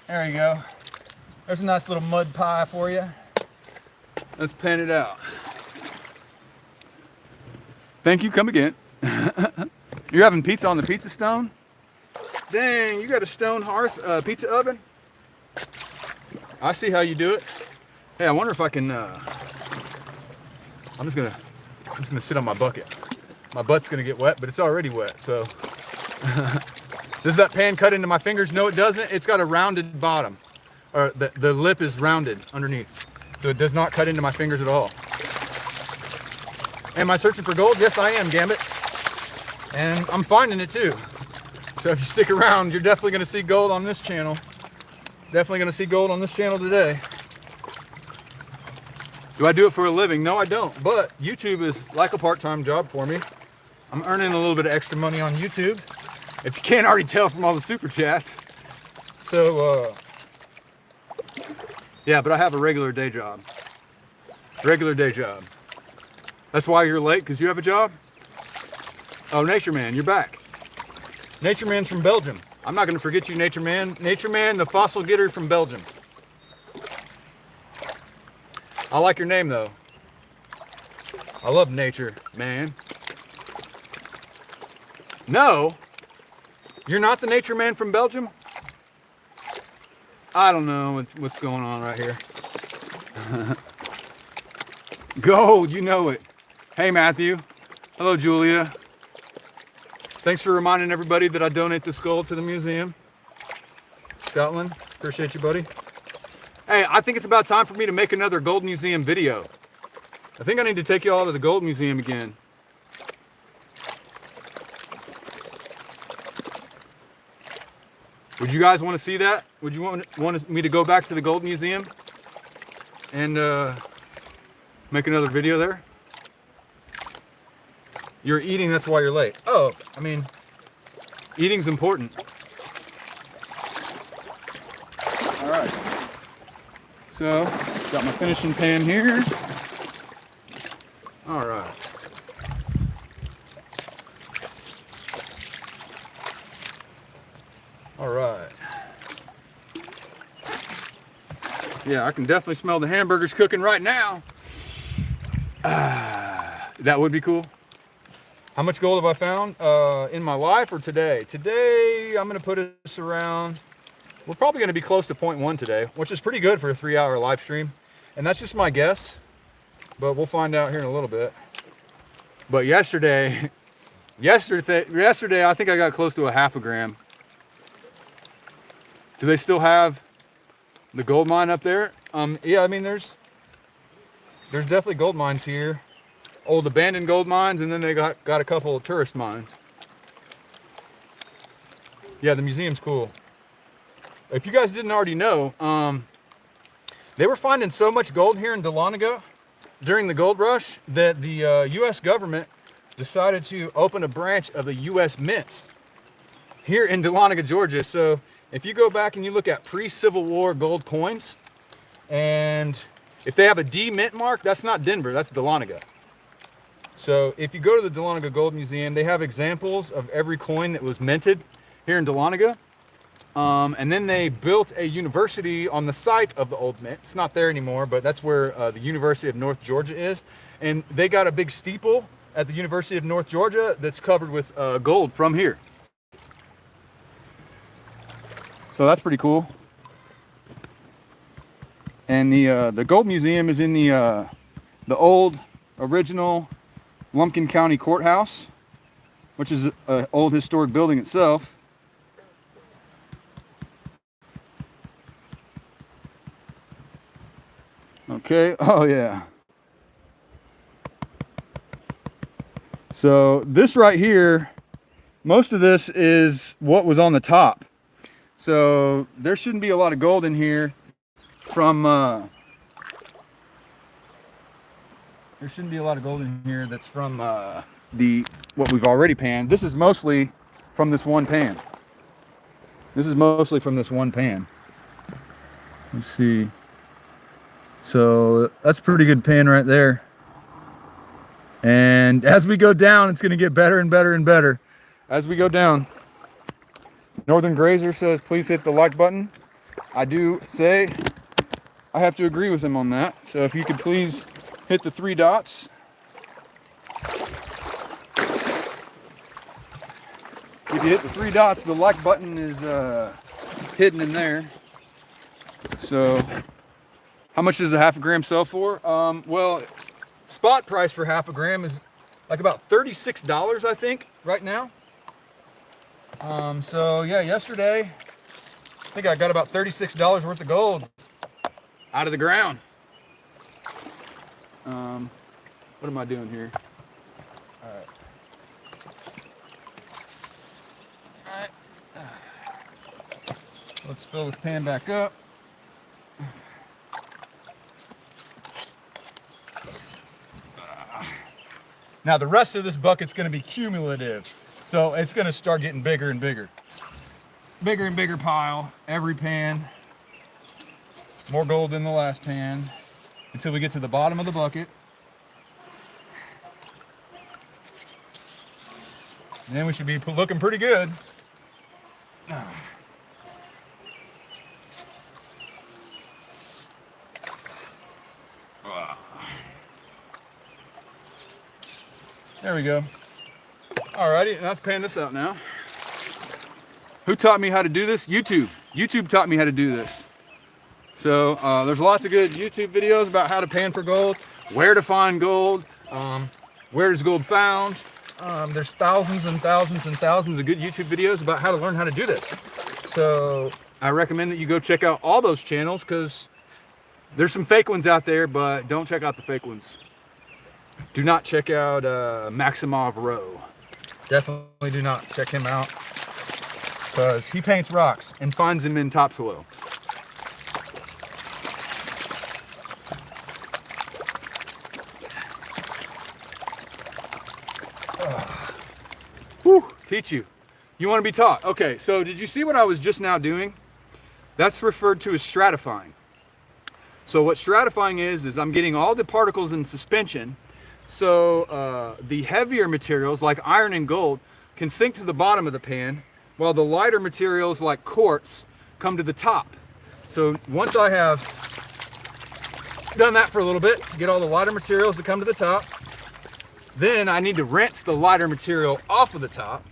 There you go. There's a nice little mud pie for you. Let's pan it out. Thank you, come again. You're having pizza on the pizza stone? Dang, you got a stone hearth pizza oven? I see how you do it. Hey, I wonder if I can, I'm just gonna sit on my bucket. My butt's gonna get wet, but it's already wet, so. Does that pan cut into my fingers? No, it doesn't. It's got a rounded bottom. Or the lip is rounded underneath. So it does not cut into my fingers at all. Am I searching for gold? Yes, I am, Gambit. And I'm finding it too. So if you stick around, you're definitely gonna see gold on this channel. Definitely gonna see gold on this channel today. Do I do it for a living? No, I don't. But YouTube is like a part-time job for me. I'm earning a little bit of extra money on YouTube, if you can't already tell from all the super chats. So, yeah, but I have a regular day job. Regular day job. That's why you're late, because you have a job? Oh, Nature Man, you're back. Nature Man's from Belgium. I'm not going to forget you, Nature Man. Nature Man, the fossil getter from Belgium. I like your name, though. I love Nature Man. No, you're not the Nature Man from Belgium? I don't know what's going on right here. Gold, you know it. Hey, Matthew. Hello, Julia. Thanks for reminding everybody that I donate this gold to the museum. Scotland, appreciate you, buddy. Hey, I think it's about time for me to make another gold museum video. I think I need to take you all to the gold museum again. Would you guys want to see that? Would you want me to go back to the gold museum and make another video there? You're eating, that's why you're late. Oh, I mean, eating's important. All right. So, got my finishing pan here. All right. All right. Yeah, I can definitely smell the hamburgers cooking right now. That would be cool. How much gold have I found in my life or today? Today, I'm going to put us around, we're probably going to be close to 0.1 today, which is pretty good for a 3-hour live stream. And that's just my guess, but we'll find out here in a little bit. But yesterday, I think I got close to a half a gram. Do they still have the gold mine up there? Yeah, I mean, there's definitely gold mines here. Old abandoned gold mines, and then they got a couple of tourist mines. Yeah, the museum's cool. If you guys didn't already know, they were finding so much gold here in Dahlonega during the gold rush that the U.S. government decided to open a branch of the U.S. Mint here in Dahlonega, Georgia. So if you go back and you look at pre-Civil War gold coins, and if they have a D mint mark, that's not Denver, that's Dahlonega. So if you go to the Dahlonega Gold Museum, they have examples of every coin that was minted here in Dahlonega. And then they built a university on the site of the old mint. It's not there anymore, but that's where the University of North Georgia is. And they got a big steeple at the University of North Georgia that's covered with gold from here. So that's pretty cool. And the Gold Museum is in the old original Lumpkin County Courthouse, which is an old historic building itself. Okay, oh yeah. So this right here, most of this is what was on the top. So there shouldn't be a lot of gold in here from there shouldn't be a lot of gold in here that's from what we've already panned. This is mostly from this one pan. This is mostly from this one pan. Let's see. So that's a pretty good pan right there. And as we go down, it's going to get better and better and better as we go down. Northern Grazer says, please hit the like button. I do say I have to agree with him on that. So if you could please hit the 3 dots. If you hit the 3 dots, the like button is hidden in there. So how much does a half a gram sell for? Well, spot price for half a gram is like about $36, I think, right now. So yeah, yesterday, I think I got about $36 worth of gold out of the ground. What am I doing here? All right. Let's fill this pan back up. Now the rest of this bucket's going to be cumulative, so it's going to start getting bigger and bigger. Bigger and bigger pile, every pan. More gold in the last pan, until we get to the bottom of the bucket. then we should be looking pretty good. There we go. Alrighty, let's pan this out now. Who taught me how to do this? YouTube. YouTube taught me how to do this. So there's lots of good YouTube videos about how to pan for gold, where to find gold, where is gold found. There's thousands and thousands and thousands of good YouTube videos about how to learn how to do this. So I recommend that you go check out all those channels, because there's some fake ones out there, but don't check out the fake ones. Do not check out Maximov Rowe. Definitely do not check him out, because he paints rocks and finds them in topsoil. Whew, teach you. You want to be taught. Okay, so did you see what I was just now doing? That's referred to as stratifying. So what stratifying is I'm getting all the particles in suspension. So the heavier materials like iron and gold can sink to the bottom of the pan, while the lighter materials like quartz come to the top. So once I have done that for a little bit to get all the lighter materials to come to the top, then I need to rinse the lighter material off of the top.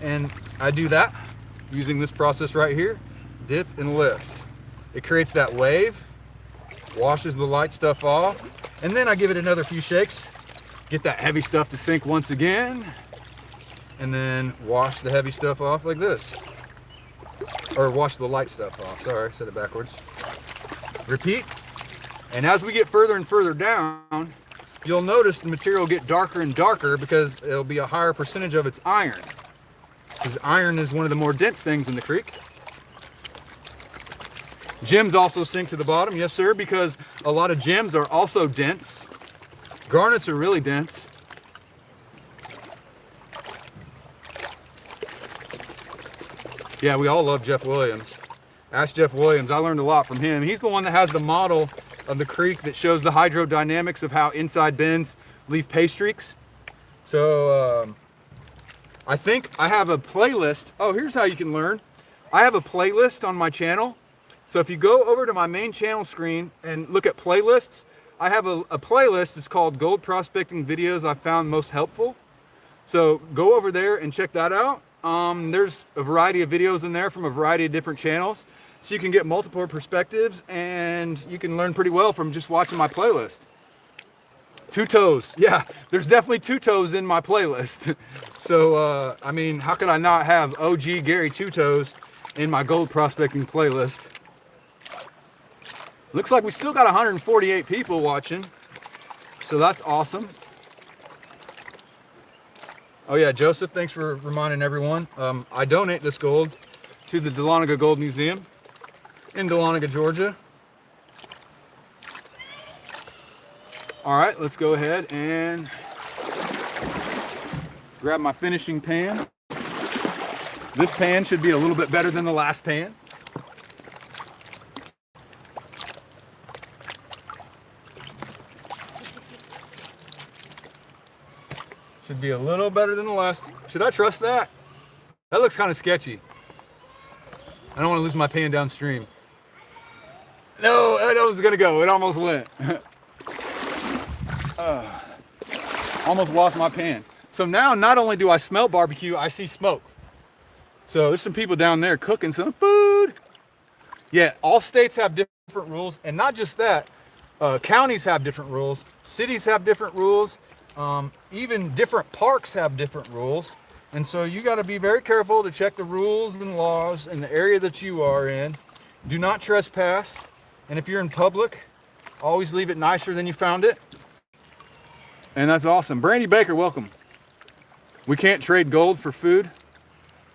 And I do that using this process right here, dip and lift. It creates that wave, washes the light stuff off, and then I give it another few shakes, get that heavy stuff to sink once again, and then wash the heavy stuff off like this. Or wash the light stuff off, sorry, I said it backwards. Repeat, and as we get further and further down, you'll notice the material get darker and darker, because it'll be a higher percentage of its iron. Because iron is one of the more dense things in the creek. Gems also sink to the bottom, yes sir, because a lot of gems are also dense. Garnets are really dense. Yeah, we all love Jeff Williams. Ask Jeff Williams, I learned a lot from him. He's the one that has the model of the creek that shows the hydrodynamics of how inside bends leave pay streaks. So I think I have a playlist. Oh, here's how you can learn. I have a playlist on my channel. So if you go over to my main channel screen and look at playlists, I have a playlist that's called Gold Prospecting Videos I Found Most Helpful. So go over there and check that out. There's a variety of videos in there from a variety of different channels. So you can get multiple perspectives, and you can learn pretty well from just watching my playlist. Two toes. Yeah, there's definitely two toes in my playlist. So, I mean, how could I not have OG Gary Two Toes in my gold prospecting playlist? Looks like we still got 148 people watching. So that's awesome. Oh yeah, Joseph, thanks for reminding everyone. I donate this gold to the Dahlonega Gold Museum in Dahlonega, Georgia. All right, let's go ahead and grab my finishing pan. This pan should be a little bit better than the last pan. Should be a little better than the last. Should I trust that? That looks kind of sketchy. I don't want to lose my pan downstream. No, that was gonna go. It almost went. Almost lost my pan. So now not only do I smell barbecue, I see smoke. So there's some people down there cooking some food. Yeah, all states have different rules, and not just that. Counties have different rules. Cities have different rules. Even different parks have different rules. And so you got to be very careful to check the rules and laws in the area that you are in. Do not trespass. And if you're in public, always leave it nicer than you found it. And that's awesome. Brandy Baker, welcome. We can't trade gold for food.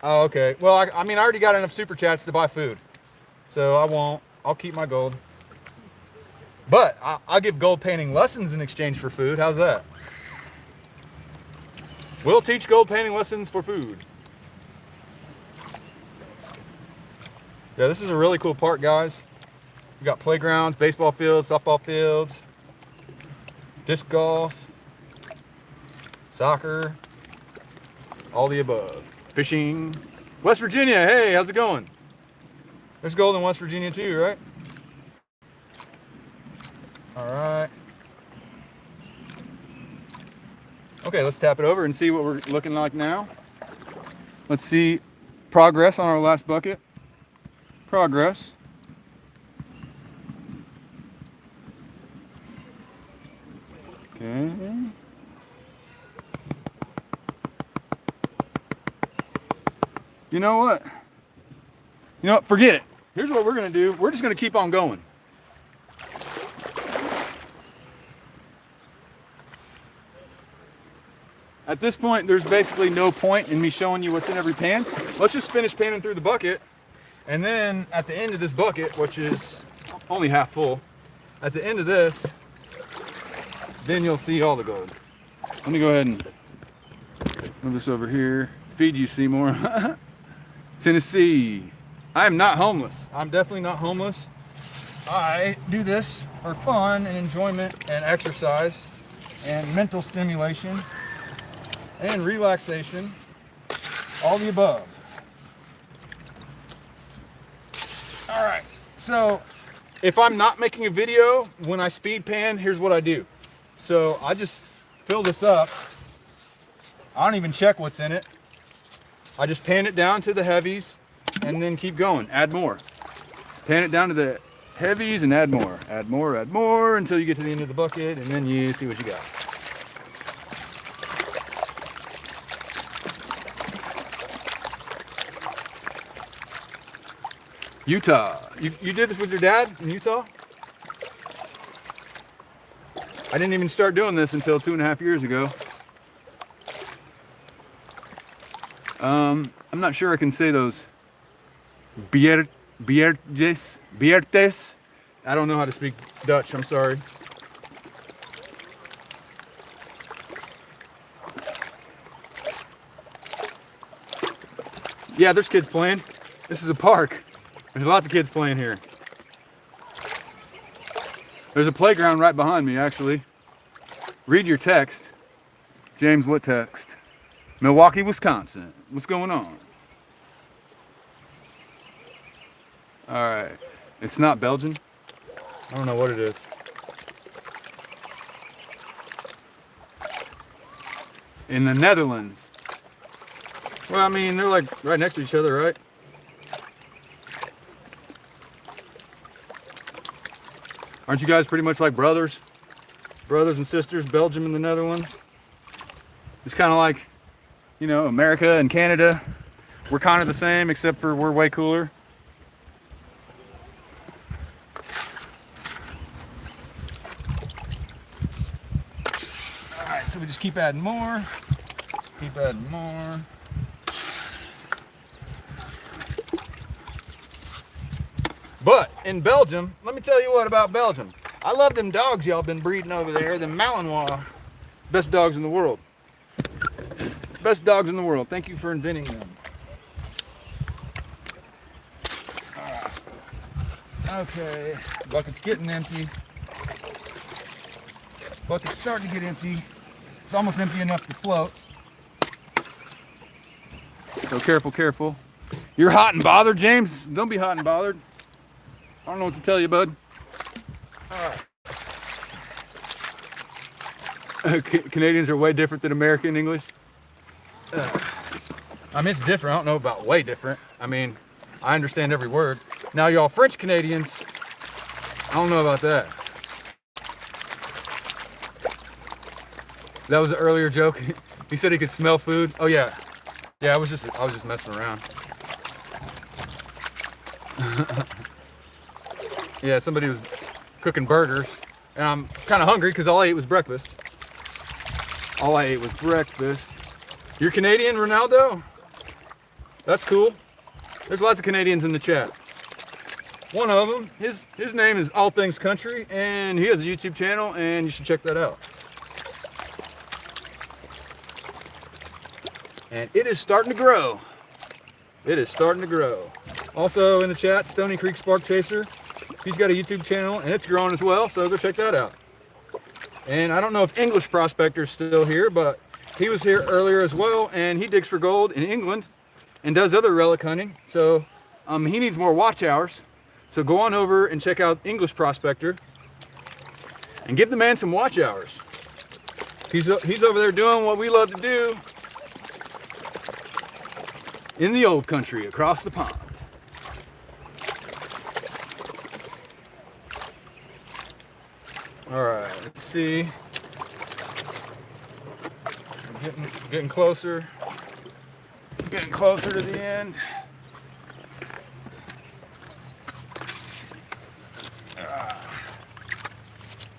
Oh, okay. Well, I mean, I already got enough super chats to buy food. So I won't. I'll keep my gold. But I'll give gold painting lessons in exchange for food. How's that? We'll teach gold painting lessons for food. Yeah, this is a really cool park, guys. We got playgrounds, baseball fields, softball fields, disc golf, soccer, All the above. Fishing. West Virginia, hey, how's it going? There's gold in West Virginia too, right? All right. Okay, let's tap it over and see what we're looking like now. Let's see progress on our last bucket. Progress. Okay. You know what? You know what? Forget it. Here's what we're going to do. We're just going to keep on going. At this point, there's basically no point in me showing you what's in every pan. Let's just finish panning through the bucket. And then at the end of this bucket, which is only half full, at the end of this, then you'll see all the gold. Let me go ahead and move this over here. Feed you, Seymour. Tennessee. I am not homeless. I'm definitely not homeless. I do this for fun and enjoyment and exercise and mental stimulation and relaxation, all the above. All right, so if I'm not making a video, when I speed pan, here's what I do. So I just fill this up. I don't even check what's in it. I just pan it down to the heavies and then keep going, add more. Pan it down to the heavies and add more, add more until you get to the end of the bucket, and then you see what you got. Utah. You did this with your dad in Utah? I didn't even start doing this until 2.5 years ago. I'm not sure I can say those. Biertes. I don't know how to speak Dutch, I'm sorry. Yeah, there's kids playing. This is a park. There's lots of kids playing here. There's a playground right behind me, actually. Read your text. James, what text? Milwaukee, Wisconsin. What's going on? All right. It's not Belgian. I don't know what it is. In the Netherlands. Well, I mean, they're like right next to each other, right? Aren't you guys pretty much like brothers? Brothers and sisters, Belgium and the Netherlands? It's kind of like, you know, America and Canada. We're kind of the same, except for we're way cooler. Alright, so we just keep adding more. Keep adding more. But in Belgium, let me tell you what about Belgium. I love them dogs y'all been breeding over there, them Malinois. Best dogs in the world. Best dogs in the world. Thank you for inventing them. Alright. Okay, bucket's getting empty. Bucket's starting to get empty. It's almost empty enough to float. So careful, careful. You're hot and bothered, James? Don't be hot and bothered. I don't know what to tell you, bud. Canadians are way different than American English. I mean, it's different. I don't know about way different. I mean, I understand every word. Now, y'all French Canadians, I don't know about that. That was an earlier joke. He said he could smell food. Oh yeah, yeah. I was just messing around. Yeah, somebody was cooking burgers, and I'm kind of hungry because all I ate was breakfast. All I ate was breakfast. You're Canadian, Ronaldo? That's cool. There's lots of Canadians in the chat. One of them, his name is All Things Country, and he has a YouTube channel, and you should check that out. And it is starting to grow. It is starting to grow. Also in the chat, Stony Creek Spark Chaser. He's got a YouTube channel and it's growing as well, so go check that out. And I don't know if English Prospector's still here, but he was here earlier as well, and he digs for gold in England and does other relic hunting. So he needs more watch hours. So go on over and check out English Prospector and give the man some watch hours. He's over there doing what we love to do in the old country across the pond. All right, let's see. We're getting closer. Getting closer to the end.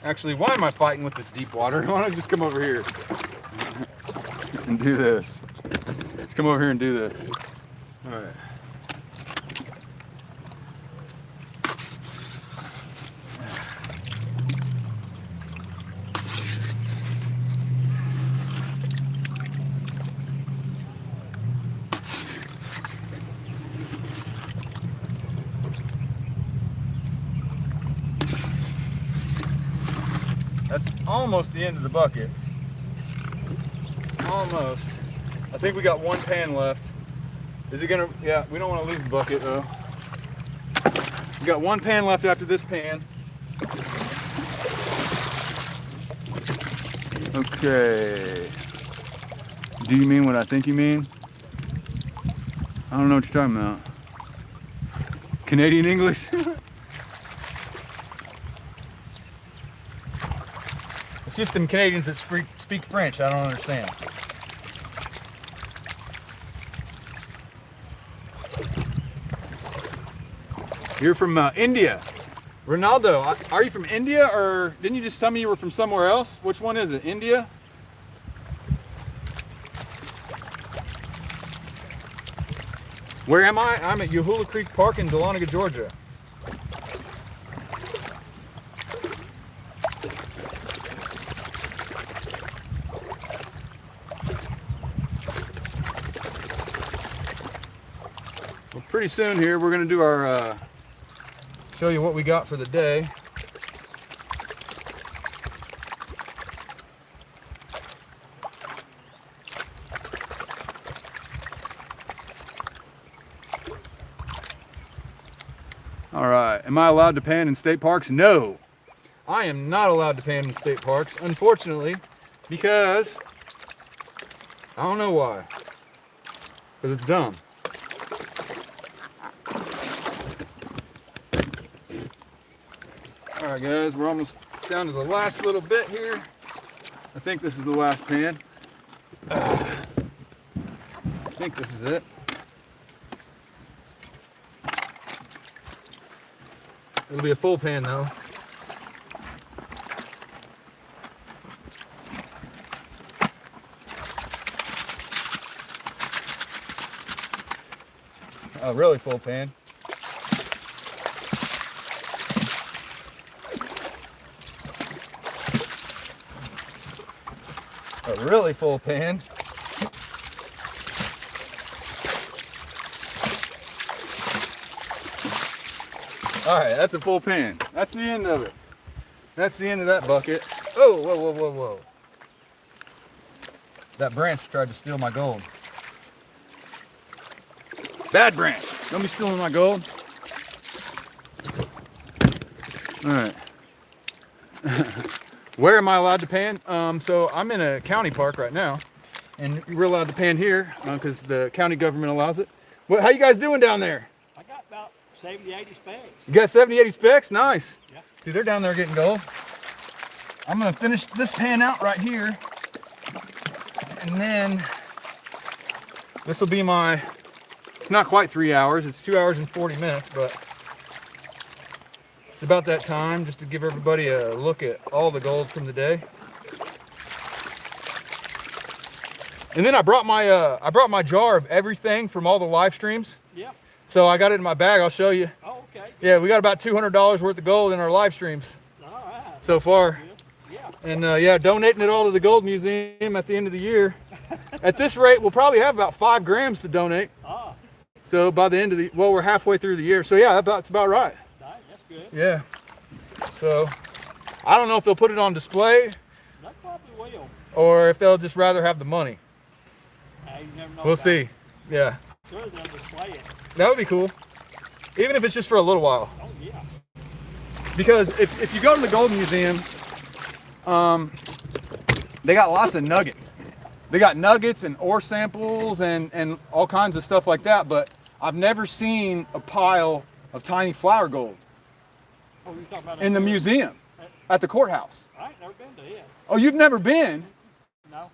Actually, why am I fighting with this deep water? Why don't I just come over here and do this? Let's come over here and do this. All right. That's almost the end of the bucket. Almost. I think we got one pan left. Is it gonna, yeah, we don't want to lose the bucket though. We got one pan left after this pan. Okay. Do you mean what I think you mean? I don't know what you're talking about. Canadian English? It's just them Canadians that speak French. I don't understand. You're from India. Ronaldo, are you from India, or didn't you just tell me you were from somewhere else? Which one is it? India? Where am I? I'm at Yahula Creek Park in Dahlonega, Georgia. Well, pretty soon here we're going to do our show you what we got for the day. All right, am I allowed to pan in state parks? No, I am not allowed to pan in state parks, unfortunately, because I don't know why, because it's dumb. All right, guys, we're almost down to the last little bit here. I think this is the last pan. I think this is it. It'll be a full pan though. A really full pan. A really full pan. All right, that's a full pan. That's the end of it. That's the end of that bucket. Oh, whoa, whoa, whoa, whoa. That branch tried to steal my gold. Bad branch. Don't be stealing my gold. All right. Where am I allowed to pan? So I'm in a county park right now, and we're allowed to pan here because the county government allows it. How you guys doing down there? I got about 70, 80 specs. You got 70, 80 specs? Nice. Yeah. See, they're down there getting gold. I'm gonna finish this pan out right here, and then this will be my, it's not quite 3 hours, it's 2 hours and 40 minutes, but it's about that time just to give everybody a look at all the gold from the day. And then I brought my jar of everything from all the live streams. Yeah. So I got it in my bag. I'll show you. Oh, okay. Yeah, we got about $200 worth of gold in our live streams All right. so far. Yeah. And yeah, donating it all to the gold museum at the end of the year. At this rate, we'll probably have about 5 grams to donate. Ah, So by the end of the, well, we're halfway through the year. So yeah, that's about right. nice. That's good. Yeah. So I don't know if they'll put it on display. That probably will. or if they'll just rather have the money. You never know. We'll about see. it. Yeah, Sure, they'll display it. that would be cool. Even if it's just for a little while. Oh, yeah. Because if you go to the Gold Museum, they got lots of nuggets. They got nuggets and ore samples and all kinds of stuff like that, but I've never seen a pile of tiny flower gold Oh, you're talking about in the that museum at the courthouse. I ain't never been to it. Oh, you've never been? No.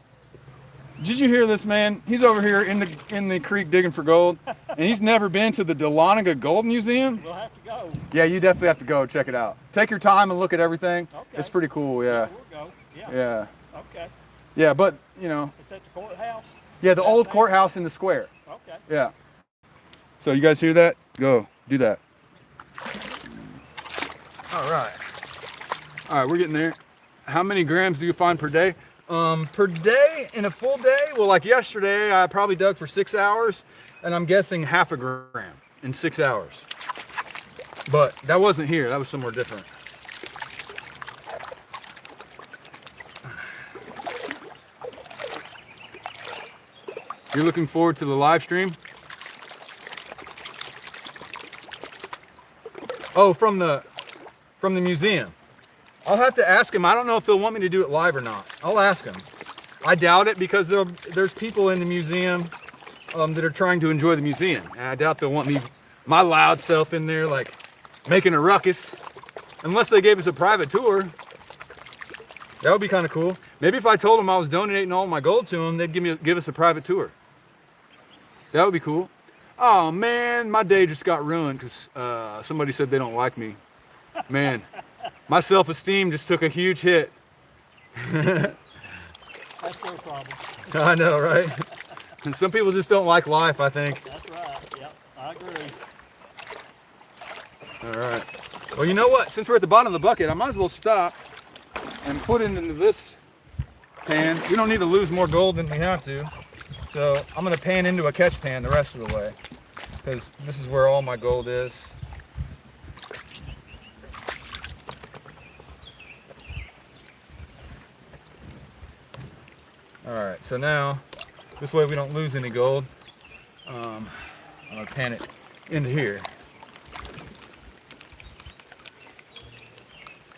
Did you hear this man? He's over here in the creek digging for gold, and he's never been to the Dahlonega Gold Museum? We'll have to go. Yeah, you definitely have to go check it out. Take your time and look at everything. Okay. It's pretty cool, yeah. We'll go. Yeah. Yeah. Okay. Yeah, but, you know, It's at the courthouse? yeah, the old Downtown? courthouse in the square. Okay. Yeah. So you guys hear that? Go, do that. All right. All right, we're getting there. How many grams do you find per day? Per day, in a full day, well, like yesterday, I probably dug for 6 hours, and I'm guessing half a gram in 6 hours. But that wasn't here, that was somewhere different. You're looking forward to the live stream? Oh, from the museum. I'll have to ask him. I don't know if they'll want me to do it live or not. I'll ask him. I doubt it because there's people in the museum that are trying to enjoy the museum. And I doubt they'll want me, my loud self in there, like making a ruckus. Unless they gave us a private tour. That would be kind of cool. Maybe if I told them I was donating all my gold to them, they'd give us a private tour. That would be cool. Oh man, my day just got ruined because somebody said they don't like me. Man, my self-esteem just took a huge hit. That's their problem. I know, right? And some people just don't like life, I think. That's right. Yep. I agree. All right. Well, you know what? Since we're at the bottom of the bucket, I might as well stop and put it into this pan. We don't need to lose more gold than we have to. So I'm going to pan into a catch pan the rest of the way because this is where all my gold is. All right, so now this way we don't lose any gold. I'm going to pan it into here.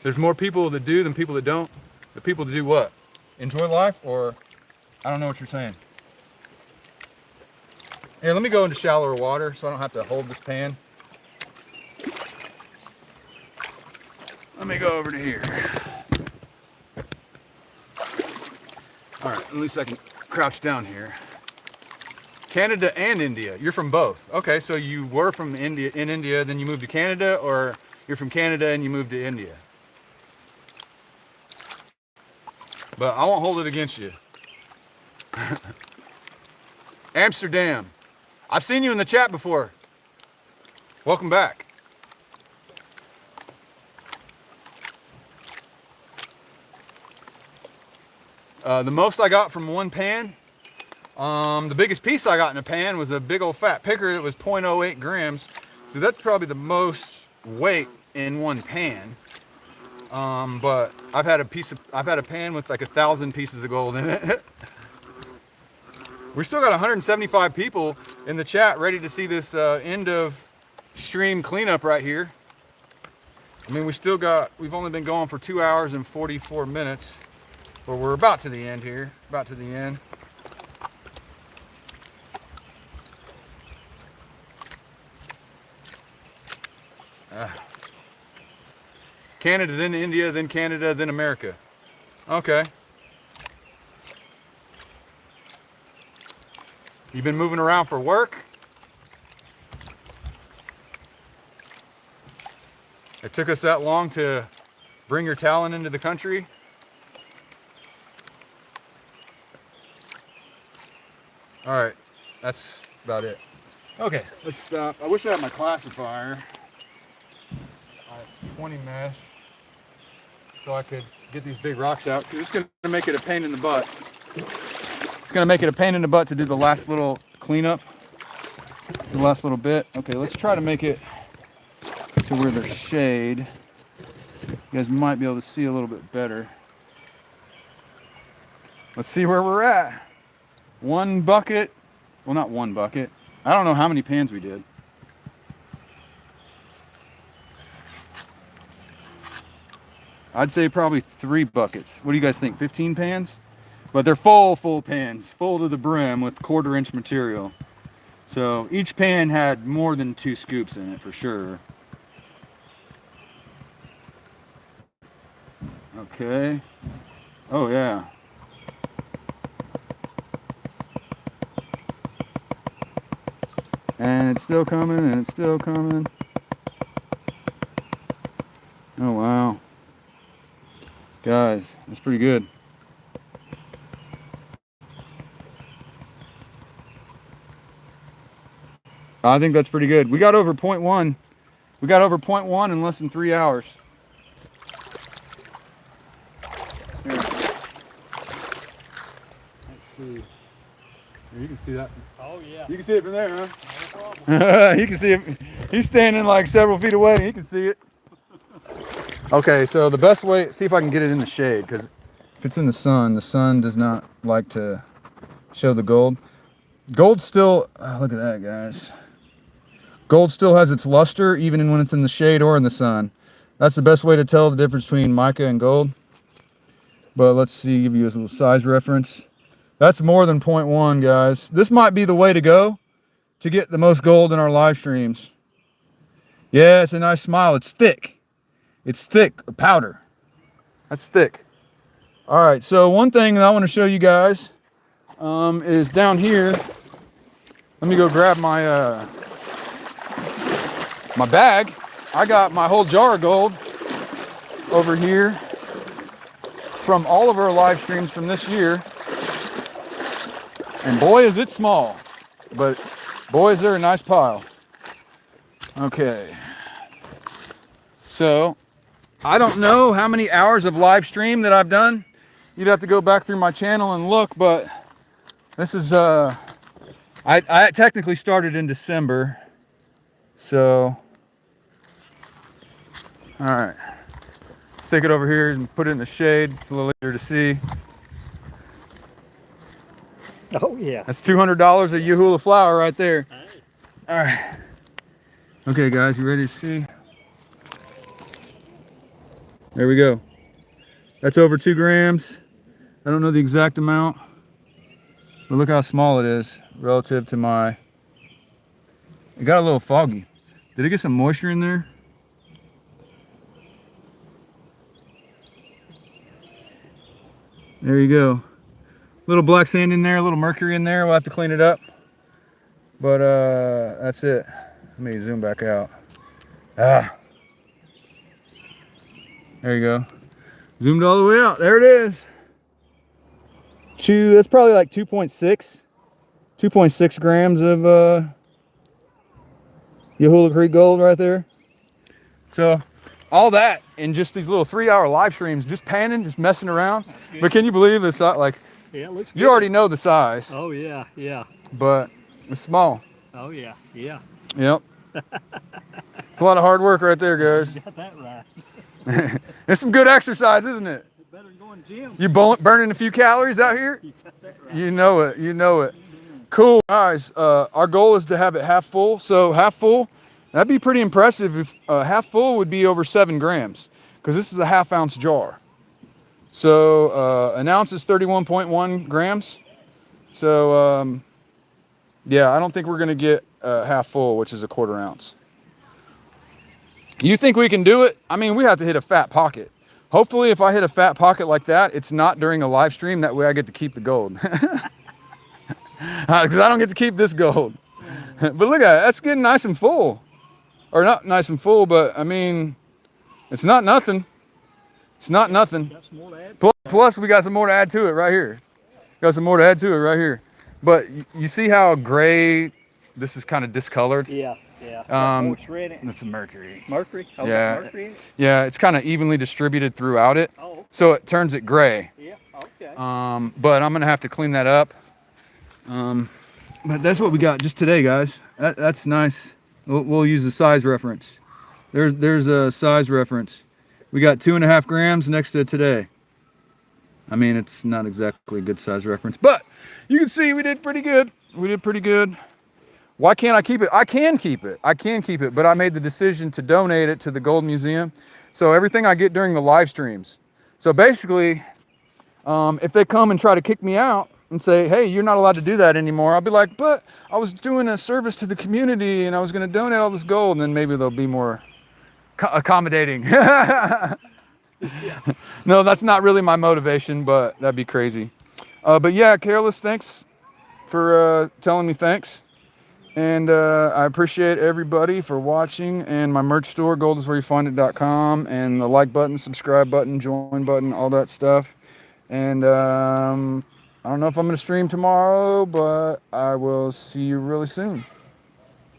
There's more people that do than people that don't. The people that do what? Enjoy life, or I don't know what you're saying. Here, let me go into shallower water so I don't have to hold this pan. Let me go over to here. All right, at least I can crouch down here. Canada and India. You're from both. Okay, so you were from India, then you moved to Canada, or you're from Canada and you moved to India? But I won't hold it against you. Amsterdam. I've seen you in the chat before. Welcome back. The most I got from one pan, the biggest piece I got in a pan was a big old fat picker that was 0.08 grams. So that's probably the most weight in one pan. But I've had a pan with like 1,000 pieces of gold in it. We still got 175 people in the chat ready to see this end of stream cleanup right here. I mean, we've only been going for 2 hours and 44 minutes. Well, we're about to the end here, about to the end. Canada, then India, then Canada, then America. Okay. You've been moving around for work? It took us that long to bring your talent into the country? All right, that's about it. Okay, let's stop. I wish I had my classifier. I have 20 mesh, so I could get these big rocks out, because it's going to make it a pain in the butt. It's going to make it a pain in the butt to do the last little cleanup, the last little bit. Okay, let's try to make it to where there's shade. You guys might be able to see a little bit better. Let's see where we're at. 1 bucket. Well, not 1 bucket. I don't know how many pans we did. I'd say probably 3 buckets. What do you guys think? 15 pans? But they're full pans, full to the brim with 1/4 inch material. So each pan had more than 2 scoops in it for sure. Okay. Oh yeah. And it's still coming, and it's still coming. Oh wow. Guys, that's pretty good. I think that's pretty good. We got over 0.1. We got over 0.1 in less than 3 hours. Here. Let's see. Here, you can see that. Oh yeah. You can see it from there, huh? No problem. You can see it. He's standing like several feet away. He can see it. Okay, so the best way, see if I can get it in the shade, because if it's in the sun does not like to show the gold. Gold still, look at that, guys. Gold still has its luster even when it's in the shade or in the sun. That's the best way to tell the difference between mica and gold. But let's see, give you a little size reference. That's more than 0.1, guys. This might be the way to go to get the most gold in our live streams. Yeah, it's a nice smile. It's thick. It's thick, powder. That's thick. All right, so one thing that I want to show you guys is down here. Let me go grab my my bag. I got my whole jar of gold over here from all of our live streams from this year. And boy, is it small, but boy, is there a nice pile. Okay. So, I don't know how many hours of live stream that I've done. You'd have to go back through my channel and look, but this is, I technically started in December. So, all right. Stick it over here and put it in the shade. It's a little easier to see. Oh yeah. That's $200 of Yahula flour right there. Hey. All right. Okay, guys, you ready to see? There we go. That's over 2 grams. I don't know the exact amount, but look how small it is relative to my... It got a little foggy. Did it get some moisture in there? There you go. Little black sand in there, a little mercury in there. We'll have to clean it up. But that's it. Let me zoom back out. There you go. Zoomed all the way out. There it is. That's probably like 2.6 grams of Yahula Creek gold right there. So all that in just these little 3-hour live streams, just panning, just messing around. But can you believe this? Like, Yeah, it looks good. you already know the size. Oh yeah, yeah. But it's small. Oh yeah, yeah. Yep. It's a lot of hard work right there, guys. You got that right. It's some good exercise, isn't it? It's better than going to the gym. You burning a few calories out here? You got that right. You know it. You know it. Cool, guys. Our goal is to have it half full. So half full, that'd be pretty impressive. If half full would be over 7 grams, because this is a ½ ounce jar. So an ounce is 31.1 grams. So yeah, I don't think we're gonna get half full, which is a 1/4 ounce. You think we can do it? I mean, we have to hit a fat pocket. Hopefully, if I hit a fat pocket like that, it's not during a live stream. That way I get to keep the gold. Because I don't get to keep this gold. But look at it. That's getting nice and full. Or not nice and full, but I mean, it's not nothing. It's not nothing. Got some more to add? Plus, we got some more to add to it right here. Got some more to add to it right here. But you see how gray this is kind of discolored? Yeah, yeah. More shredded. That's mercury. Mercury? Oh, Yeah. mercury? Yeah, it's kind of evenly distributed throughout it. Oh, So it turns it gray. yeah, okay. But I'm gonna have to clean that up. But that's what we got just today, guys. That's nice. We'll use the size reference. There's a size reference. We got 2.5 grams next to today. I mean, it's not exactly a good size reference, but you can see we did pretty good. We did pretty good. Why can't I keep it? I can keep it. I can keep it, but I made the decision to donate it to the Gold Museum. So everything I get during the live streams. So basically, if they come and try to kick me out and say, hey, you're not allowed to do that anymore, I'll be like, but I was doing a service to the community and I was going to donate all this gold, and then maybe they'll be more accommodating. No, that's not really my motivation, but that'd be crazy. But yeah, Careless, thanks for telling me thanks. And I appreciate everybody for watching, and my merch store, goldiswhereyoufind it.com, and the like button, subscribe button, join button, all that stuff. And I don't know if I'm going to stream tomorrow, but I will see you really soon.